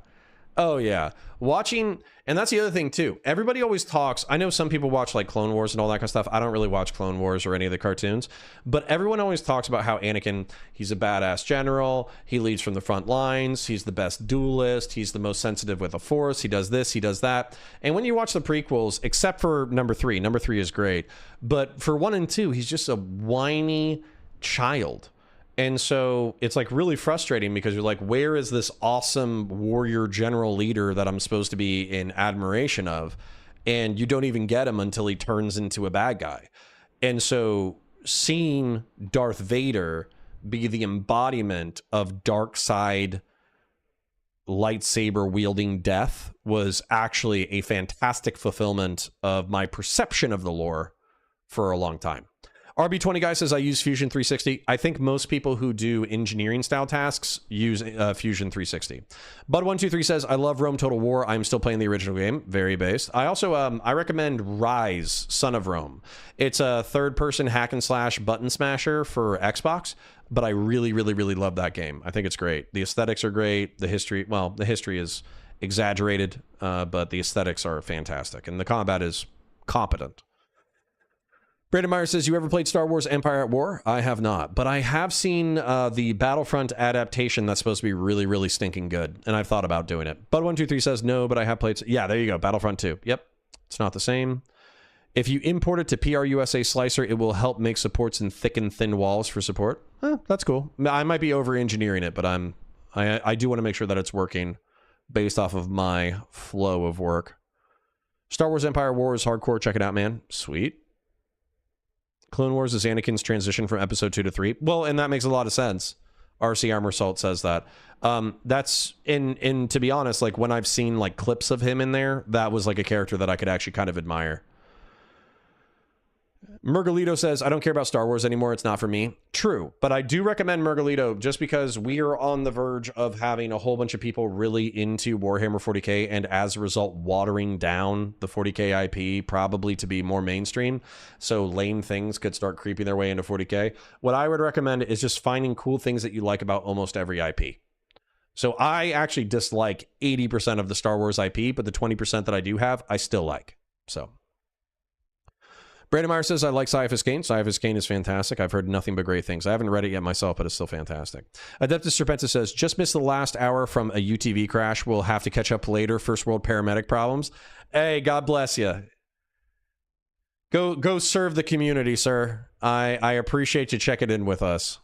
Oh, yeah. Watching, and that's the other thing, too. Everybody always talks. I know some people watch, like, Clone Wars and all that kind of stuff. I don't really watch Clone Wars or any of the cartoons, but everyone always talks about how Anakin, he's a badass general. He leads from the front lines. He's the best duelist. He's the most sensitive with the Force. He does this. He does that. And when you watch the prequels, except for number 3 is great. But for 1 and 2, he's just a whiny child. And so it's like really frustrating because you're like, where is this awesome warrior general leader that I'm supposed to be in admiration of? And you don't even get him until he turns into a bad guy. And so seeing Darth Vader be the embodiment of dark side lightsaber wielding death was actually a fantastic fulfillment of my perception of the lore for a long time. RB20 guy says, I use Fusion 360. I think most people who do engineering style tasks use Fusion 360. Bud123 says, I love Rome Total War. I'm still playing the original game. Very based. I also, I recommend Rise, Son of Rome. It's a third-person hack and slash button smasher for Xbox, but I really, really, really love that game. I think it's great. The aesthetics are great. The history, well, the history is exaggerated, but the aesthetics are fantastic. And the combat is competent. Brandon Meyer says, you ever played Star Wars Empire at War? I have not, but I have seen the Battlefront adaptation that's supposed to be really, really stinking good, and I've thought about doing it. Bud123 says, no, but I have played... Yeah, there you go, Battlefront 2. Yep, it's not the same. If you import it to PRUSA Slicer, it will help make supports in thick and thin walls for support. That's cool. I might be over-engineering it, but I do want to make sure that it's working based off of my flow of work. Star Wars Empire at War is hardcore. Check it out, man. Sweet. Clone Wars is Anakin's transition from episode 2 to 3. Well, and that makes a lot of sense. RC Armor Salt says that. That's in to be honest, like when I've seen like clips of him in there, that was like a character that I could actually kind of admire. Mergalito says, I don't care about Star Wars anymore. It's not for me. True. But I do recommend Mergalito just because we are on the verge of having a whole bunch of people really into Warhammer 40k and as a result watering down the 40k IP probably to be more mainstream. So lame things could start creeping their way into 40k. What I would recommend is just finding cool things that you like about almost every IP. So I actually dislike 80% of the Star Wars IP, but the 20% that I do have, I still like. So... Brandon Meyer says, I like Cyphus Kane. Cyphus Kane is fantastic. I've heard nothing but great things. I haven't read it yet myself, but it's still fantastic. Adeptus Serpentis says, just missed the last hour from a UTV crash. We'll have to catch up later. First world paramedic problems. Hey, God bless you. Go serve the community, sir. I appreciate you checking in with us.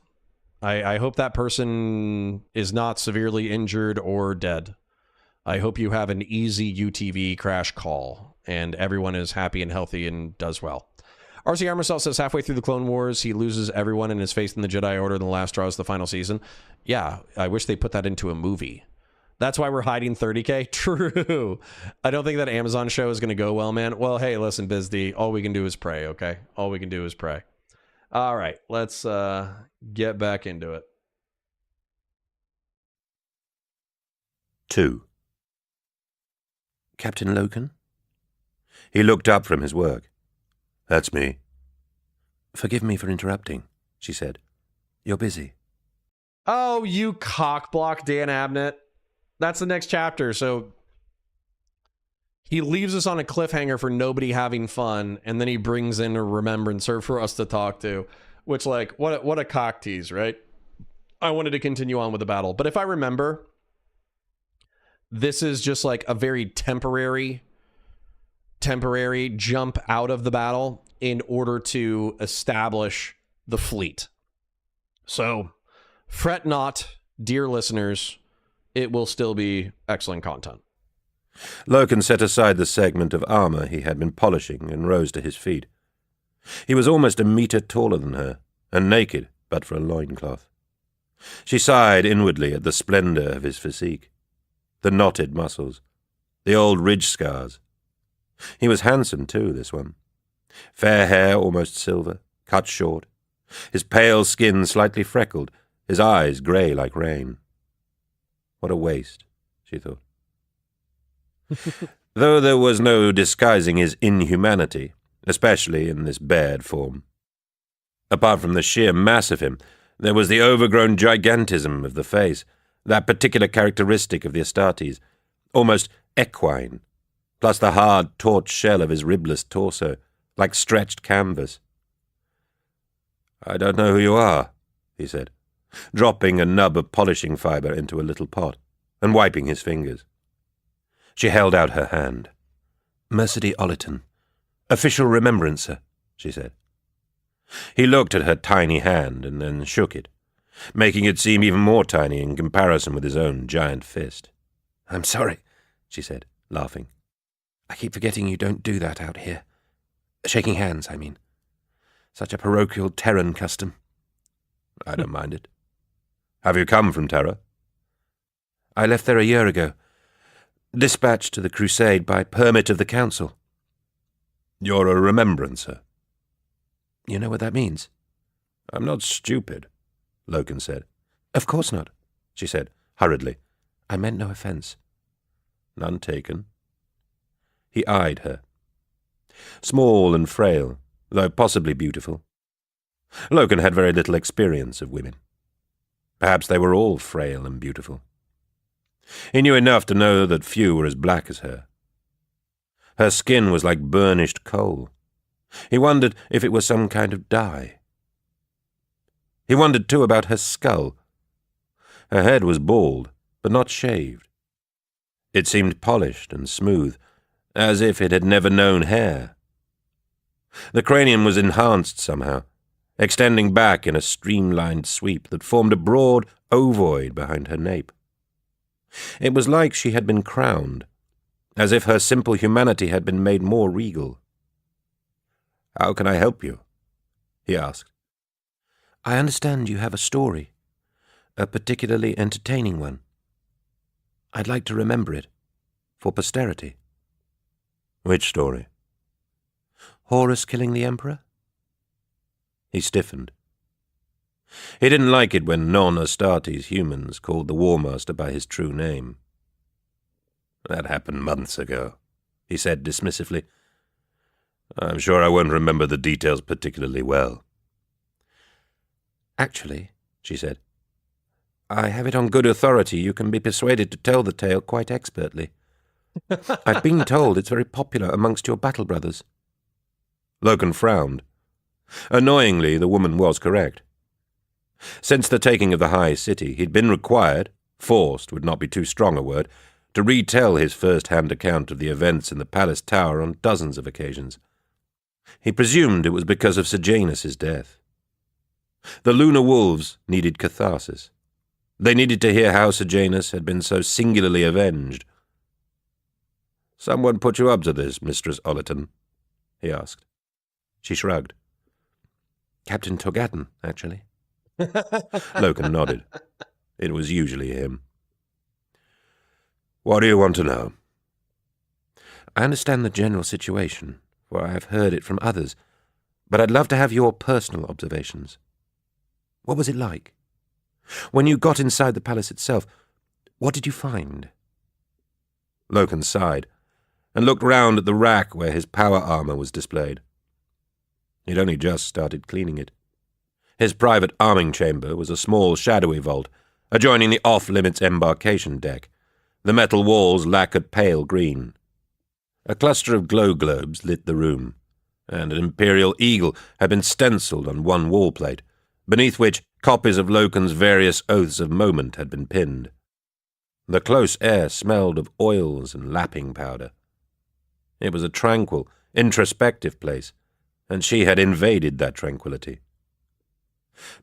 I hope that person is not severely injured or dead. I hope you have an easy UTV crash call and everyone is happy and healthy and does well. RC Armorsell says, halfway through the Clone Wars, he loses everyone and his faith in the Jedi Order, and the last straw is the final season. Yeah, I wish they put that into a movie. That's why we're hiding 30K? True. I don't think that Amazon show is going to go well, man. Well, hey, listen, BizD, all we can do is pray, okay? All we can do is pray. All right, let's get back into it. 2. Captain Loken? He looked up from his work. That's me. Forgive me for interrupting, she said. You're busy. Oh, you cockblock, Dan Abnett. That's the next chapter, so... He leaves us on a cliffhanger for nobody having fun, and then he brings in a remembrancer for us to talk to. Which, like, what a cock tease, right? I wanted to continue on with the battle. But if I remember, this is just like a very temporary jump out of the battle in order to establish the fleet. So, fret not, dear listeners, it will still be excellent content. Loken set aside the segment of armor he had been polishing and rose to his feet. He was almost a meter taller than her, and naked but for a loincloth. She sighed inwardly at the splendor of his physique, the knotted muscles, the old ridge scars. He was handsome too, this one. Fair hair, almost silver, cut short, his pale skin slightly freckled, his eyes grey like rain. What a waste, she thought. Though there was no disguising his inhumanity, especially in this bared form. Apart from the sheer mass of him, there was the overgrown gigantism of the face, that particular characteristic of the Astartes, almost equine, plus the hard, taut shell of his ribless torso, like stretched canvas. "I don't know who you are," he said, dropping a nub of polishing fibre into a little pot, and wiping his fingers. She held out her hand. "Mercedes Ollerton, official remembrancer," she said. He looked at her tiny hand and then shook it, making it seem even more tiny in comparison with his own giant fist. "I'm sorry," she said, laughing. "I keep forgetting you don't do that out here. Shaking hands, I mean. Such a parochial Terran custom." "I don't mind it. Have you come from Terra?" "I left there a year ago. Dispatched to the Crusade by permit of the Council." "You're a remembrancer?" "You know what that means?" "I'm not stupid," Loken said. "Of course not," she said, hurriedly. "I meant no offence." "None taken." He eyed her. Small and frail, though possibly beautiful. Loken had very little experience of women. Perhaps they were all frail and beautiful. He knew enough to know that few were as black as her. Her skin was like burnished coal. He wondered if it was some kind of dye. He wondered, too, about her skull. Her head was bald, but not shaved. It seemed polished and smooth, as if it had never known hair. The cranium was enhanced somehow, extending back in a streamlined sweep that formed a broad ovoid behind her nape. It was like she had been crowned, as if her simple humanity had been made more regal. "How can I help you?" he asked. "I understand you have a story, a particularly entertaining one. I'd like to remember it, for posterity." "Which story?" "Horus killing the Emperor?" He stiffened. He didn't like it when non-Astartes humans called the War Master by his true name. "That happened months ago," he said dismissively. "I'm sure I won't remember the details particularly well." "Actually," she said, "I have it on good authority you can be persuaded to tell the tale quite expertly. I've been told it's very popular amongst your battle brothers." Loken frowned. Annoyingly, the woman was correct. Since the taking of the High City, he'd been required, forced would not be too strong a word, to retell his first-hand account of the events in the palace tower on dozens of occasions. He presumed it was because of Sejanus' death. The Lunar Wolves needed catharsis. They needed to hear how Sejanus had been so singularly avenged. "Someone put you up to this, Mistress Ollerton?" he asked. She shrugged. "Captain Togatten, actually." Loken nodded. It was usually him. "What do you want to know?" "I understand the general situation, for I have heard it from others, but I'd love to have your personal observations. What was it like? When you got inside the palace itself, what did you find?" Loken sighed, and looked round at the rack where his power armor was displayed. He'd only just started cleaning it. His private arming chamber was a small, shadowy vault, adjoining the off-limits embarkation deck. The metal walls lacquered pale green. A cluster of glow globes lit the room, and an imperial eagle had been stenciled on one wall plate, beneath which copies of Loken's various oaths of moment had been pinned. The close air smelled of oils and lapping powder. It was a tranquil, introspective place, and she had invaded that tranquillity.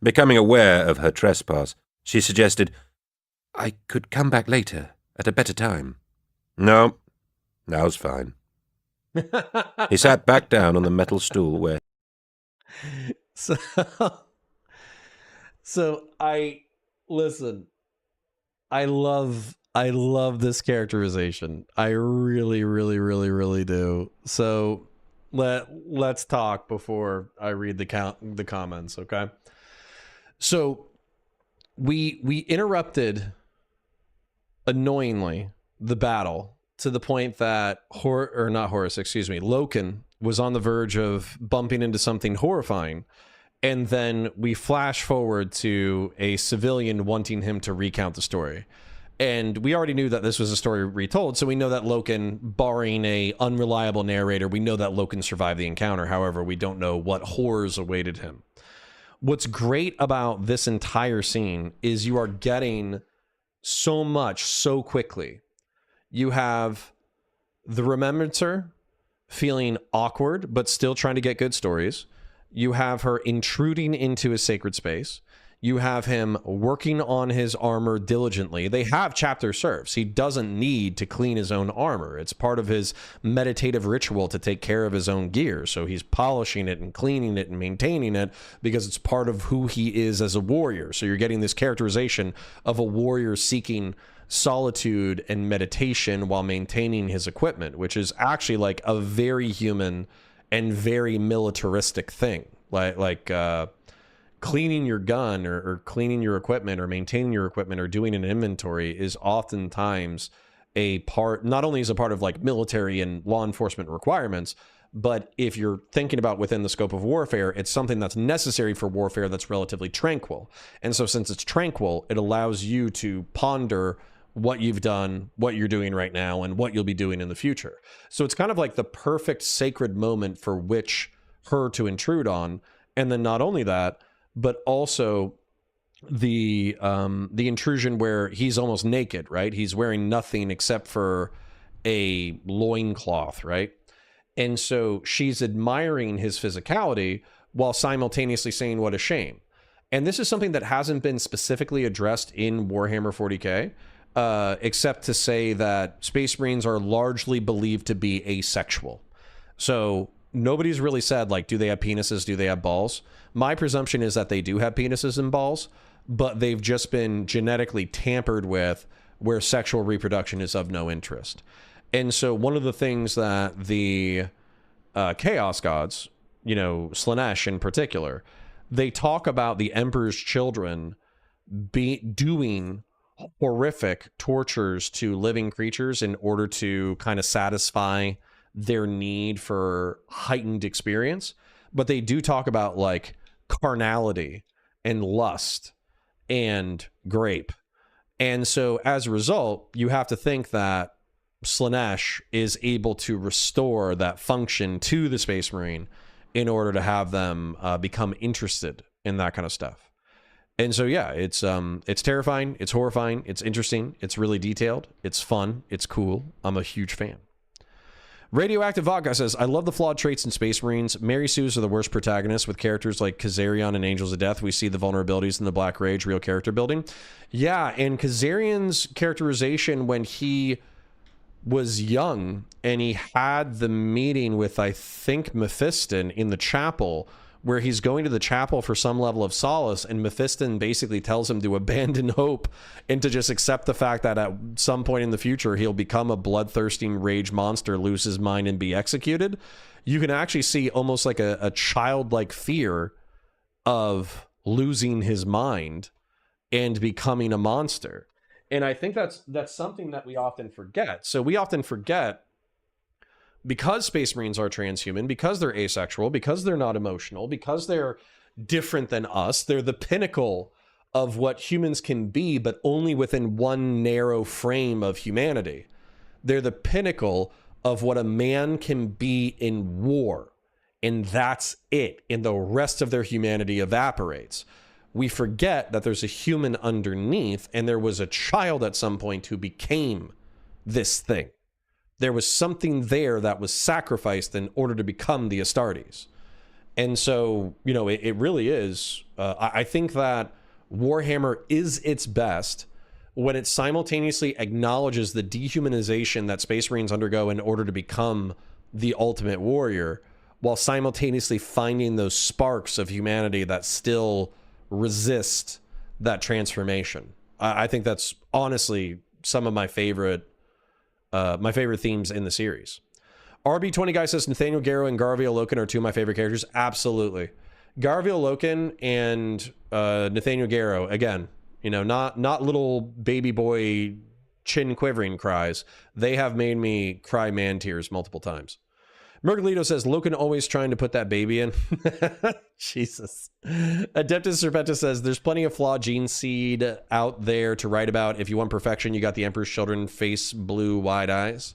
Becoming aware of her trespass, she suggested, "I could come back later, at a better time." "No, now's fine." He sat back down on the metal stool where... So I Listen, I love this characterization. I really, really, really, really do. So let's talk before I read the comments, okay? So we interrupted annoyingly the battle to the point that Loken was on the verge of bumping into something horrifying. And then we flash forward to a civilian wanting him to recount the story. And we already knew that this was a story retold, so we know that Loken, barring a unreliable narrator, we know that Loken survived the encounter. However, we don't know what horrors awaited him. What's great about this entire scene is you are getting so much so quickly. You have the Remembrancer feeling awkward, but still trying to get good stories. You have her intruding into his sacred space. You have him working on his armor diligently. They have chapter serfs. He doesn't need to clean his own armor. It's part of his meditative ritual to take care of his own gear. So he's polishing it and cleaning it and maintaining it because it's part of who he is as a warrior. So you're getting this characterization of a warrior seeking solitude and meditation while maintaining his equipment, which is actually like a very human and very militaristic thing. Like cleaning your gun or cleaning your equipment or maintaining your equipment or doing an inventory is oftentimes a part, not only is a part of like military and law enforcement requirements, but if you're thinking about within the scope of warfare, it's something that's necessary for warfare that's relatively tranquil. And so since it's tranquil, it allows you to ponder what you've done, what you're doing right now, and what you'll be doing in the future. So it's kind of like the perfect sacred moment for which her to intrude on. And then not only that, but also the intrusion where he's almost naked, right? He's wearing nothing except for a loincloth, right? And so she's admiring his physicality while simultaneously saying, what a shame. And this is something that hasn't been specifically addressed in Warhammer 40K, except to say that Space Marines are largely believed to be asexual. So nobody's really said, like, do they have penises? Do they have balls? My presumption is that they do have penises and balls, but they've just been genetically tampered with where sexual reproduction is of no interest. And so one of the things that the Chaos Gods, Slaanesh in particular, they talk about the Emperor's children doing horrific tortures to living creatures in order to kind of satisfy their need for heightened experience. But they do talk about like carnality and lust and grape. And so as a result, you have to think that Slaanesh is able to restore that function to the Space Marine in order to have them become interested in that kind of stuff. And so, yeah, it's terrifying, it's horrifying, it's interesting, it's really detailed, it's fun, it's cool. I'm a huge fan. Radioactive Vodka says, I love the flawed traits in Space Marines. Mary Sue's are the worst protagonists. With characters like Kazarian and Angels of Death, we see the vulnerabilities in the Black Rage, real character building. Yeah, and Kazarian's characterization when he was young and he had the meeting with, I think, Mephiston in the chapel, where he's going to the chapel for some level of solace, and Mephiston basically tells him to abandon hope and to just accept the fact that at some point in the future he'll become a bloodthirsting rage monster, lose his mind, and be executed. You can actually see almost like a childlike fear of losing his mind and becoming a monster. And I think that's something that we often forget. So we often forget, because Space Marines are transhuman, because they're asexual, because they're not emotional, because they're different than us, they're the pinnacle of what humans can be, but only within one narrow frame of humanity. They're the pinnacle of what a man can be in war, and that's it. And the rest of their humanity evaporates. We forget that there's a human underneath, and there was a child at some point who became this thing. There was something there that was sacrificed in order to become the Astartes. And so, it really is. I think that Warhammer is its best when it simultaneously acknowledges the dehumanization that Space Marines undergo in order to become the ultimate warrior, while simultaneously finding those sparks of humanity that still resist transformation. I think that's honestly some of my favorite themes in the series. RB20 guy says Nathaniel Garrow and Garviel Loken are two of my favorite characters. Absolutely. Garviel Loken and Nathaniel Garrow, again, you know, not little baby boy chin quivering cries. They have made me cry man tears multiple times. Mergalito says Loken always trying to put that baby in. Jesus. Adeptus Serpentis says there's plenty of flawed gene seed out there to write about. If you want perfection, you got the Emperor's Children, face blue, wide eyes.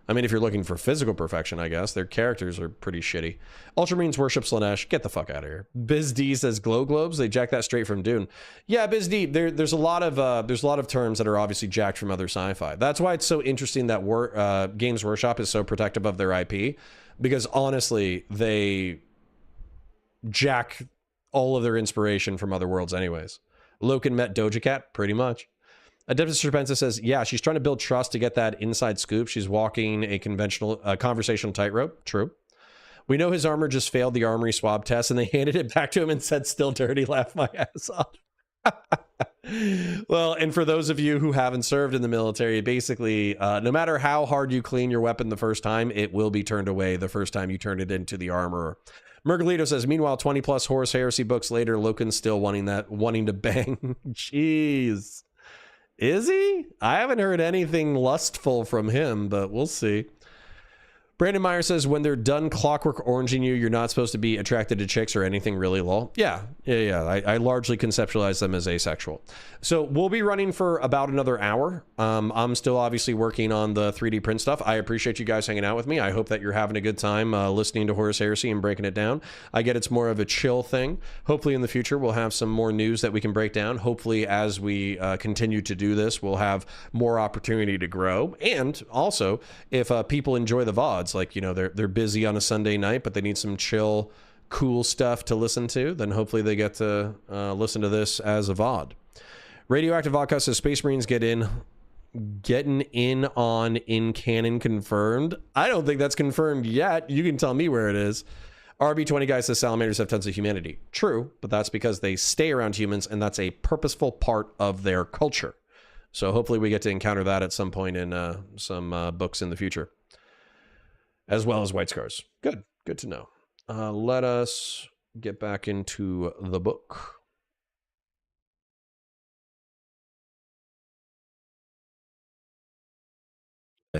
I mean, if you're looking for physical perfection, I guess their characters are pretty shitty. Ultramarines worship Slanesh. Get the fuck out of here. Biz D says glow globes. They jack that straight from Dune. Yeah, Biz D. There's a lot of terms that are obviously jacked from other sci-fi. That's why it's so interesting that Games Workshop is so protective of their IP, because honestly, they jack all of their inspiration from other worlds, anyways. Loken met Doja Cat, pretty much. Adeptus Serpentis says, yeah, she's trying to build trust to get that inside scoop. She's walking a conversational tightrope. True. We know his armor just failed the armory swab test, and they handed it back to him and said, still dirty, laugh my ass off. Well, and for those of you who haven't served in the military, basically, no matter how hard you clean your weapon the first time, it will be turned away the first time you turn it into the armorer. Mergalito says, meanwhile, 20 plus Horus Heresy books later, Loken's still wanting to bang. Jeez. Is he? I haven't heard anything lustful from him, but we'll see. Brandon Meyer says, when they're done clockwork oranging you, you're not supposed to be attracted to chicks or anything really, lol. Yeah. I largely conceptualize them as asexual. So we'll be running for about another hour. I'm still obviously working on the 3D print stuff. I appreciate you guys hanging out with me. I hope that you're having a good time listening to Horus Heresy and breaking it down. I get it's more of a chill thing. Hopefully in the future, we'll have some more news that we can break down. Hopefully as we continue to do this, we'll have more opportunity to grow. And also, if people enjoy the VODs, like, you know, they're busy on a Sunday night, but they need some chill, cool stuff to listen to, then hopefully they get to listen to this as a VOD. Radioactive Vodka says Space Marines getting in on in canon confirmed. I don't think that's confirmed yet. You can tell me where it is. RB20 guy says salamanders have tons of humanity. True, but that's because they stay around humans, and that's a purposeful part of their culture. So hopefully we get to encounter that at some point in some books in the future, as well as White Scars. Good to know. Let us get back into the book.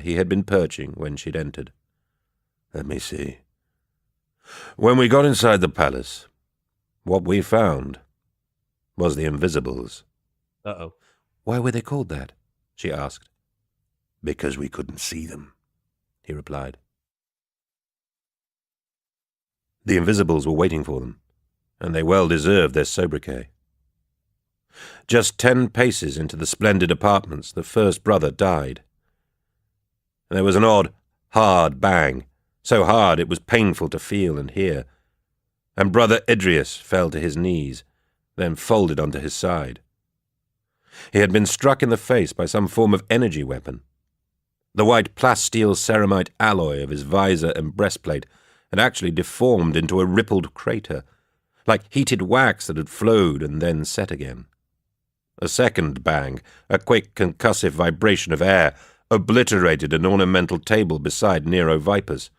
He had been perching when she'd entered. Let me see. When we got inside the palace, what we found was the Invisibles. Uh-oh. Why were they called that? She asked. Because we couldn't see them, he replied. The Invisibles were waiting for them, and they well deserved their sobriquet. Just 10 paces into the splendid apartments, the first brother died. There was an odd, hard bang, so hard it was painful to feel and hear, and Brother Idrius fell to his knees, then folded onto his side. He had been struck in the face by some form of energy weapon. The white plasteel ceramite alloy of his visor and breastplate had actually deformed into a rippled crater, like heated wax that had flowed and then set again. A second bang, a quick concussive vibration of air, obliterated an ornamental table beside Nero Vipers.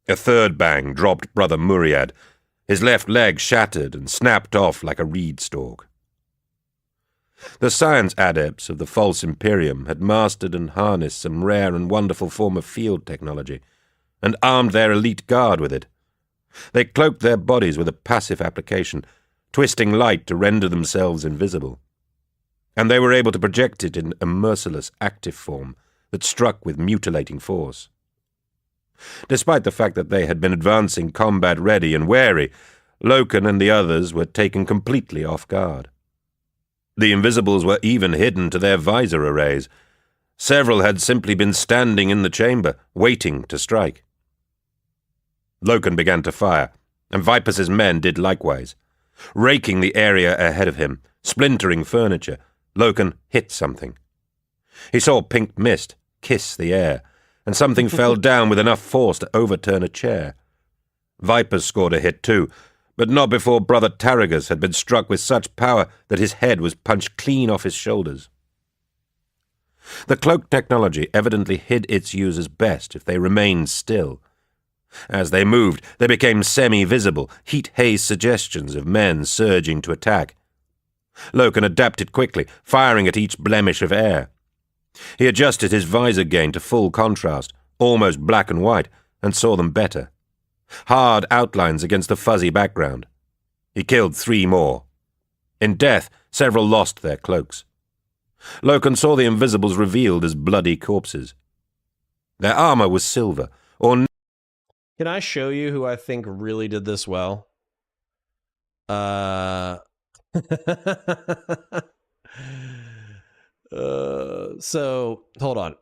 A third bang dropped Brother Muriad. His left leg shattered and snapped off like a reed stalk. The science adepts of the false Imperium had mastered and harnessed some rare and wonderful form of field technology, and armed their elite guard with it. They cloaked their bodies with a passive application, twisting light to render themselves invisible. And they were able to project it in a merciless active form that struck with mutilating force. Despite the fact that they had been advancing combat-ready and wary, Loken and the others were taken completely off guard. The Invisibles were even hidden to their visor arrays. Several had simply been standing in the chamber, waiting to strike. Loken began to fire, and Vipers' men did likewise. Raking the area ahead of him, splintering furniture, Loken hit something. He saw pink mist kiss the air, and something fell down with enough force to overturn a chair. Vipers scored a hit too, but not before Brother Taragus had been struck with such power that his head was punched clean off his shoulders. The cloak technology evidently hid its users best if they remained still. As they moved, they became semi-visible, heat-haze suggestions of men surging to attack. Loken adapted quickly, firing at each blemish of air. He adjusted his visor gain to full contrast, almost black and white, and saw them better. Hard outlines against the fuzzy background. He killed 3 more. In death, several lost their cloaks. Loken saw the Invisibles revealed as bloody corpses. Their armor was silver, or... Can I show you who I think really did this well? So, hold on.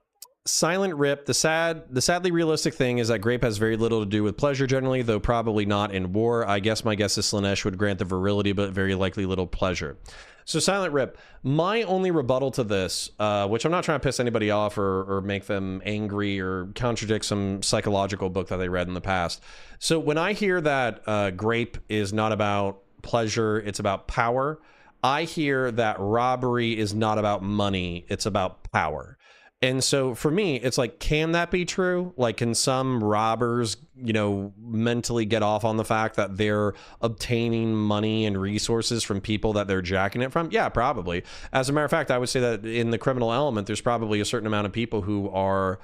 Silent Rip, the sadly realistic thing is that Grape has very little to do with pleasure generally, though probably not in war. I guess my guess is Slaanesh would grant the virility, but very likely little pleasure. So Silent Rip, my only rebuttal to this, which I'm not trying to piss anybody off or make them angry or contradict some psychological book that they read in the past. So when I hear that Grape is not about pleasure, it's about power, I hear that robbery is not about money, it's about power. And so for me, it's like, can that be true? Like, can some robbers, you know, mentally get off on the fact that they're obtaining money and resources from people that they're jacking it from? Yeah, probably. As a matter of fact, I would say that in the criminal element, there's probably a certain amount of people who are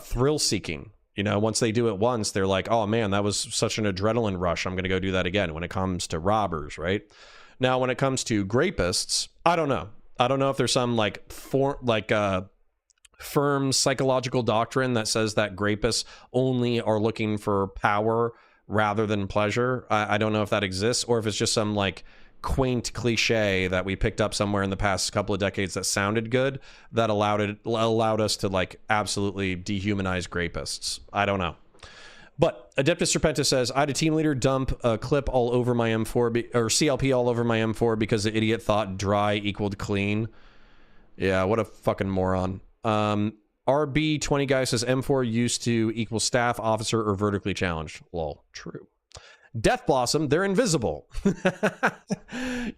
thrill seeking. You know, once they do it once, they're like, oh man, that was such an adrenaline rush. I'm going to go do that again when it comes to robbers, right? Now, when it comes to grapists, I don't know. I don't know if there's some firm psychological doctrine that says that grapists only are looking for power rather than pleasure. I don't know if that exists, or if it's just some like quaint cliche that we picked up somewhere in the past couple of decades that sounded good that allowed us to like absolutely dehumanize grapists. I don't know. But Adeptus Serpentis says, I had a team leader dump a clip all over my M4 or CLP all over my M4 because the idiot thought dry equaled clean. Yeah, what a fucking moron. RB20 guy says M4 used to equal staff, officer, or vertically challenged. Lol. True. Death Blossom, they're invisible.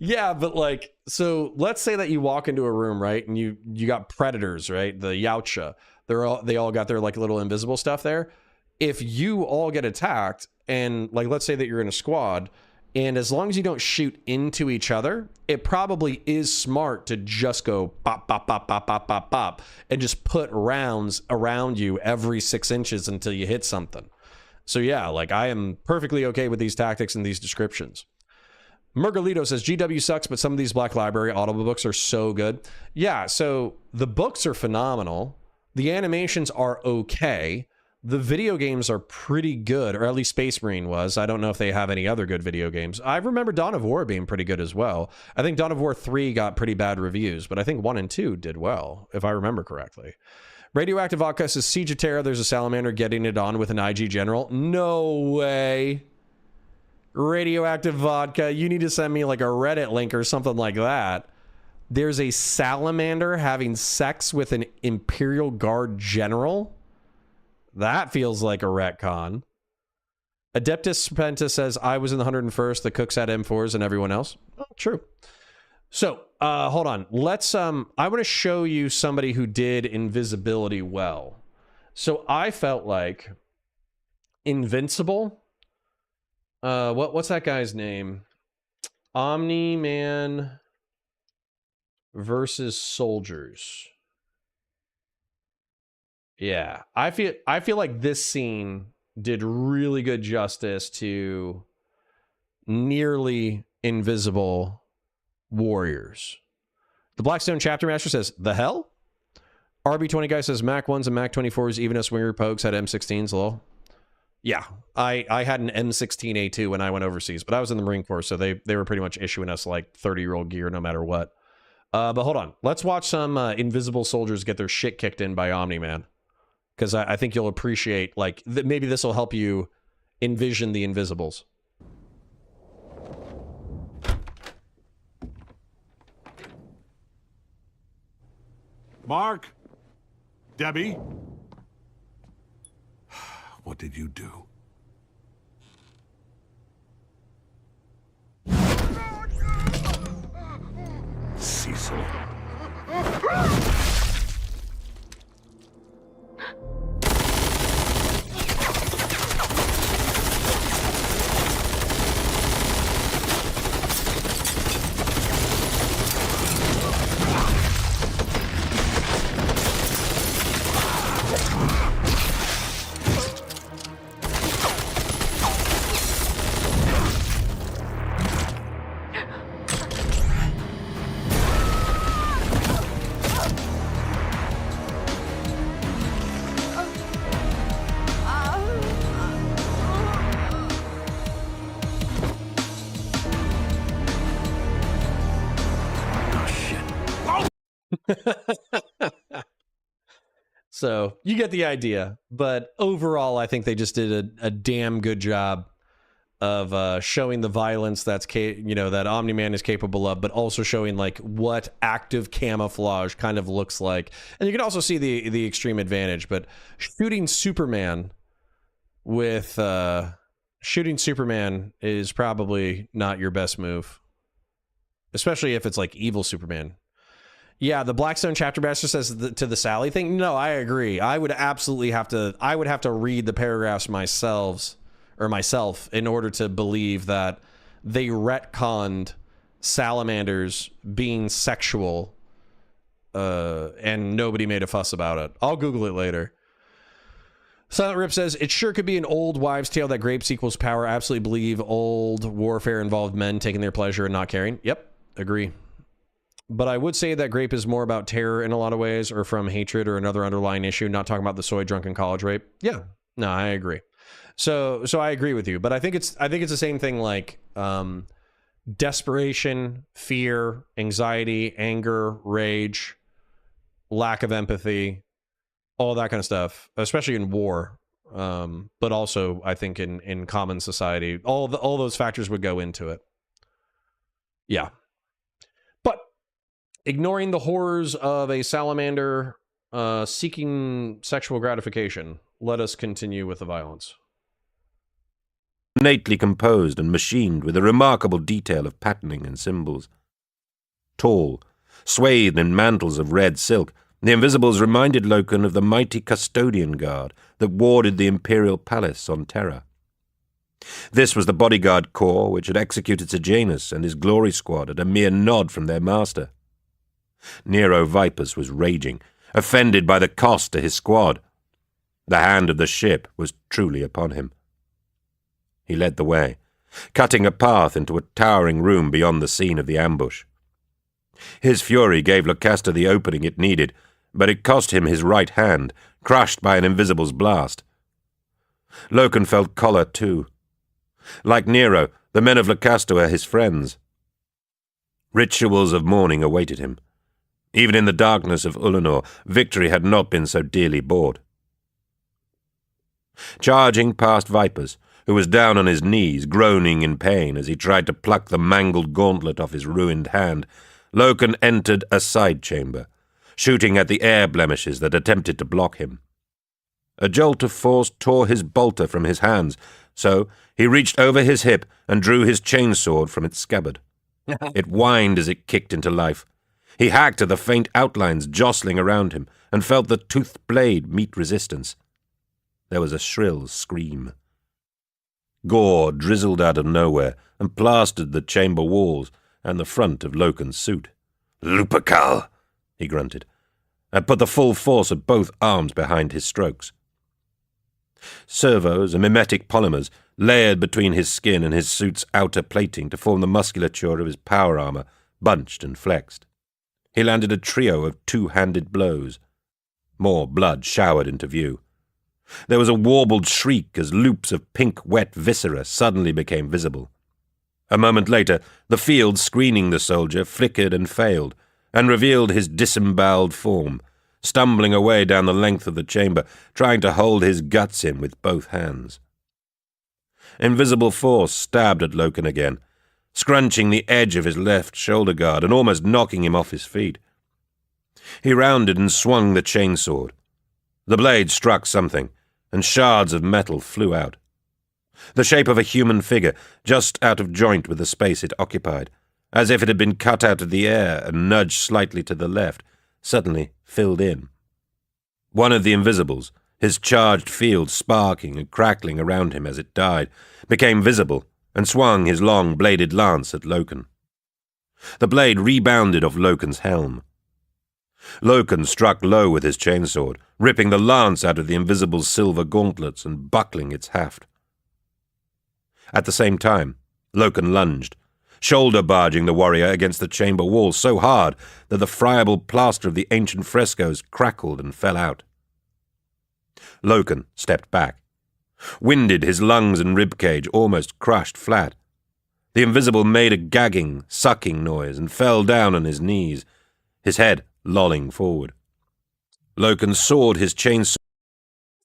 Yeah, but like, so let's say that you walk into a room, right? And you got predators, right? The Yautja. They all got their like little invisible stuff there. If you all get attacked, and like, let's say that you're in a squad, and as long as you don't shoot into each other, it probably is smart to just go pop, pop, pop, pop, pop, pop, pop, and just put rounds around you every 6 inches until you hit something. So yeah, like I am perfectly okay with these tactics and these descriptions. Mergalito says, GW sucks, but some of these Black Library Audible books are so good. Yeah, so the books are phenomenal. The animations are okay. The video games are pretty good, or at least Space Marine was. I don't know if they have any other good video games. I remember Dawn of War being pretty good as well. I think Dawn of War 3 got pretty bad reviews, but I think 1 and 2 did well, if I remember correctly. Radioactive Vodka says, Siege of Terra, there's a salamander getting it on with an IG general. No way. Radioactive Vodka, you need to send me like a Reddit link or something like that. There's a salamander having sex with an Imperial Guard general? That feels like a retcon. Adeptus Serpentis says, I was in the 101st, the cooks had M4s and everyone else. Oh, true. So, hold on. Let's, I want to show you somebody who did invisibility well. So I felt like Invincible, what's that guy's name? Omni-Man versus Soldiers. Yeah, I feel like this scene did really good justice to nearly invisible warriors. The Blackstone Chapter Master says, the hell? RB20 guy says, Mac 1s and Mac 24s, even as Swinger Pokes had M16s, lol. Yeah, I had an M16A2 when I went overseas, but I was in the Marine Corps, so they were pretty much issuing us like 30-year-old gear no matter what. But hold on, let's watch some invisible soldiers get their shit kicked in by Omni-Man. Because I think you'll appreciate, like, maybe this will help you envision the Invisibles. Mark? Debbie? What did you do? So you get the idea. But overall, I think they just did a damn good job of showing the violence that Omni-Man is capable of, but also showing like what active camouflage kind of looks like. And you can also see the extreme advantage. But shooting Superman is probably not your best move, especially if it's like evil Superman. Yeah, the Blackstone chapter master says to the Sally thing. No, I agree. I would absolutely have to read the paragraphs myself in order to believe that they retconned salamanders being sexual, and nobody made a fuss about it. I'll Google it later. Silent Rip says, it sure could be an old wives' tale that Grapes equals power. I absolutely believe old warfare involved men taking their pleasure and not caring. Yep, agree. But I would say that Grape is more about terror in a lot of ways, or from hatred or another underlying issue, not talking about the soy drunken college rape. Yeah, no, I agree. So I agree with you, but I think it's the same thing, like desperation, fear, anxiety, anger, rage, lack of empathy, all that kind of stuff, especially in war, but also I think in common society, all those factors would go into it. Yeah. But ignoring the horrors of a salamander seeking sexual gratification, let us continue with the violence. Innately composed and machined with a remarkable detail of patterning and symbols. Tall, swathed in mantles of red silk, the Invisibles reminded Loken of the mighty custodian guard that warded the imperial palace on Terra. This was the bodyguard corps which had executed Sejanus and his glory squad at a mere nod from their master. Nero Vipers was raging, offended by the cost to his squad. The hand of the ship was truly upon him. He led the way, cutting a path into a towering room beyond the scene of the ambush. His fury gave Lucasta the opening it needed, but it cost him his right hand, crushed by an Invisible's blast. Loken felt choler too. Like Nero, the men of Lucasta were his friends. Rituals of mourning awaited him. Even in the darkness of Ulanor, victory had not been so dearly bought. Charging past Vipers, who was down on his knees, groaning in pain as he tried to pluck the mangled gauntlet off his ruined hand, Loken entered a side chamber, shooting at the air blemishes that attempted to block him. A jolt of force tore his bolter from his hands, so he reached over his hip and drew his chainsword from its scabbard. It whined as it kicked into life. He hacked at the faint outlines jostling around him and felt the toothed blade meet resistance. There was a shrill scream. Gore drizzled out of nowhere and plastered the chamber walls and the front of Loken's suit. "Lupercal!" he grunted, and put the full force of both arms behind his strokes. Servos and mimetic polymers layered between his skin and his suit's outer plating to form the musculature of his power armor, bunched and flexed. He landed a trio of two-handed blows. More blood showered into view. There was a warbled shriek as loops of pink, wet viscera suddenly became visible. A moment later, the field screening the soldier flickered and failed, and revealed his disemboweled form, stumbling away down the length of the chamber, trying to hold his guts in with both hands. Invisible force stabbed at Loken again, scrunching the edge of his left shoulder guard and almost knocking him off his feet. He rounded and swung the chainsword. The blade struck something, and shards of metal flew out. The shape of a human figure, just out of joint with the space it occupied, as if it had been cut out of the air and nudged slightly to the left, suddenly filled in. One of the Invisibles, his charged field sparking and crackling around him as it died, became visible and swung his long bladed lance at Loken. The blade rebounded off Loken's helm. Loken struck low with his chainsword, ripping the lance out of the Invisible's silver gauntlets and buckling its haft. At the same time, Loken lunged, shoulder-barging the warrior against the chamber wall so hard that the friable plaster of the ancient frescoes crackled and fell out. Loken stepped back. Winded, his lungs and ribcage almost crushed flat. The Invisible made a gagging, sucking noise and fell down on his knees, his head lolling forward. Loken soared his chainsaw.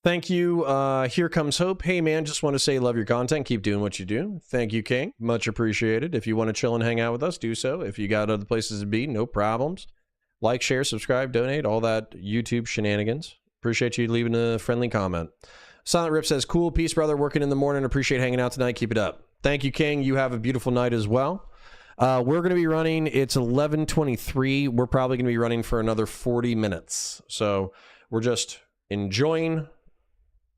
Thank you. Here Comes Hope. Hey, man, just want to say love your content. Keep doing what you do. Thank you, King. Much appreciated. If you want to chill and hang out with us, do so. If you got other places to be, no problems. Like, share, subscribe, donate, all that YouTube shenanigans. Appreciate you leaving a friendly comment. Silent Rip says, cool, peace, brother. Working in the morning. Appreciate hanging out tonight. Keep it up. Thank you, King. You have a beautiful night as well. We're going to be running, it's 11:23. We're probably going to be running for another 40 minutes. So we're just enjoying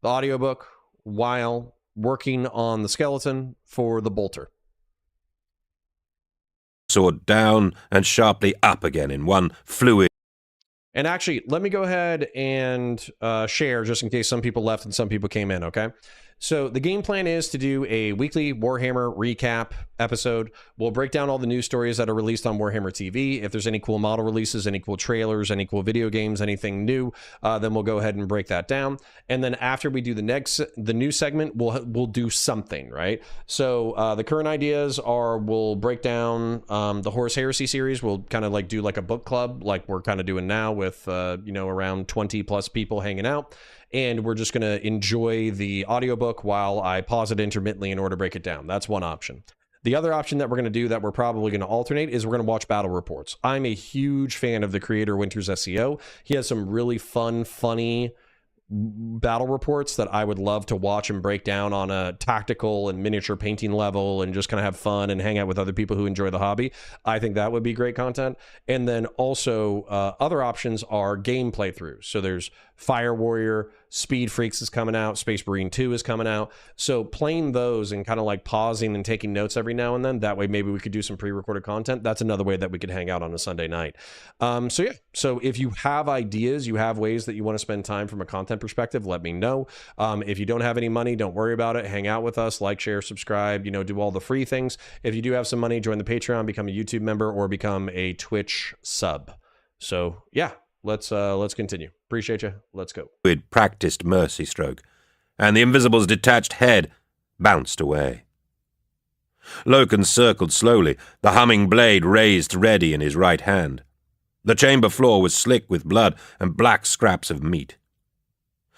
the audiobook while working on the skeleton for the bolter. Sword down and sharply up again in one fluid. And actually, let me go ahead and share just in case some people left and some people came in, okay? So the game plan is to do a weekly Warhammer recap episode. We'll break down all the news stories that are released on Warhammer TV. If there's any cool model releases, any cool trailers, any cool video games, anything new, then we'll go ahead and break that down. And then after we do the news segment, we'll do something, right? So the current ideas are we'll break down the Horus Heresy series. We'll kind of like do like a book club, like we're kind of doing now with around 20 plus people hanging out. And we're just going to enjoy the audiobook while I pause it intermittently in order to break it down. That's one option. The other option that we're going to do that we're probably going to alternate is we're going to watch battle reports. I'm a huge fan of the creator Winters SEO. He has some really fun, funny battle reports that I would love to watch and break down on a tactical and miniature painting level and just kind of have fun and hang out with other people who enjoy the hobby. I think that would be great content. And then also other options are game playthroughs. So there's Fire Warrior, Speed Freaks is coming out, Space Marine 2 is coming out. So playing those and kind of like pausing and taking notes every now and then, that way maybe we could do some pre-recorded content. That's another way that we could hang out on a Sunday night. So if you have ideas, you have ways that you want to spend time from a content perspective, let me know. If you don't have any money, don't worry about it. Hang out with us, like, share, subscribe, do all the free things. If you do have some money, join the Patreon, become a YouTube member, or become a Twitch sub. So yeah, let's continue. Appreciate you. Let's go. We'd practiced mercy stroke, and the Invisible's detached head bounced away. Loken circled slowly, the humming blade raised ready in his right hand. The chamber floor was slick with blood and black scraps of meat.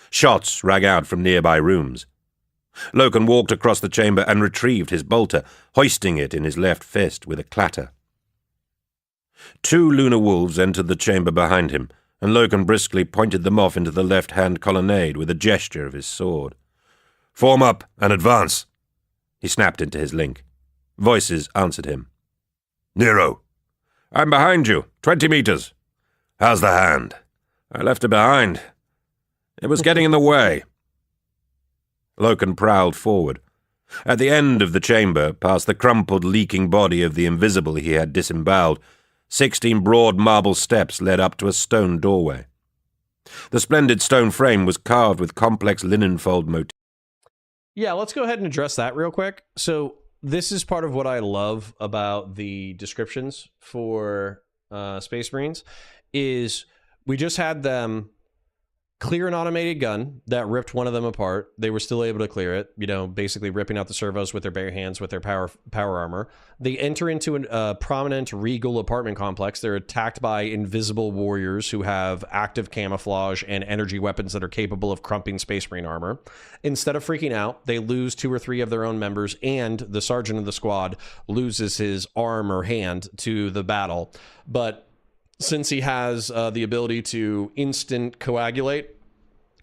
Shots rang out from nearby rooms. Loken walked across the chamber and retrieved his bolter, hoisting it in his left fist with a clatter. 2 lunar wolves entered the chamber behind him, and Loken briskly pointed them off into the left-hand colonnade with a gesture of his sword. "Form up and advance!" He snapped into his link. Voices answered him. "Nero, I'm behind you, 20 meters. How's the hand? I left it behind. It was getting in the way." Loken prowled forward. At the end of the chamber, past the crumpled, leaking body of the Invisible he had disemboweled, 16 broad marble steps led up to a stone doorway. The splendid stone frame was carved with complex linen fold motifs. Yeah, let's go ahead and address that real quick. So this is part of what I love about the descriptions for Space Marines is we just had them clear an automated gun that ripped one of them apart. They were still able to clear it, basically ripping out the servos with their bare hands with their power armor. They enter into a prominent regal apartment complex. They're attacked by invisible warriors who have active camouflage and energy weapons that are capable of crumping Space Marine armor. Instead of freaking out, they lose 2 or 3 of their own members, and the sergeant of the squad loses his arm or hand to the battle. But since he has the ability to instant coagulate,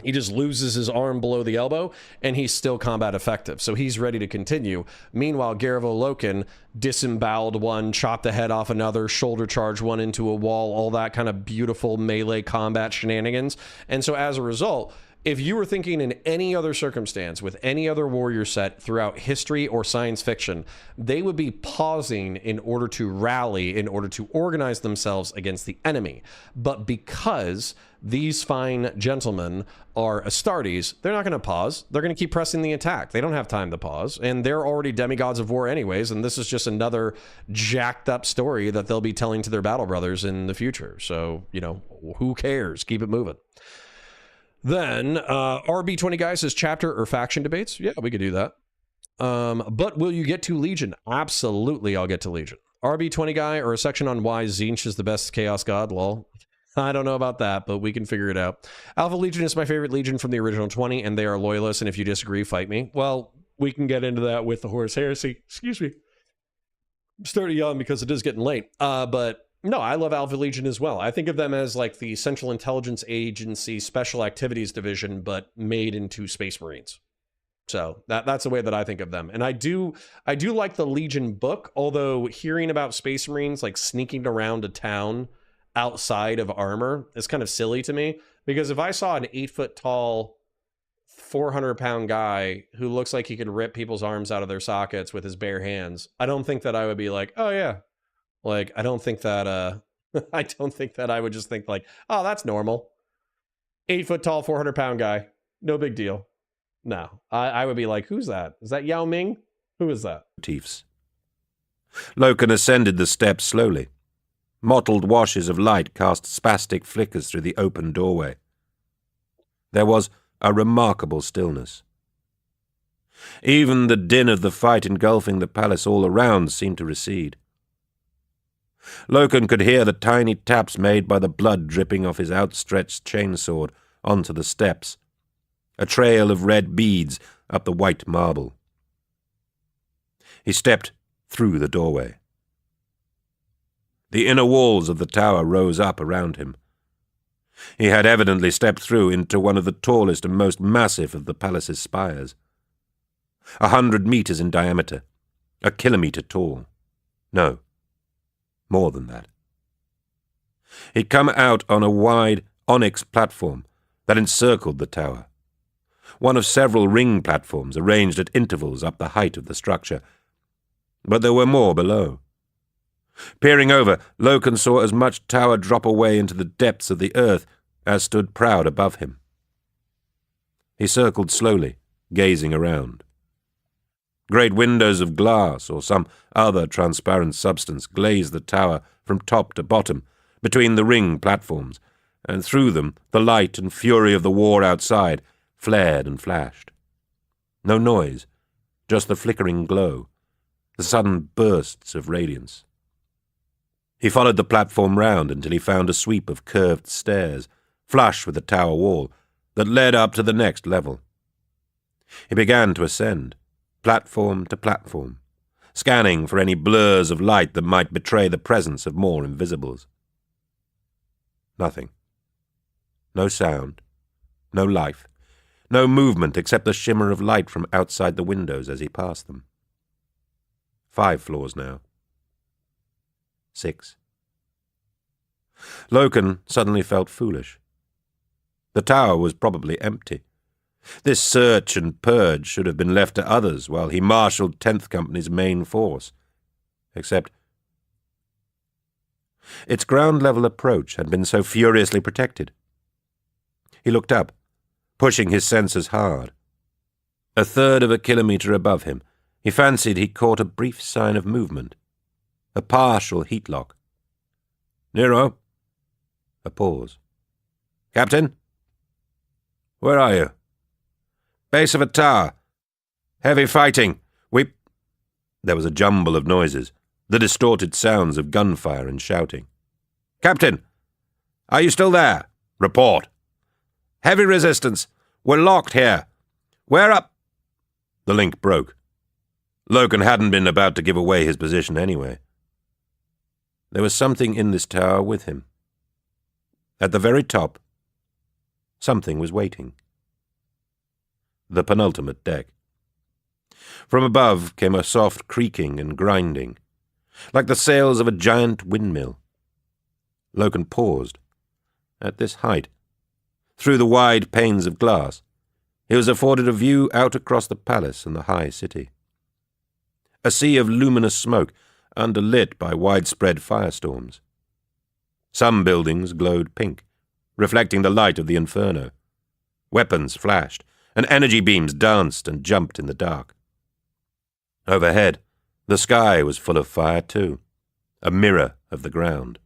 he just loses his arm below the elbow, and he's still combat effective. So he's ready to continue. Meanwhile, Garavo Loken disemboweled one, chopped the head off another, shoulder charged one into a wall, all that kind of beautiful melee combat shenanigans. And so as a result, if you were thinking in any other circumstance with any other warrior set throughout history or science fiction, they would be pausing in order to rally, in order to organize themselves against the enemy. But because these fine gentlemen are Astartes, they're not going to pause. They're going to keep pressing the attack. They don't have time to pause, and they're already demigods of war anyways, and this is just another jacked up story that they'll be telling to their battle brothers in the future. So, who cares? Keep it moving. Then, RB20 guy says chapter or faction debates. Yeah, we could do that. But will you get to Legion? Absolutely, I'll get to Legion. RB20 guy or a section on why Tzeentch is the best Chaos God? Lol. I don't know about that, but we can figure it out. Alpha Legion is my favorite Legion from the original 20, and they are loyalists, and if you disagree, fight me. Well, we can get into that with the Horus Heresy. Excuse me. I'm starting to yawn because it is getting late. But no, I love Alpha Legion as well. I think of them as like the Central Intelligence Agency Special Activities Division, but made into Space Marines. So that's the way that I think of them. And I do like the Legion book, although hearing about Space Marines like sneaking around a town outside of armor is kind of silly to me, because if I saw an 8-foot tall 400-pound guy who looks like he could rip people's arms out of their sockets with his bare hands, I don't think that I would be like, oh yeah, like I don't think that I don't think that I would just think like, oh, that's normal. 8-foot tall 400-pound guy, no big deal. No, I would be like, who's that? Is that Yao Ming? Who is that? Motifs. Loken ascended the steps slowly. Mottled washes of light cast spastic flickers through the open doorway. There was a remarkable stillness. Even the din of the fight engulfing the palace all around seemed to recede. Loken could hear the tiny taps made by the blood dripping off his outstretched chainsword onto the steps, a trail of red beads up the white marble. He stepped through the doorway. The inner walls of the tower rose up around him. He had evidently stepped through into one of the tallest and most massive of the palace's spires. 100 meters in diameter, a kilometer tall. No, more than that. He'd come out on a wide onyx platform that encircled the tower, one of several ring platforms arranged at intervals up the height of the structure. But there were more below. Peering over, Loken saw as much tower drop away into the depths of the earth as stood proud above him. He circled slowly, gazing around. Great windows of glass or some other transparent substance glazed the tower from top to bottom, between the ring platforms, and through them the light and fury of the war outside flared and flashed. No noise, just the flickering glow, the sudden bursts of radiance. He followed the platform round until he found a sweep of curved stairs, flush with the tower wall, that led up to the next level. He began to ascend, platform to platform, scanning for any blurs of light that might betray the presence of more invisibles. Nothing. No sound, no life, no movement except the shimmer of light from outside the windows as he passed them. 5 floors now. 6. Loken suddenly felt foolish. The tower was probably empty. This search and purge should have been left to others while he marshalled 10th Company's main force. Except its ground-level approach had been so furiously protected. He looked up, pushing his sensors hard. 1/3 of a kilometer above him, he fancied he caught a brief sign of movement. A partial heat lock. Nero? A pause. Captain? Where are you? Base of a tower. Heavy fighting. There was a jumble of noises, the distorted sounds of gunfire and shouting. Captain! Are you still there? Report. Heavy resistance. We're locked here. We're up. The link broke. Loken hadn't been about to give away his position anyway. There was something in this tower with him. At the very top, something was waiting. The penultimate deck. From above came a soft creaking and grinding, like the sails of a giant windmill. Loken paused. At this height, through the wide panes of glass, he was afforded a view out across the palace and the high city. A sea of luminous smoke, underlit by widespread firestorms. Some buildings glowed pink, reflecting the light of the inferno. Weapons flashed, and energy beams danced and jumped in the dark. Overhead, the sky was full of fire too, a mirror of the ground.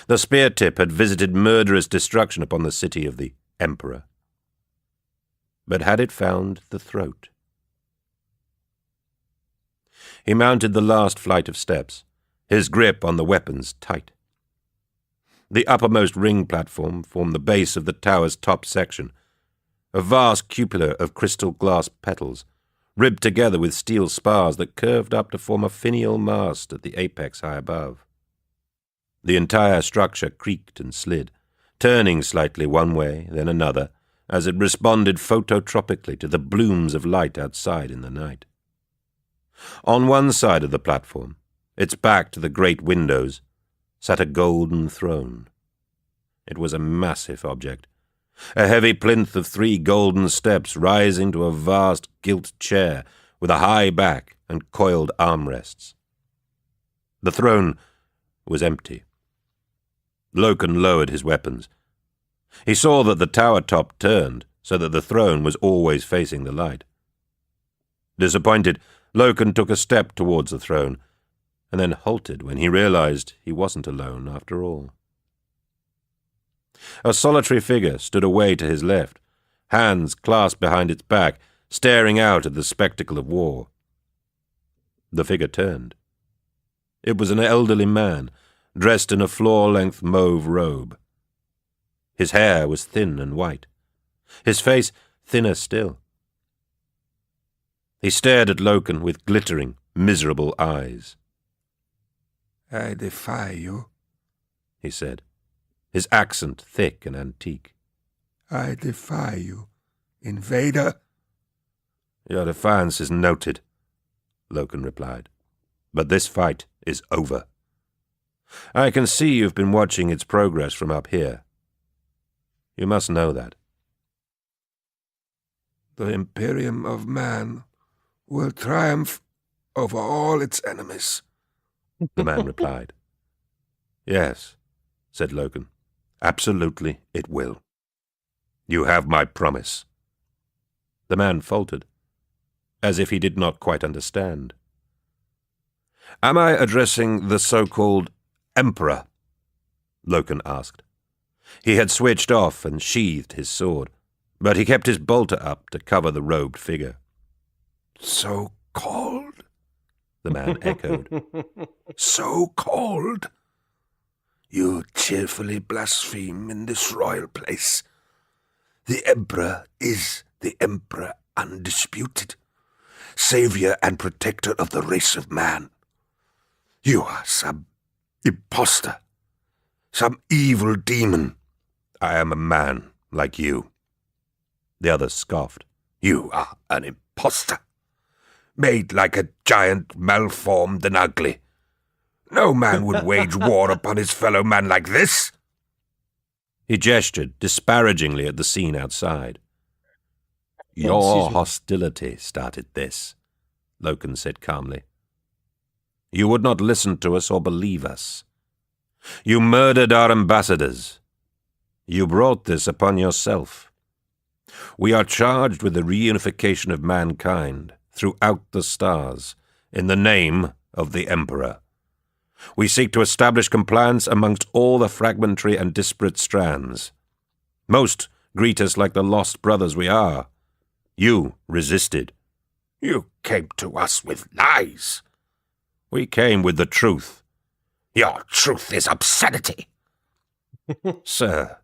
The spear tip had visited murderous destruction upon the city of the Emperor. But had it found the throat? He mounted the last flight of steps, his grip on the weapons tight. The uppermost ring platform formed the base of the tower's top section, a vast cupola of crystal glass petals, ribbed together with steel spars that curved up to form a finial mast at the apex high above. The entire structure creaked and slid, turning slightly one way, then another, as it responded phototropically to the blooms of light outside in the night. On one side of the platform, its back to the great windows, sat a golden throne. It was a massive object, a heavy plinth of 3 golden steps rising to a vast gilt chair with a high back and coiled armrests. The throne was empty. Loken lowered his weapons. He saw that the tower top turned so that the throne was always facing the light. Disappointed, Loken took a step towards the throne, and then halted when he realized he wasn't alone after all. A solitary figure stood away to his left, hands clasped behind its back, staring out at the spectacle of war. The figure turned. It was an elderly man, dressed in a floor-length mauve robe. His hair was thin and white, his face thinner still. He stared at Loken with glittering, miserable eyes. "I defy you," he said, his accent thick and antique. "I defy you, invader." "Your defiance is noted," Loken replied. "But this fight is over. I can see you've been watching its progress from up here. You must know that." "The Imperium of Man will triumph over all its enemies," the man replied. "Yes," said Loken. "Absolutely it will. You have my promise." The man faltered, as if he did not quite understand. "Am I addressing the so-called Emperor?" Loken asked. He had switched off and sheathed his sword, but he kept his bolter up to cover the robed figure. "So-called?" the man echoed. "So-called? You cheerfully blaspheme in this royal place. The Emperor is the Emperor undisputed, savior and protector of the race of man. You are some impostor, some evil demon." "I am a man like you." The other scoffed. "You are an impostor, made like a giant, malformed and ugly. No man would wage war upon his fellow man like this." He gestured disparagingly at the scene outside. "Your hostility started this," Loken said calmly. "You would not listen to us or believe us. You murdered our ambassadors. You brought this upon yourself. We are charged with the reunification of mankind throughout the stars in the name of the Emperor. We seek to establish compliance amongst all the fragmentary and disparate strands. Most greet us like the lost brothers we are. You resisted." "You came to us with lies." "We came with the truth." "Your truth is obscenity." "Sir,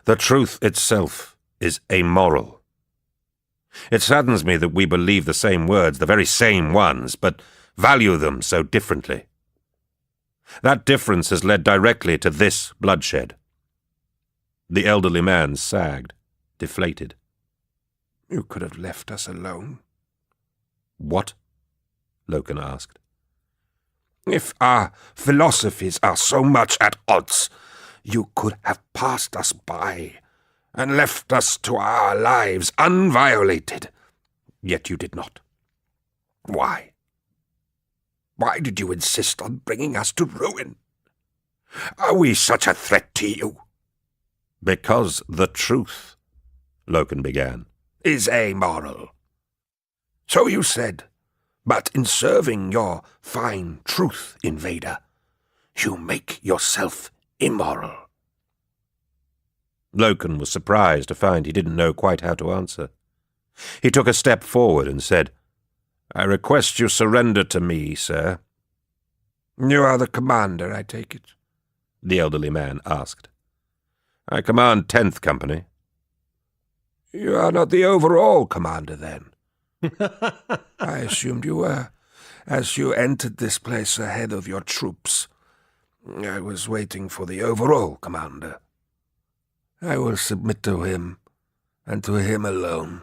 the truth itself is amoral. It saddens me that we believe the same words, the very same ones, but value them so differently. That difference has led directly to this bloodshed." The elderly man sagged, deflated. "You could have left us alone." "What?" Loken asked. "If our philosophies are so much at odds, you could have passed us by and left us to our lives unviolated. Yet you did not. Why? Why did you insist on bringing us to ruin? Are we such a threat to you?" "Because the truth," Loken began, "is amoral." "So you said, but in serving your fine truth, invader, you make yourself immoral." Loken was surprised to find he didn't know quite how to answer. He took a step forward and said, "I request you surrender to me, sir." "You are the commander, I take it." the elderly man asked. I command 10th Company. You are not the overall commander, then? I assumed you were, as you entered this place ahead of your troops. I was waiting for the overall commander. I will submit to him, and to him alone.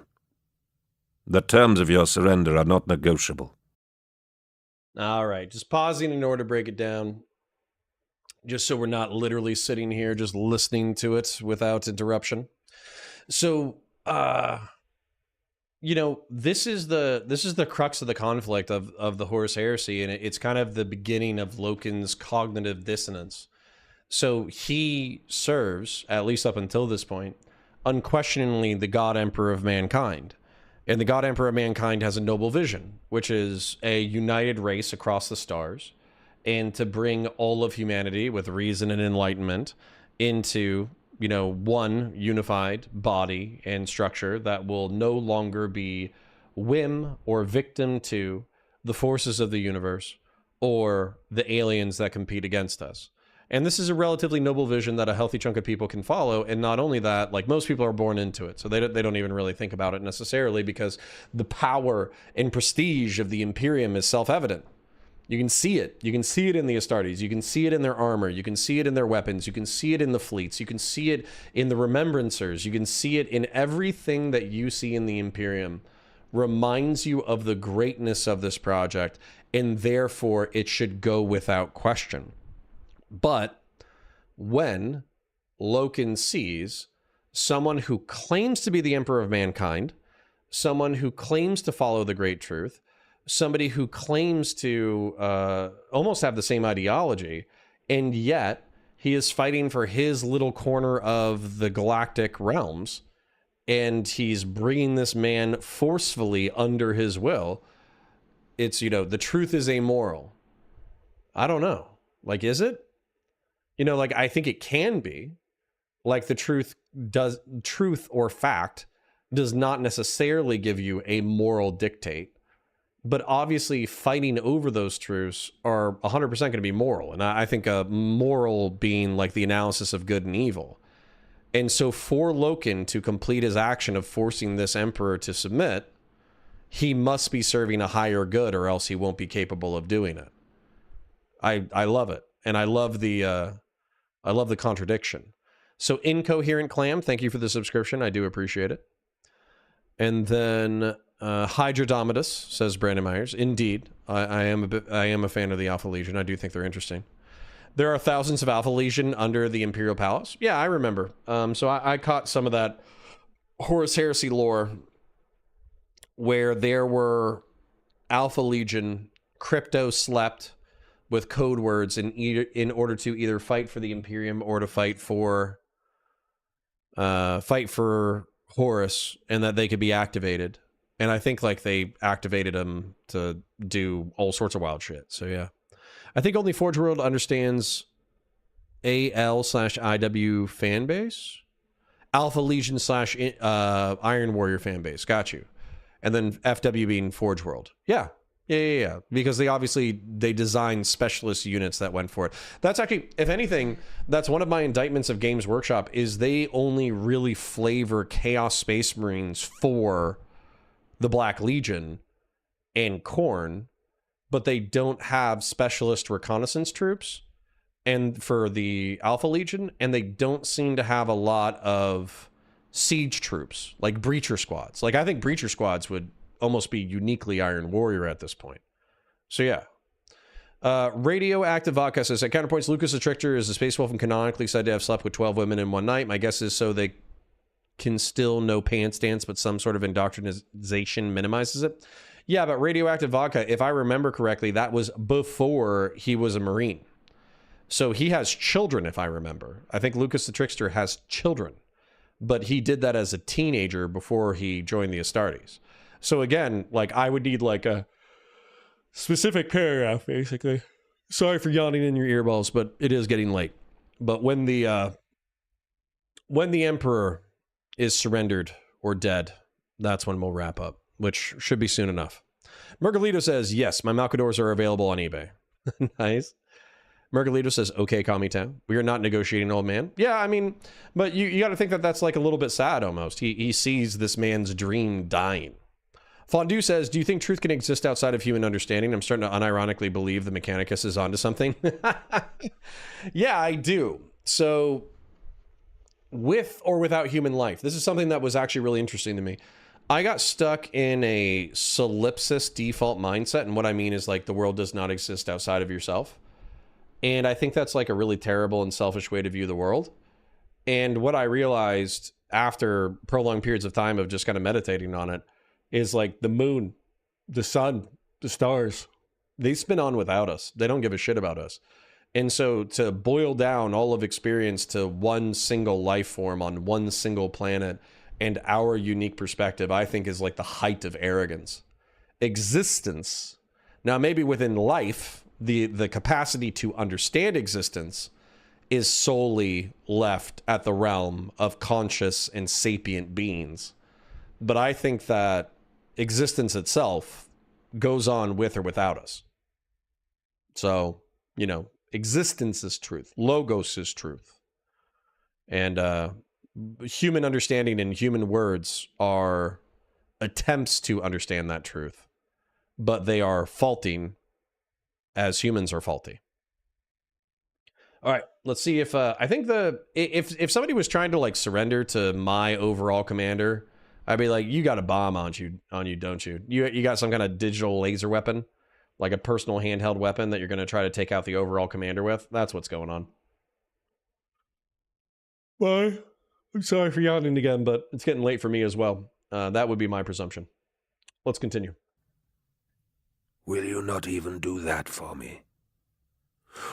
The terms of your surrender are not negotiable. All right, just pausing in order to break it down, just so we're not literally sitting here just listening to it without interruption. So, you know, this is the crux of the conflict of the Horus Heresy, and it's kind of the beginning of Loken's cognitive dissonance. So he serves, at least up until this point, unquestioningly the God Emperor of mankind. And the God Emperor of mankind has a noble vision, which is a united race across the stars, and to bring all of humanity with reason and enlightenment into, you know, one unified body and structure that will no longer be whim or victim to the forces of the universe or the aliens that compete against us. And this is a relatively noble vision that a healthy chunk of people can follow. And not only that, like, most people are born into it. So they don't even really think about it necessarily, because the power and prestige of the Imperium is self-evident. You can see it. You can see it in the Astartes. You can see it in their armor. You can see it in their weapons. You can see it in the fleets. You can see it in the Remembrancers. You can see it in everything that you see in the Imperium. Reminds you of the greatness of this project, and therefore it should go without question. But when Loken sees someone who claims to be the Emperor of mankind, someone who claims to follow the great truth, somebody who claims to almost have the same ideology, and yet he is fighting for his little corner of the galactic realms, and he's bringing this man forcefully under his will. It's, you know, the truth is amoral. I don't know. Like, is it? You know, like, I think it can be. Like, the truth or fact does not necessarily give you a moral dictate. But obviously, fighting over those truths are 100% going to be moral. And I think a moral being like the analysis of good and evil. And so for Loken to complete his action of forcing this emperor to submit, he must be serving a higher good, or else he won't be capable of doing it. I love it. And I love the contradiction. So Incoherent Clam, thank you for the subscription. I do appreciate it. And then Hydrodomitus, says Brandon Myers. Indeed, I am a fan of the Alpha Legion. I do think they're interesting. There are thousands of Alpha Legion under the Imperial Palace. Yeah, I remember. So I caught some of that Horus Heresy lore where there were Alpha Legion crypto slept with code words in order to either fight for the Imperium or to fight for Horus, and that they could be activated. And I think like they activated them to do all sorts of wild shit. So yeah, I think only Forge World understands AL/IW fan base, Alpha Legion / Iron Warrior fan base. Got you. And then FW being Forge World. Yeah. Because they designed specialist units that went for it. That's actually, if anything, that's one of my indictments of Games Workshop, is they only really flavor Chaos Space Marines for the Black Legion and Khorne, but they don't have specialist reconnaissance troops and for the Alpha Legion, and they don't seem to have a lot of siege troops, like breacher squads. Like, I think breacher squads would almost be uniquely Iron Warrior at this point. So yeah. Radioactive Vodka says, at counterpoints, Lucas the Trickster is a space wolf and canonically said to have slept with 12 women in one night. My guess is so they can still no pants dance, but some sort of indoctrination minimizes it. Yeah, but Radioactive Vodka, if I remember correctly, that was before he was a Marine. So he has children, if I remember. I think Lucas the Trickster has children, but he did that as a teenager before he joined the Astartes. So again, like, I would need like a specific paragraph, basically. Sorry for yawning in your earballs, but it is getting late. But when the Emperor is surrendered or dead, that's when we'll wrap up, which should be soon enough. Mergalito says, yes, my Malcadors are available on eBay. Nice. Mergalito says, okay, Kami-tan. We are not negotiating, old man. Yeah, I mean, but you got to think that that's like a little bit sad almost. He sees this man's dream dying. Fondue says, do you think truth can exist outside of human understanding? I'm starting to unironically believe the Mechanicus is onto something. Yeah, I do. So, with or without human life, this is something that was actually really interesting to me. I got stuck in a solipsis default mindset, and what I mean is like the world does not exist outside of yourself. And I think that's like a really terrible and selfish way to view the world. And what I realized after prolonged periods of time of just kind of meditating on it is like the moon, the sun, the stars, they spin on without us. They don't give a shit about us. And so to boil down all of experience to one single life form on one single planet and our unique perspective, I think is like the height of arrogance. Existence. Now, maybe within life, the capacity to understand existence is solely left at the realm of conscious and sapient beings. But I think that existence itself goes on with or without us. So, you know, existence is truth. Logos is truth. And human understanding and human words are attempts to understand that truth. But they are faulting as humans are faulty. All right, let's see if I think if somebody was trying to like surrender to my overall commander, I'd be like, you got a bomb on you, don't you? You got some kind of digital laser weapon, like a personal handheld weapon that you're going to try to take out the overall commander with. That's what's going on. Why? I'm sorry for yawning again, but it's getting late for me as well. That would be my presumption. Let's continue. Will you not even do that for me?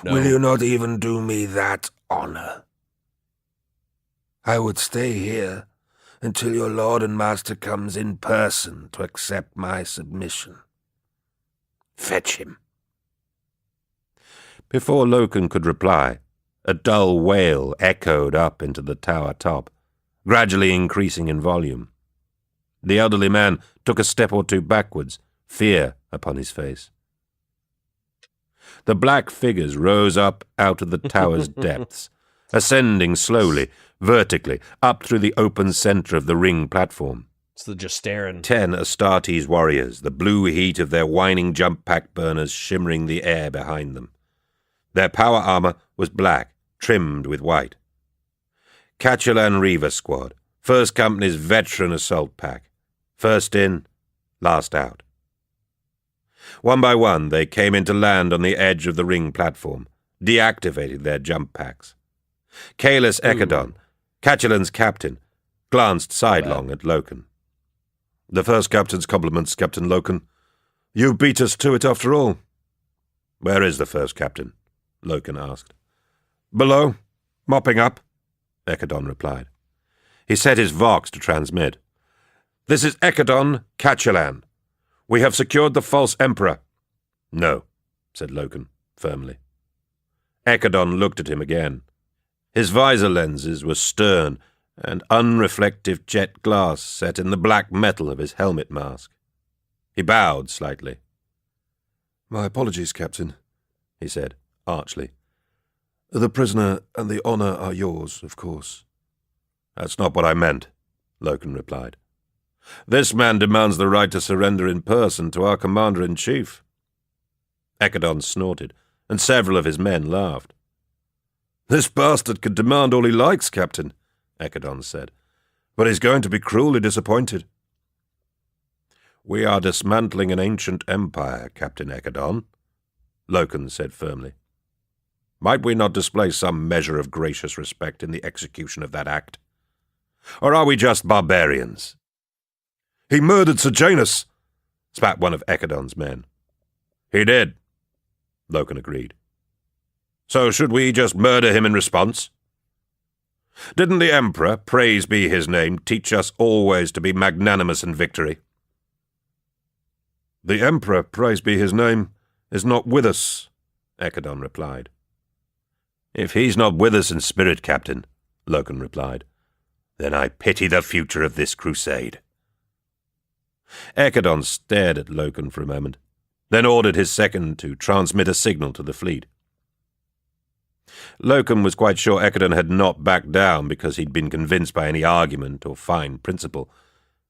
No. Will you not even do me that honor? I would stay here until your lord and master comes in person to accept my submission. Fetch him. Before Loken could reply, a dull wail echoed up into the tower top, gradually increasing in volume. The elderly man took a step or two backwards, fear upon his face. The black figures rose up out of the tower's depths, ascending slowly, vertically, up through the open center of the ring platform. It's the Justarin. 10 Astartes warriors, the blue heat of their whining jump pack burners shimmering the air behind them. Their power armor was black, trimmed with white. Cachulan Reaver Squad, First Company's veteran assault pack. First in, last out. One by one, they came into land on the edge of the ring platform, deactivated their jump packs. Kaelis Ekadon, Cachulan's captain, glanced sidelong at Loken. The first captain's compliments, Captain Loken. You beat us to it after all. Where is the first captain? Loken asked. Below, mopping up, Ekadon replied. He set his Vox to transmit. This is Ekadon, Cachulan. We have secured the false emperor. No, said Loken, firmly. Ekadon looked at him again. His visor lenses were stern and unreflective jet glass set in the black metal of his helmet mask. He bowed slightly. My apologies, Captain, he said, archly. The prisoner and the honor are yours, of course. That's not what I meant, Loken replied. This man demands the right to surrender in person to our commander-in-chief. Ekadon snorted, and several of his men laughed. This bastard can demand all he likes, Captain, Ekadon said, but he's going to be cruelly disappointed. We are dismantling an ancient empire, Captain Ekadon, Loken said firmly. Might we not display some measure of gracious respect in the execution of that act? Or are we just barbarians? He murdered Sejanus, spat one of Ekadon's men. He did, Loken agreed. So should we just murder him in response? Didn't the Emperor, praise be his name, teach us always to be magnanimous in victory? The Emperor, praise be his name, is not with us, Ekadon replied. If he's not with us in spirit, Captain, Loken replied, then I pity the future of this crusade. Ekadon stared at Loken for a moment, then ordered his second to transmit a signal to the fleet. Locum was quite sure Ekerdon had not backed down because he'd been convinced by any argument or fine principle.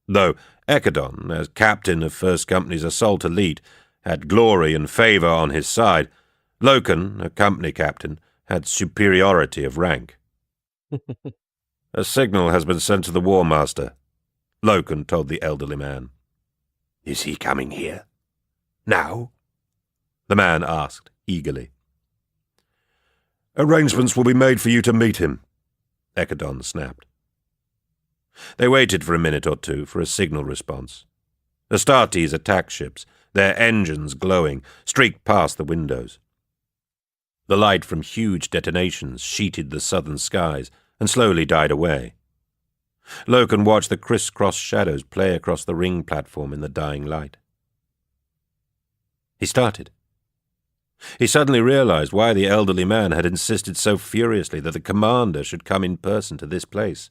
Though Ekerdon, as captain of First Company's assault elite, had glory and favour on his side, Loken, a company captain, had superiority of rank. A signal has been sent to the War Master, Loken told the elderly man. Is he coming here? Now? The man asked, eagerly. Arrangements will be made for you to meet him, Ekerdon snapped. They waited for a minute or two for a signal response. Astartes attack ships, their engines glowing, streaked past the windows. The light from huge detonations sheeted the southern skies and slowly died away. Loken watched the criss-cross shadows play across the ring platform in the dying light. He started. He suddenly realized why the elderly man had insisted so furiously that the commander should come in person to this place.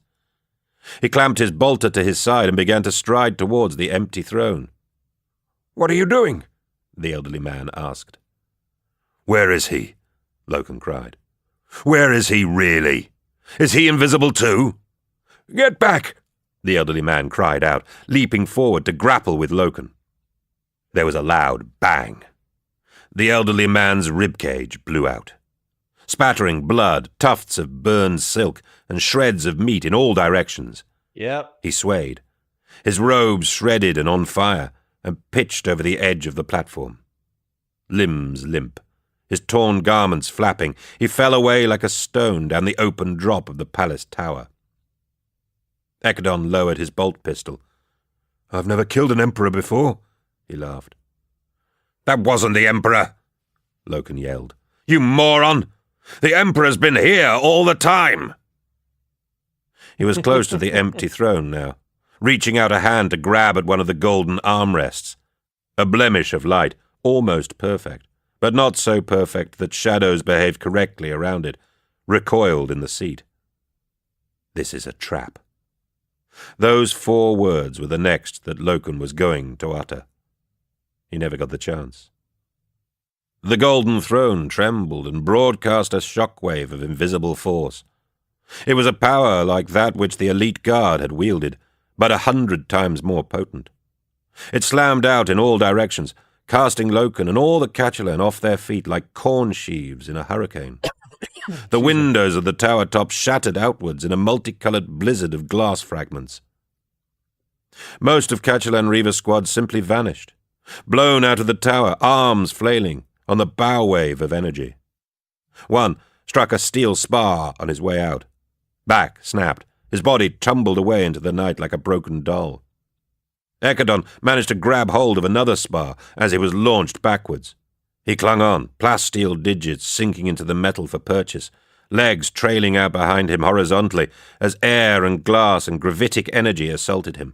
He clamped his bolter to his side and began to stride towards the empty throne. "What are you doing?" the elderly man asked. "Where is he?" Loken cried. "Where is he really? Is he invisible too?" "Get back!" the elderly man cried out, leaping forward to grapple with Loken. There was a loud bang. The elderly man's ribcage blew out. Spattering blood, tufts of burned silk, and shreds of meat in all directions. Yep. He swayed, his robes shredded and on fire, and pitched over the edge of the platform. Limbs limp, his torn garments flapping, he fell away like a stone down the open drop of the palace tower. Ekerdon lowered his bolt pistol. "I've never killed an emperor before," he laughed. "That wasn't the emperor," Loken yelled. "You moron! The emperor's been here all the time!" He was close to the empty throne now, reaching out a hand to grab at one of the golden armrests. A blemish of light, almost perfect, but not so perfect that shadows behaved correctly around it, recoiled in the seat. This is a trap. Those 4 words were the next that Loken was going to utter. He never got the chance. The golden throne trembled and broadcast a shockwave of invisible force. It was a power like that which the elite guard had wielded, but 100 times more potent. It slammed out in all directions, casting Loken and all the Catchalan off their feet like corn sheaves in a hurricane. The windows of the tower top shattered outwards in a multicolored blizzard of glass fragments. Most of Catchalan Reaver squad simply vanished, blown out of the tower, arms flailing, on the bow wave of energy. One struck a steel spar on his way out. Back snapped. His body tumbled away into the night like a broken doll. Ekerdon managed to grab hold of another spar as he was launched backwards. He clung on, plasteel digits sinking into the metal for purchase, legs trailing out behind him horizontally as air and glass and gravitic energy assaulted him.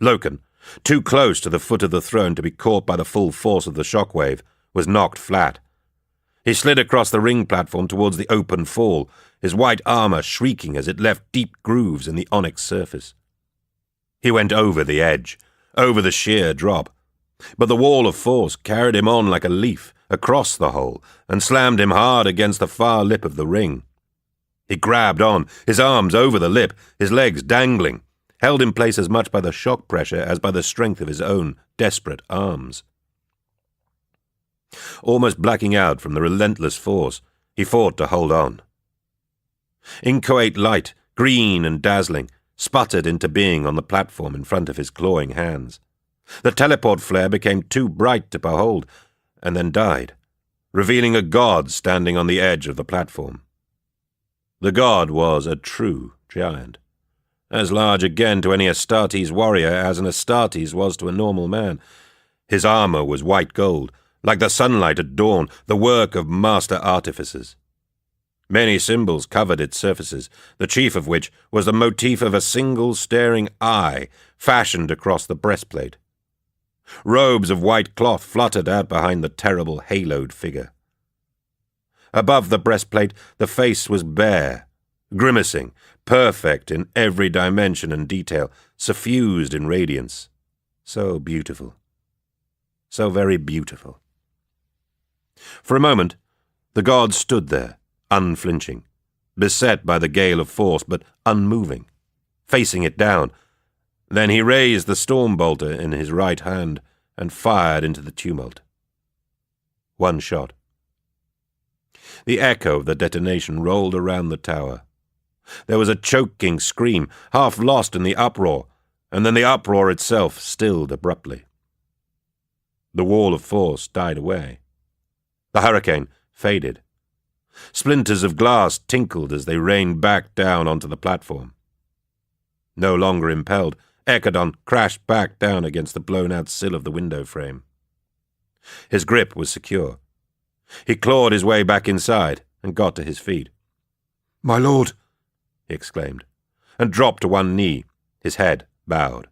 Loken, too close to the foot of the throne to be caught by the full force of the shockwave, was knocked flat. He slid across the ring platform towards the open fall, his white armor shrieking as it left deep grooves in the onyx surface. He went over the edge, over the sheer drop, but the wall of force carried him on like a leaf, across the hole, and slammed him hard against the far lip of the ring. He grabbed on, his arms over the lip, his legs dangling, held in place as much by the shock pressure as by the strength of his own desperate arms. Almost blacking out from the relentless force, he fought to hold on. Inchoate light, green and dazzling, sputtered into being on the platform in front of his clawing hands. The teleport flare became too bright to behold, and then died, revealing a god standing on the edge of the platform. The god was a true giant, as large again to any Astartes warrior as an Astartes was to a normal man. His armor was white gold, like the sunlight at dawn, the work of master artificers. Many symbols covered its surfaces, the chief of which was the motif of a single staring eye fashioned across the breastplate. Robes of white cloth fluttered out behind the terrible haloed figure. Above the breastplate, the face was bare, grimacing, perfect in every dimension and detail, suffused in radiance. So beautiful. So very beautiful. For a moment, the god stood there, unflinching, beset by the gale of force, but unmoving, facing it down. Then he raised the storm bolter in his right hand and fired into the tumult. One shot. The echo of the detonation rolled around the tower. There was a choking scream, half lost in the uproar, and then the uproar itself stilled abruptly. The wall of force died away. The hurricane faded. Splinters of glass tinkled as they rained back down onto the platform. No longer impelled, Ekadon crashed back down against the blown-out sill of the window frame. His grip was secure. He clawed his way back inside and got to his feet. "My lord!" he exclaimed, and dropped to one knee, his head bowed.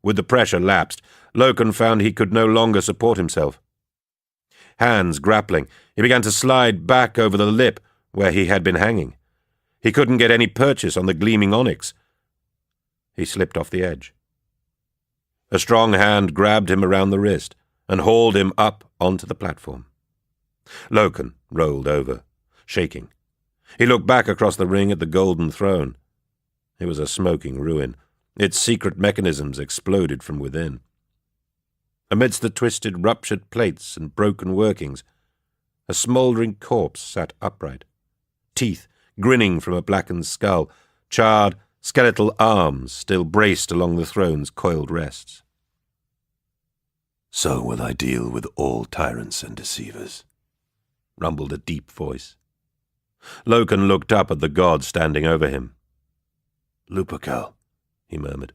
With the pressure lapsed, Loken found he could no longer support himself. Hands grappling, he began to slide back over the lip where he had been hanging. He couldn't get any purchase on the gleaming onyx. He slipped off the edge. A strong hand grabbed him around the wrist and hauled him up onto the platform. Loken rolled over, shaking. He looked back across the ring at the golden throne. It was a smoking ruin. Its secret mechanisms exploded from within. Amidst the twisted, ruptured plates and broken workings, a smouldering corpse sat upright, teeth grinning from a blackened skull, charred, skeletal arms still braced along the throne's coiled rests. "So will I deal with all tyrants and deceivers," rumbled a deep voice. Loken looked up at the god standing over him. "Lupercal," he murmured.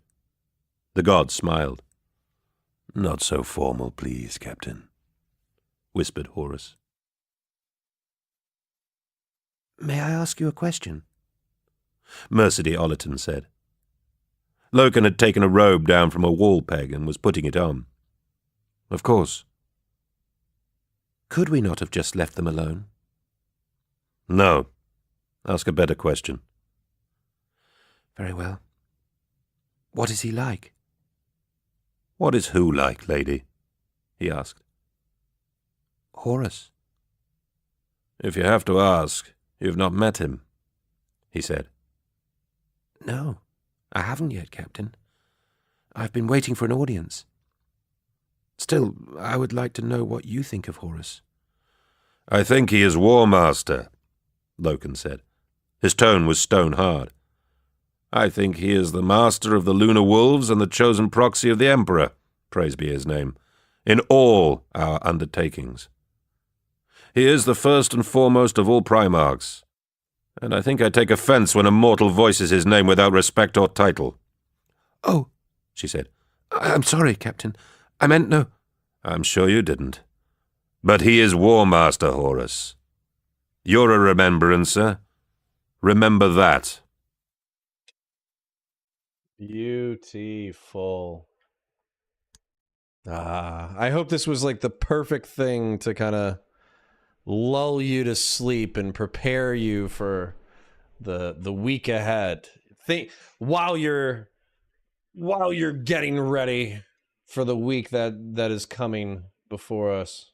The god smiled. "Not so formal, please, Captain," whispered Horus. "May I ask you a question?" Mercedy Ollerton said. Loken had taken a robe down from a wall peg and was putting it on. "Of course." "Could we not have just left them alone?" "No. Ask a better question." "Very well. What is he like?" "What is who like, lady?" he asked. "Horus." "If you have to ask, you have not met him," he said. "No, I haven't yet, Captain. I've been waiting for an audience. Still, I would like to know what you think of Horus." "I think he is War Master," Loken said. His tone was stone hard. "I think he is the master of the Lunar Wolves and the chosen proxy of the Emperor, praise be his name, in all our undertakings. He is the first and foremost of all Primarchs, and I think I take offense when a mortal voices his name without respect or title." "Oh," she said. "I'm sorry, Captain. I meant no—" "I'm sure you didn't. But he is War Master, Horus. You're a remembrancer. Remember that." Beautiful. I hope this was like the perfect thing to kind of lull you to sleep and prepare you for the week ahead. While you're getting ready for the week that is coming before us.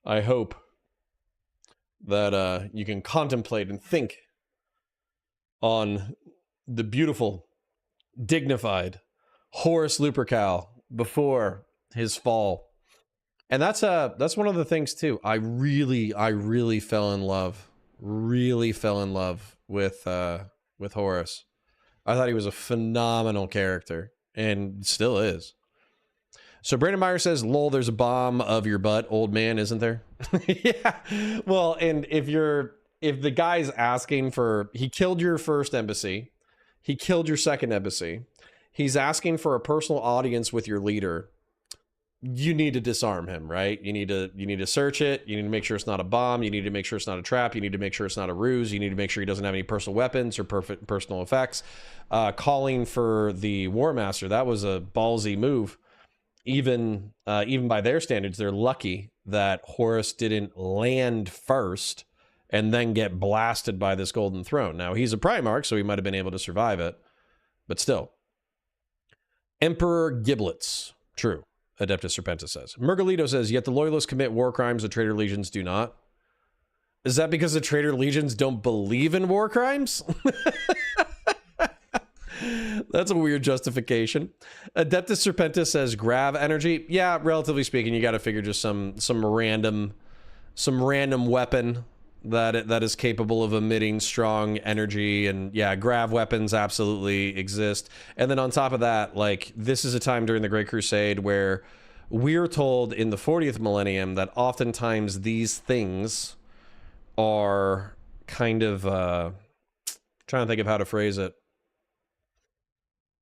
I hope that you can contemplate and think on the beautiful, dignified Horus Lupercal before his fall. And that's one of the things too. I really fell in love with Horus. I thought he was a phenomenal character and still is. So Brandon Meyer says, "Lol, there's a bomb of your butt, old man, isn't there?" Yeah. Well, and if the guy's asking for, he killed your first embassy, he killed your second embassy, he's asking for a personal audience with your leader, you need to disarm him, right? You need to search it. You need to make sure it's not a bomb. You need to make sure it's not a trap. You need to make sure it's not a ruse. You need to make sure he doesn't have any personal weapons or personal effects. Calling for the War Master, that was a ballsy move. Even by their standards, they're lucky that Horus didn't land first and then get blasted by this Golden Throne. Now, he's a Primarch, so he might have been able to survive it, but still. Emperor Giblets. True. Adeptus Serpentis says. Mergalito says, "Yet the Loyalists commit war crimes, the traitor legions do not." Is that because the traitor legions don't believe in war crimes? That's a weird justification. Adeptus Serpentis says grav energy. Yeah, relatively speaking, you got to figure just some random weapon that is capable of emitting strong energy. And yeah, grav weapons absolutely exist. And then on top of that, like, this is a time during the Great Crusade where we're told in the 40th millennium that oftentimes these things are kind of trying to think of how to phrase it.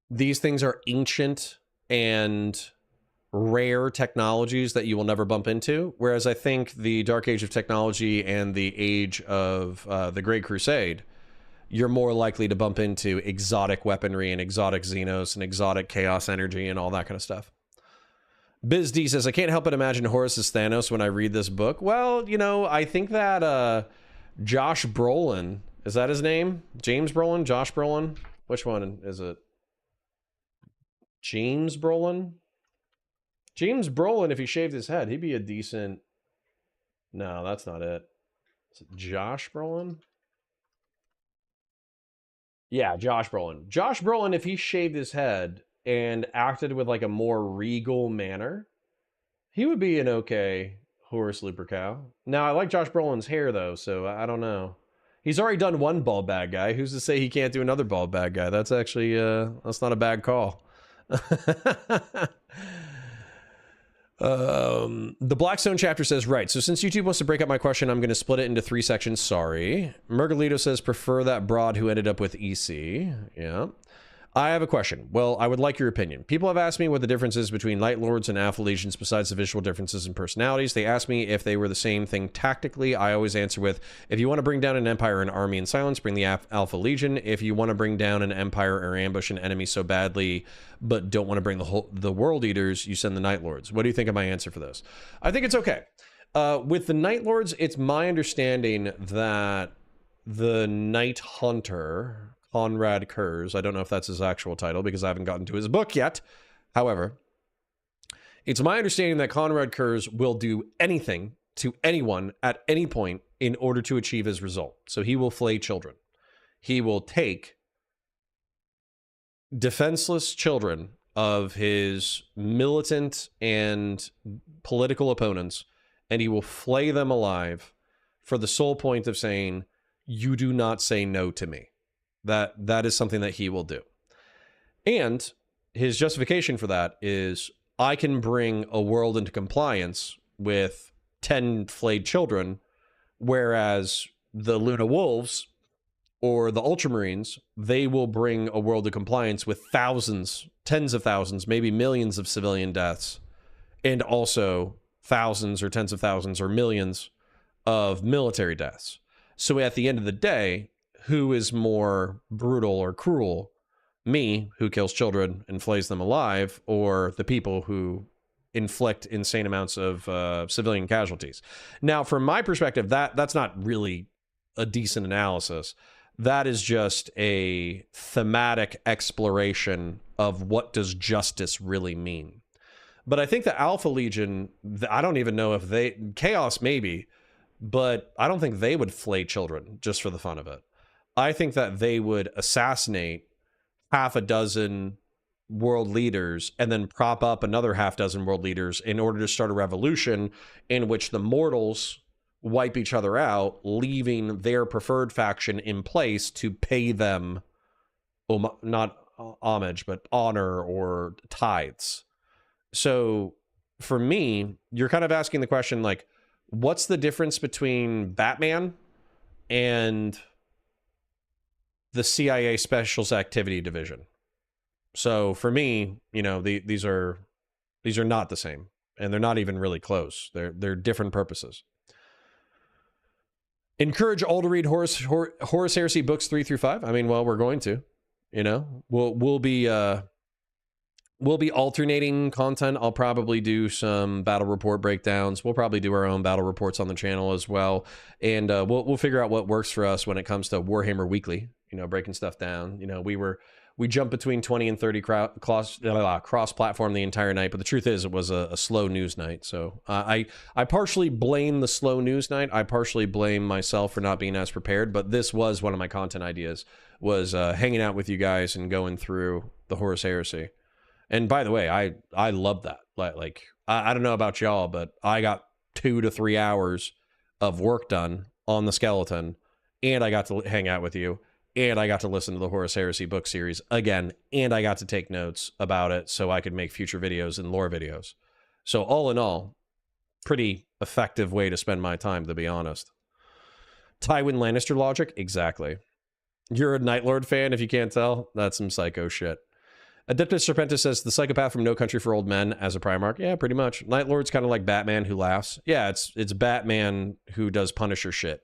These things are ancient and rare technologies that you will never bump into. Whereas I think the Dark Age of Technology and the Age of the Great Crusade, you're more likely to bump into exotic weaponry and exotic Xenos and exotic chaos energy and all that kind of stuff. Biz D says, I can't help but imagine Horus as Thanos when I read this book. Well, you know, I think that Josh Brolin, is that his name? James Brolin? Josh Brolin? Which one is it? James Brolin? James Brolin, if he shaved his head, he'd be a decent... No, that's not it. Is it Josh Brolin? Yeah, Josh Brolin. Josh Brolin, if he shaved his head and acted with like a more regal manner, he would be an okay Horus Lupercal. Now, I like Josh Brolin's hair, though, so I don't know. He's already done one bald bad guy. Who's to say he can't do another bald bad guy? That's actually, that's not a bad call. The Blackstone chapter says, right, so since YouTube wants to break up my question, I'm going to split it into 3 sections. Sorry. Mergalito says, prefer that broad who ended up with EC. Yeah. I have a question. Well, I would like your opinion. People have asked me what the difference is between Night Lords and Alpha Legions besides the visual differences in personalities. They ask me if they were the same thing tactically. I always answer with, if you want to bring down an empire or an army in silence, bring the Alpha Legion. If you want to bring down an empire or ambush an enemy so badly, but don't want to bring the World Eaters, you send the Night Lords. What do you think of my answer for this? I think it's okay. With the Night Lords, it's my understanding that the Night Hunter... Conrad Kurz. I don't know if that's his actual title because I haven't gotten to his book yet. However, it's my understanding that Conrad Kurz will do anything to anyone at any point in order to achieve his result. So he will flay children. He will take defenseless children of his militant and political opponents, and he will flay them alive for the sole point of saying, you do not say no to me. That is something that he will do. And his justification for that is, I can bring a world into compliance with 10 flayed children, whereas the Luna Wolves or the Ultramarines, they will bring a world to compliance with thousands, tens of thousands, maybe millions of civilian deaths, and also thousands or tens of thousands or millions of military deaths. So at the end of the day, who is more brutal or cruel? Me, who kills children and flays them alive, or the people who inflict insane amounts of civilian casualties? Now, from my perspective, that's not really a decent analysis. That is just a thematic exploration of what does justice really mean. But I think the Alpha Legion, I don't even know if they... Chaos, maybe, but I don't think they would flay children just for the fun of it. I think that they would assassinate half a dozen world leaders and then prop up another half dozen world leaders in order to start a revolution in which the mortals wipe each other out, leaving their preferred faction in place to pay them, not homage, but honor or tithes. So for me, you're kind of asking the question, like, what's the difference between Batman and the CIA Special Activity Division? So for me, you know, these are not the same, and they're not even really close. They're different purposes. Encourage all to read Horus Heresy books 3 through 5. I mean, well, we're going to, you know, we'll be alternating content. I'll probably do some battle report breakdowns. We'll probably do our own battle reports on the channel as well, and we'll figure out what works for us when it comes to Warhammer Weekly. You know, breaking stuff down. You know, we were We jumped between 20 and 30 cross-platform the entire night, but the truth is it was a slow news night. So I partially blame the slow news night. I partially blame myself for not being as prepared, but this was one of my content ideas, was hanging out with you guys and going through the Horus Heresy. And by the way, I love that. Like I don't know about y'all, but I got 2 to 3 hours of work done on the skeleton, and I got to hang out with you, and I got to listen to the Horus Heresy book series again, and I got to take notes about it so I could make future videos and lore videos. So all in all, pretty effective way to spend my time, to be honest. Tywin Lannister logic? Exactly. You're a Night Lord fan, if you can't tell. That's some psycho shit. Adeptus Serpentis says, the psychopath from No Country for Old Men as a Primarch. Yeah, pretty much. Night Lord's kind of like Batman who laughs. Yeah, it's Batman who does Punisher shit.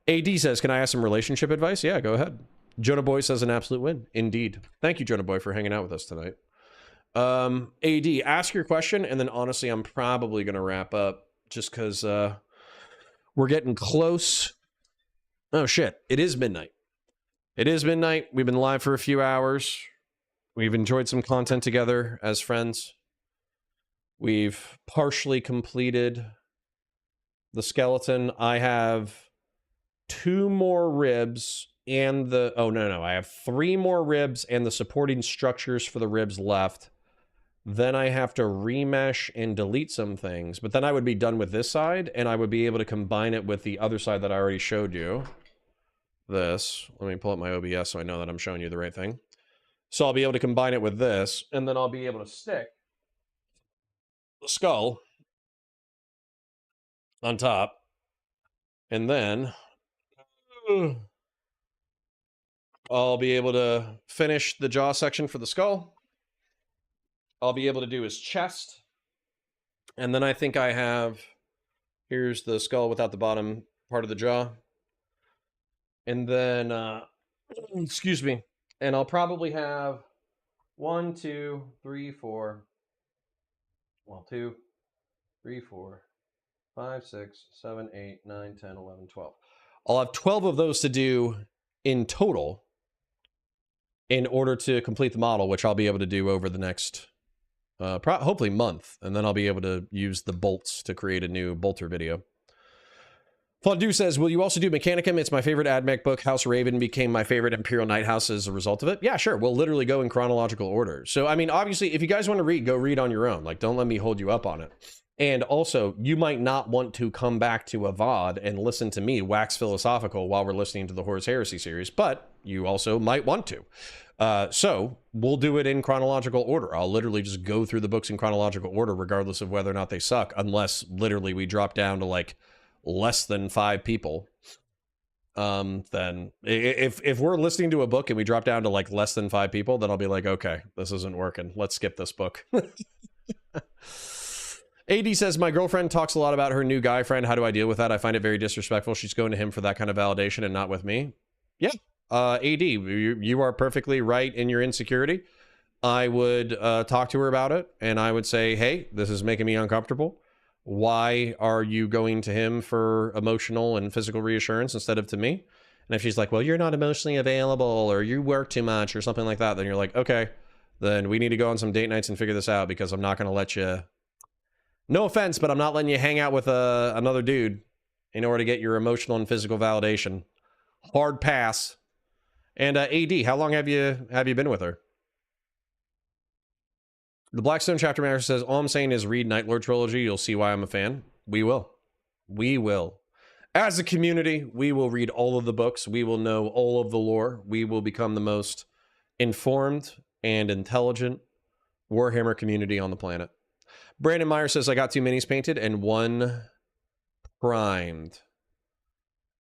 AD says, can I ask some relationship advice? Yeah, go ahead. Jonah Boy says an absolute win. Indeed. Thank you, Jonah Boy, for hanging out with us tonight. AD, ask your question, and then honestly, I'm probably going to wrap up just because we're getting close. Oh, shit. It is midnight. It is midnight. We've been live for a few hours. We've enjoyed some content together as friends. We've partially completed the skeleton. I have 2 more ribs and the... Oh, no. I have 3 more ribs and the supporting structures for the ribs left. Then I have to remesh and delete some things. But then I would be done with this side, and I would be able to combine it with the other side that I already showed you. This. Let me pull up my OBS so I know that I'm showing you the right thing. So I'll be able to combine it with this, and then I'll be able to stick the skull on top. And then I'll be able to finish the jaw section for the skull. I'll be able to do his chest. And then I think I have... Here's the skull without the bottom part of the jaw. And then... excuse me. And I'll probably have 1, 2, 3, 4... Well, 2, 3, 4, 5, 6, 7, 8, 9, 10, 11, 12. I'll have 12 of those to do in total in order to complete the model, which I'll be able to do over the next, hopefully, month. And then I'll be able to use the bolts to create a new bolter video. Fondue says, will you also do Mechanicum? It's my favorite AdMech book. House Raven became my favorite Imperial Knight House as a result of it. Yeah, sure. We'll literally go in chronological order. So, I mean, obviously, if you guys want to read, go read on your own. Like, don't let me hold you up on it. And also, you might not want to come back to a VOD and listen to me wax philosophical while we're listening to the Horus Heresy series, but you also might want to. So, we'll do it in chronological order. I'll literally just go through the books in chronological order, regardless of whether or not they suck, unless literally we drop down to, like, less than 5 people. Then if we're listening to a book and we drop down to like less than 5 people, then I'll be like, okay, this isn't working. Let's skip this book. AD says, my girlfriend talks a lot about her new guy friend. How do I deal with that? I find it very disrespectful. She's going to him for that kind of validation and not with me. Yeah. AD, you are perfectly right in your insecurity. I would talk to her about it, and I would say, hey, this is making me uncomfortable. Why are you going to him for emotional and physical reassurance instead of to me? And if she's like, well, you're not emotionally available, or you work too much, or something like that, then you're like, okay, then we need to go on some date nights and figure this out, because I'm not going to let you... No offense, but I'm not letting you hang out with another dude in order to get your emotional and physical validation. Hard pass. And AD, how long have you been with her? The Blackstone Chapter Master says, all I'm saying is read Night Lord Trilogy. You'll see why I'm a fan. We will. We will. As a community, we will read all of the books. We will know all of the lore. We will become the most informed and intelligent Warhammer community on the planet. Brandon Meyer says, I got 2 minis painted and 1 primed.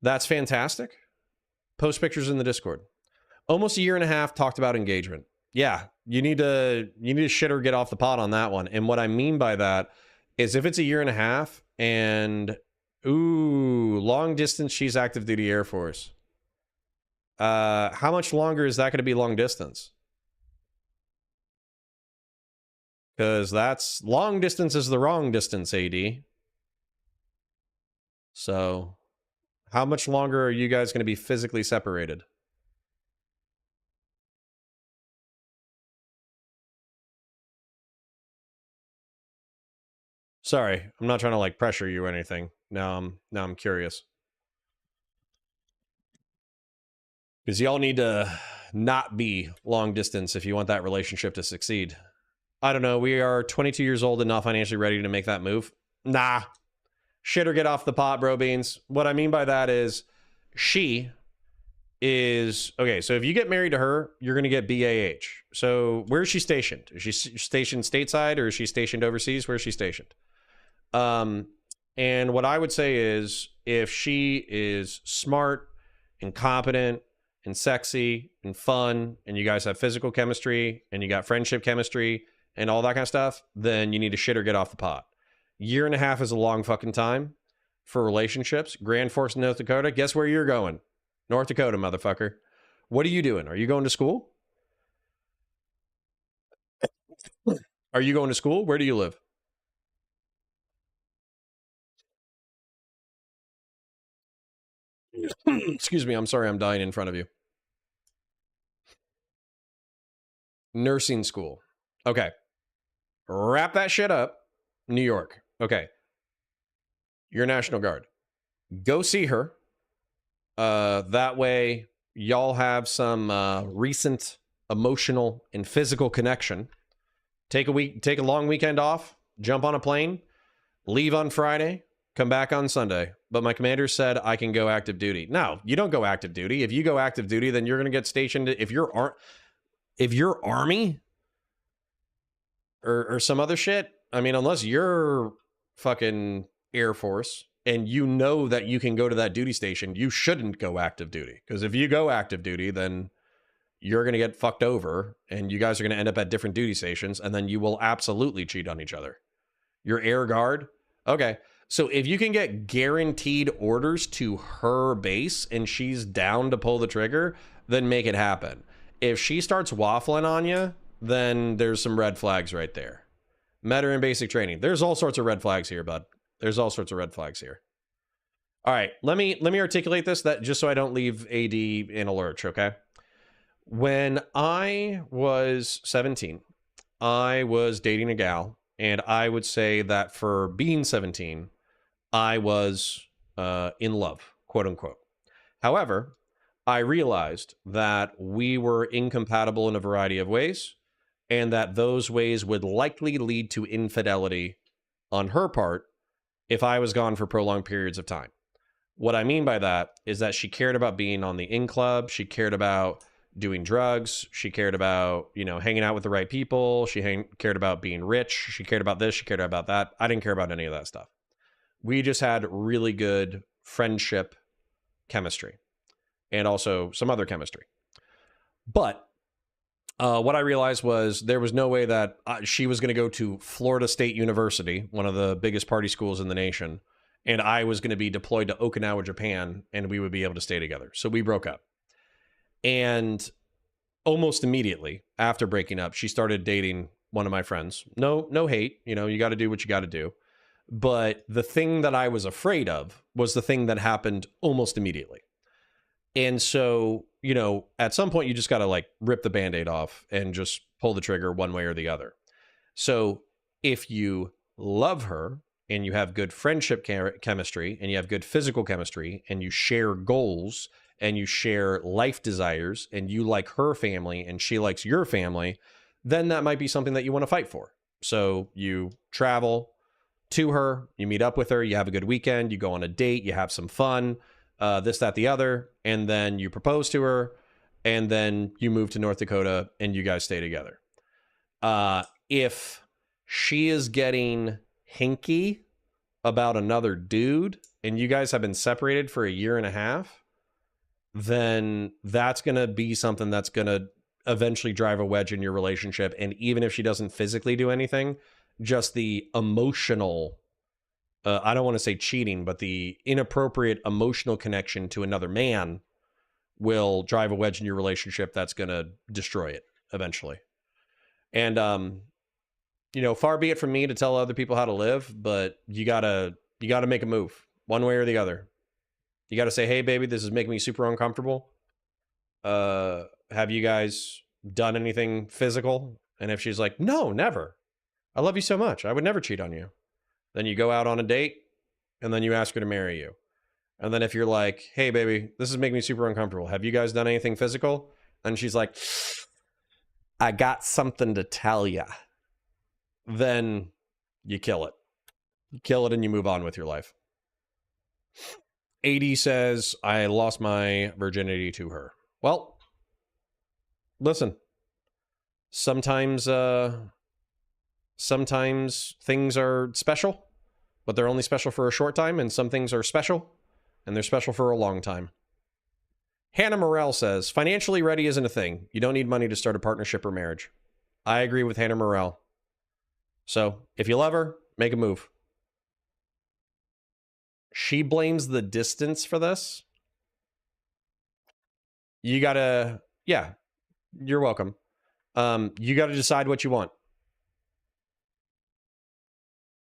That's fantastic. Post pictures in the Discord. Almost a year and a half talked about engagement. Yeah, you need to shit or get off the pot on that one. And what I mean by that is if it's a year and a half and, ooh, long distance, she's active duty Air Force. How much longer is that going to be long distance? Because that's long distance is the wrong distance, AD. So how much longer are you guys going to be physically separated? Sorry, I'm not trying to like pressure you or anything. Now I'm curious. Because y'all need to not be long distance if you want that relationship to succeed. I don't know. We are 22 years old and not financially ready to make that move. Nah. Shit or get off the pot, bro beans. What I mean by that is she is... Okay, so if you get married to her, you're going to get BAH. So where is she stationed? Is she stationed stateside or is she stationed overseas? Where is she stationed? And what I would say is if she is smart and competent and sexy and fun, and you guys have physical chemistry, and you got friendship chemistry, and all that kind of stuff, then you need to shit or get off the pot. 1.5 years is a long fucking time for relationships. Grand Forks, North Dakota. Guess where you're going? North Dakota, motherfucker. What are you doing? Are you going to school? Are you going to school? Where do you live? Excuse me. I'm sorry. I'm dying in front of you. Nursing school. Okay. Wrap that shit up. New York. Okay. You're National Guard. Go see her. That way, y'all have some recent emotional and physical connection. Take a long weekend off. Jump on a plane. Leave on Friday. Come back on Sunday. But my commander said I can go active duty. No, you don't go active duty. If you go active duty, then you're going to get stationed. If you're Army or some other shit, I mean, unless you're fucking Air Force and you know that you can go to that duty station, you shouldn't go active duty. Because if you go active duty, then you're going to get fucked over and you guys are going to end up at different duty stations and then you will absolutely cheat on each other. Your Air Guard? Okay. So if you can get guaranteed orders to her base and she's down to pull the trigger, then make it happen. If she starts waffling on you, then there's some red flags right there. Met her in basic training. There's all sorts of red flags here, bud. There's all sorts of red flags here. All right, let me articulate this that just so I don't leave AD in a lurch, okay? When I was 17, I was dating a gal, and I would say that for being 17, I was in love, quote unquote. However, I realized that we were incompatible in a variety of ways, and that those ways would likely lead to infidelity on her part if I was gone for prolonged periods of time. What I mean by that is that she cared about being on the in club, she cared about doing drugs, she cared about, hanging out with the right people, cared about being rich, she cared about this, she cared about that. I didn't care about any of that stuff. We just had really good friendship chemistry. And also some other chemistry. But what I realized was there was no way that she was going to go to Florida State University, one of the biggest party schools in the nation, and I was going to be deployed to Okinawa, Japan, and we would be able to stay together. So we broke up. And almost immediately after breaking up, she started dating one of my friends. No hate. You got to do what you got to do. But the thing that I was afraid of was the thing that happened almost immediately. And so, at some point you just got to rip the Band-Aid off and just pull the trigger one way or the other. So if you love her and you have good friendship chemistry and you have good physical chemistry and you share goals and you share life desires and you like her family and she likes your family, then that might be something that you want to fight for. So you travel to her, you meet up with her, you have a good weekend, you go on a date, you have some fun, this, that, the other, and then you propose to her, and then you move to North Dakota, and you guys stay together. If she is getting hinky about another dude, and you guys have been separated for 1.5 years, then that's going to be something that's going to eventually drive a wedge in your relationship, and even if she doesn't physically do anything, just the emotional... I don't want to say cheating, but the inappropriate emotional connection to another man will drive a wedge in your relationship that's going to destroy it eventually. And, far be it from me to tell other people how to live, but you gotta make a move one way or the other. You gotta say, hey, baby, this is making me super uncomfortable. Have you guys done anything physical? And if she's like, no, never. I love you so much. I would never cheat on you. Then you go out on a date, and then you ask her to marry you. And then if you're like, hey, baby, this is making me super uncomfortable. Have you guys done anything physical? And she's like, I got something to tell ya. Then you kill it. You kill it and you move on with your life. AD says, I lost my virginity to her. Well, listen. Sometimes things are special, but they're only special for a short time, and some things are special, and they're special for a long time. Hannah Morell says, financially ready isn't a thing. You don't need money to start a partnership or marriage. I agree with Hannah Morell. So, if you love her, make a move. She blames the distance for this. You gotta, yeah, you're welcome. You gotta decide what you want.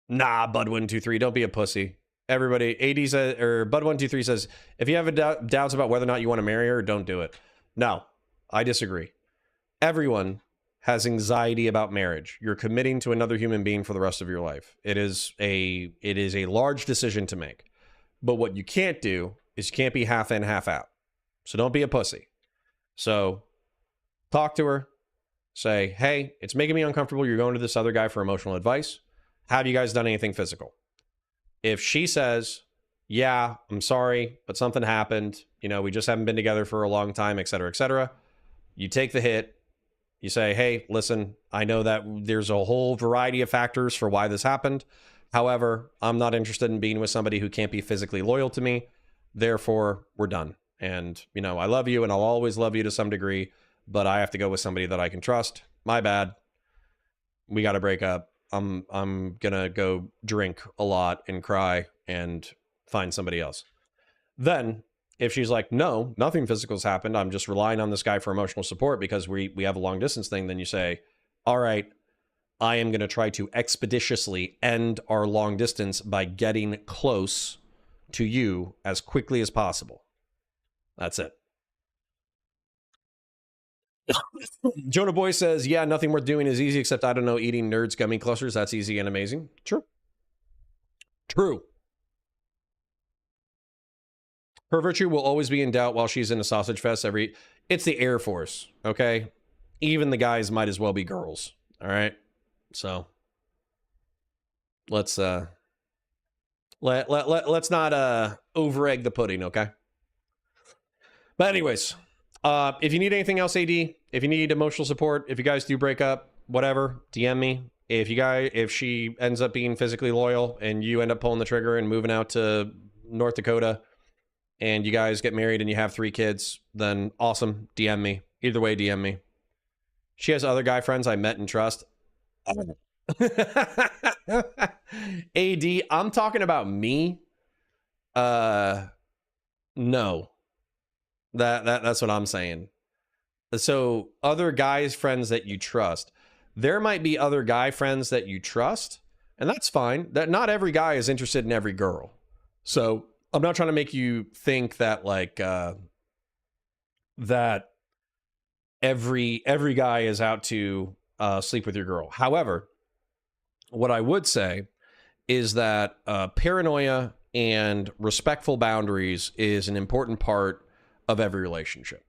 Nah, Bud123, don't be a pussy. Everybody, AD says, or Bud123 says, if you have doubts about whether or not you want to marry her, don't do it. No, I disagree. Everyone has anxiety about marriage. You're committing to another human being for the rest of your life. It is a large decision to make. But what you can't do is you can't be half in, half out. So don't be a pussy. So talk to her. Say, hey, it's making me uncomfortable. You're going to this other guy for emotional advice. Have you guys done anything physical? If she says, yeah, I'm sorry, but something happened. You know, we just haven't been together for a long time, et cetera, you take the hit. You say, hey, listen, I know that there's a whole variety of factors for why this happened. However, I'm not interested in being with somebody who can't be physically loyal to me. Therefore, we're done. And, you know, I love you and I'll always love you to some degree, but I have to go with somebody that I can trust. My bad. We got to break up. I'm gonna go drink a lot and cry and find somebody else. Then, if she's like, no, nothing physical's happened, I'm just relying on this guy for emotional support because we have a long distance thing, then you say, all right, I am gonna try to expeditiously end our long distance by getting close to you as quickly as possible. That's it. Jonah Boy says, yeah, nothing worth doing is easy except, I don't know, eating nerds gummy clusters. That's easy and amazing. True. True. Her virtue will always be in doubt while she's in a sausage fest. It's the Air Force, okay? Even the guys might as well be girls, all right? So let's let's not over-egg the pudding, okay? But anyways, if you need anything else, AD, if you need emotional support, if you guys do break up, whatever, DM me. If she ends up being physically loyal and you end up pulling the trigger and moving out to North Dakota and you guys get married and you have 3 kids, then awesome, DM me. Either way, DM me. She has other guy friends I met and trust. AD, I'm talking about me. No. That's what I'm saying. So other guys friends that you trust, there might be other guy friends that you trust, and that's fine. That not every guy is interested in every girl. So I'm not trying to make you think that like that every guy is out to sleep with your girl. However, what I would say is that paranoia and respectful boundaries is an important part of every relationship.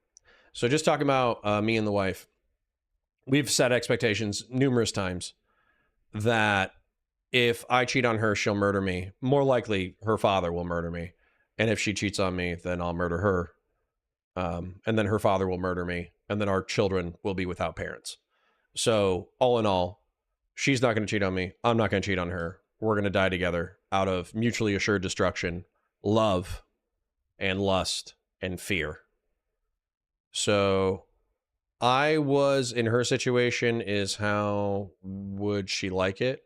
So just talking about me and the wife, we've set expectations numerous times that if I cheat on her, she'll murder me. More likely, her father will murder me. And if she cheats on me, then I'll murder her. And then her father will murder me. And then our children will be without parents. So all in all, she's not going to cheat on me. I'm not going to cheat on her. We're going to die together out of mutually assured destruction, love, and lust, and fear. So I was in her situation is how would she like it?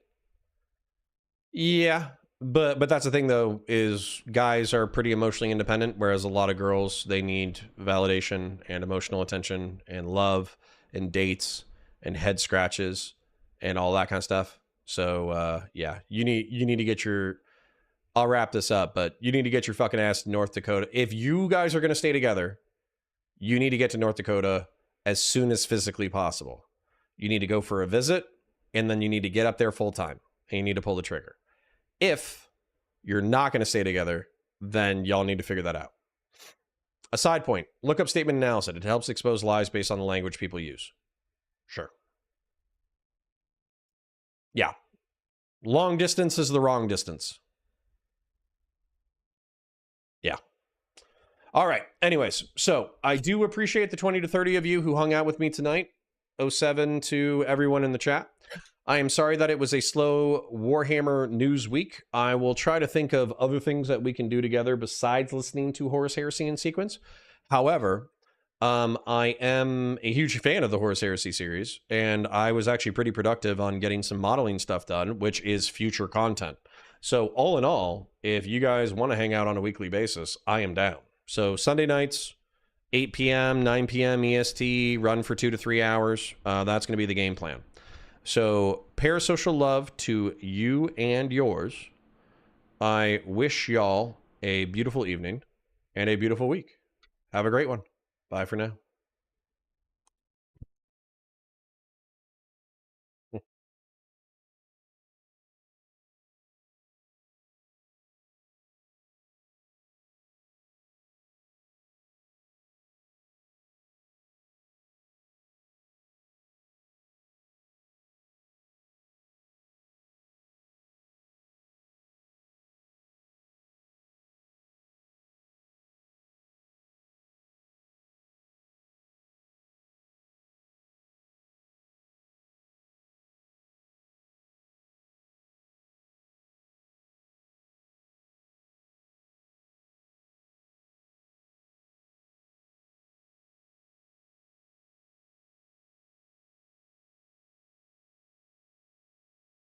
Yeah, but that's the thing though, is guys are pretty emotionally independent, whereas a lot of girls, they need validation and emotional attention and love and dates and head scratches and all that kind of stuff. So yeah, you need to get your, I'll wrap this up, but you need to get your fucking ass to North Dakota. If you guys are going to stay together, you need to get to North Dakota as soon as physically possible. You need to go for a visit, and then you need to get up there full time, and you need to pull the trigger. If you're not going to stay together, then y'all need to figure that out. A side point, look up statement analysis. It helps expose lies based on the language people use. Sure. Yeah. Long distance is the wrong distance. Yeah. All right. Anyways, so I do appreciate the 20 to 30 of you who hung out with me tonight. 07 to everyone in the chat. I am sorry that it was a slow Warhammer news week. I will try to think of other things that we can do together besides listening to Horus Heresy in sequence. However, I am a huge fan of the Horus Heresy series, and I was actually pretty productive on getting some modeling stuff done, which is future content. So all in all, if you guys want to hang out on a weekly basis, I am down. So Sunday nights, 8 p.m., 9 p.m. EST, run for 2 to 3 hours. That's going to be the game plan. So parasocial love to you and yours. I wish y'all a beautiful evening and a beautiful week. Have a great one. Bye for now.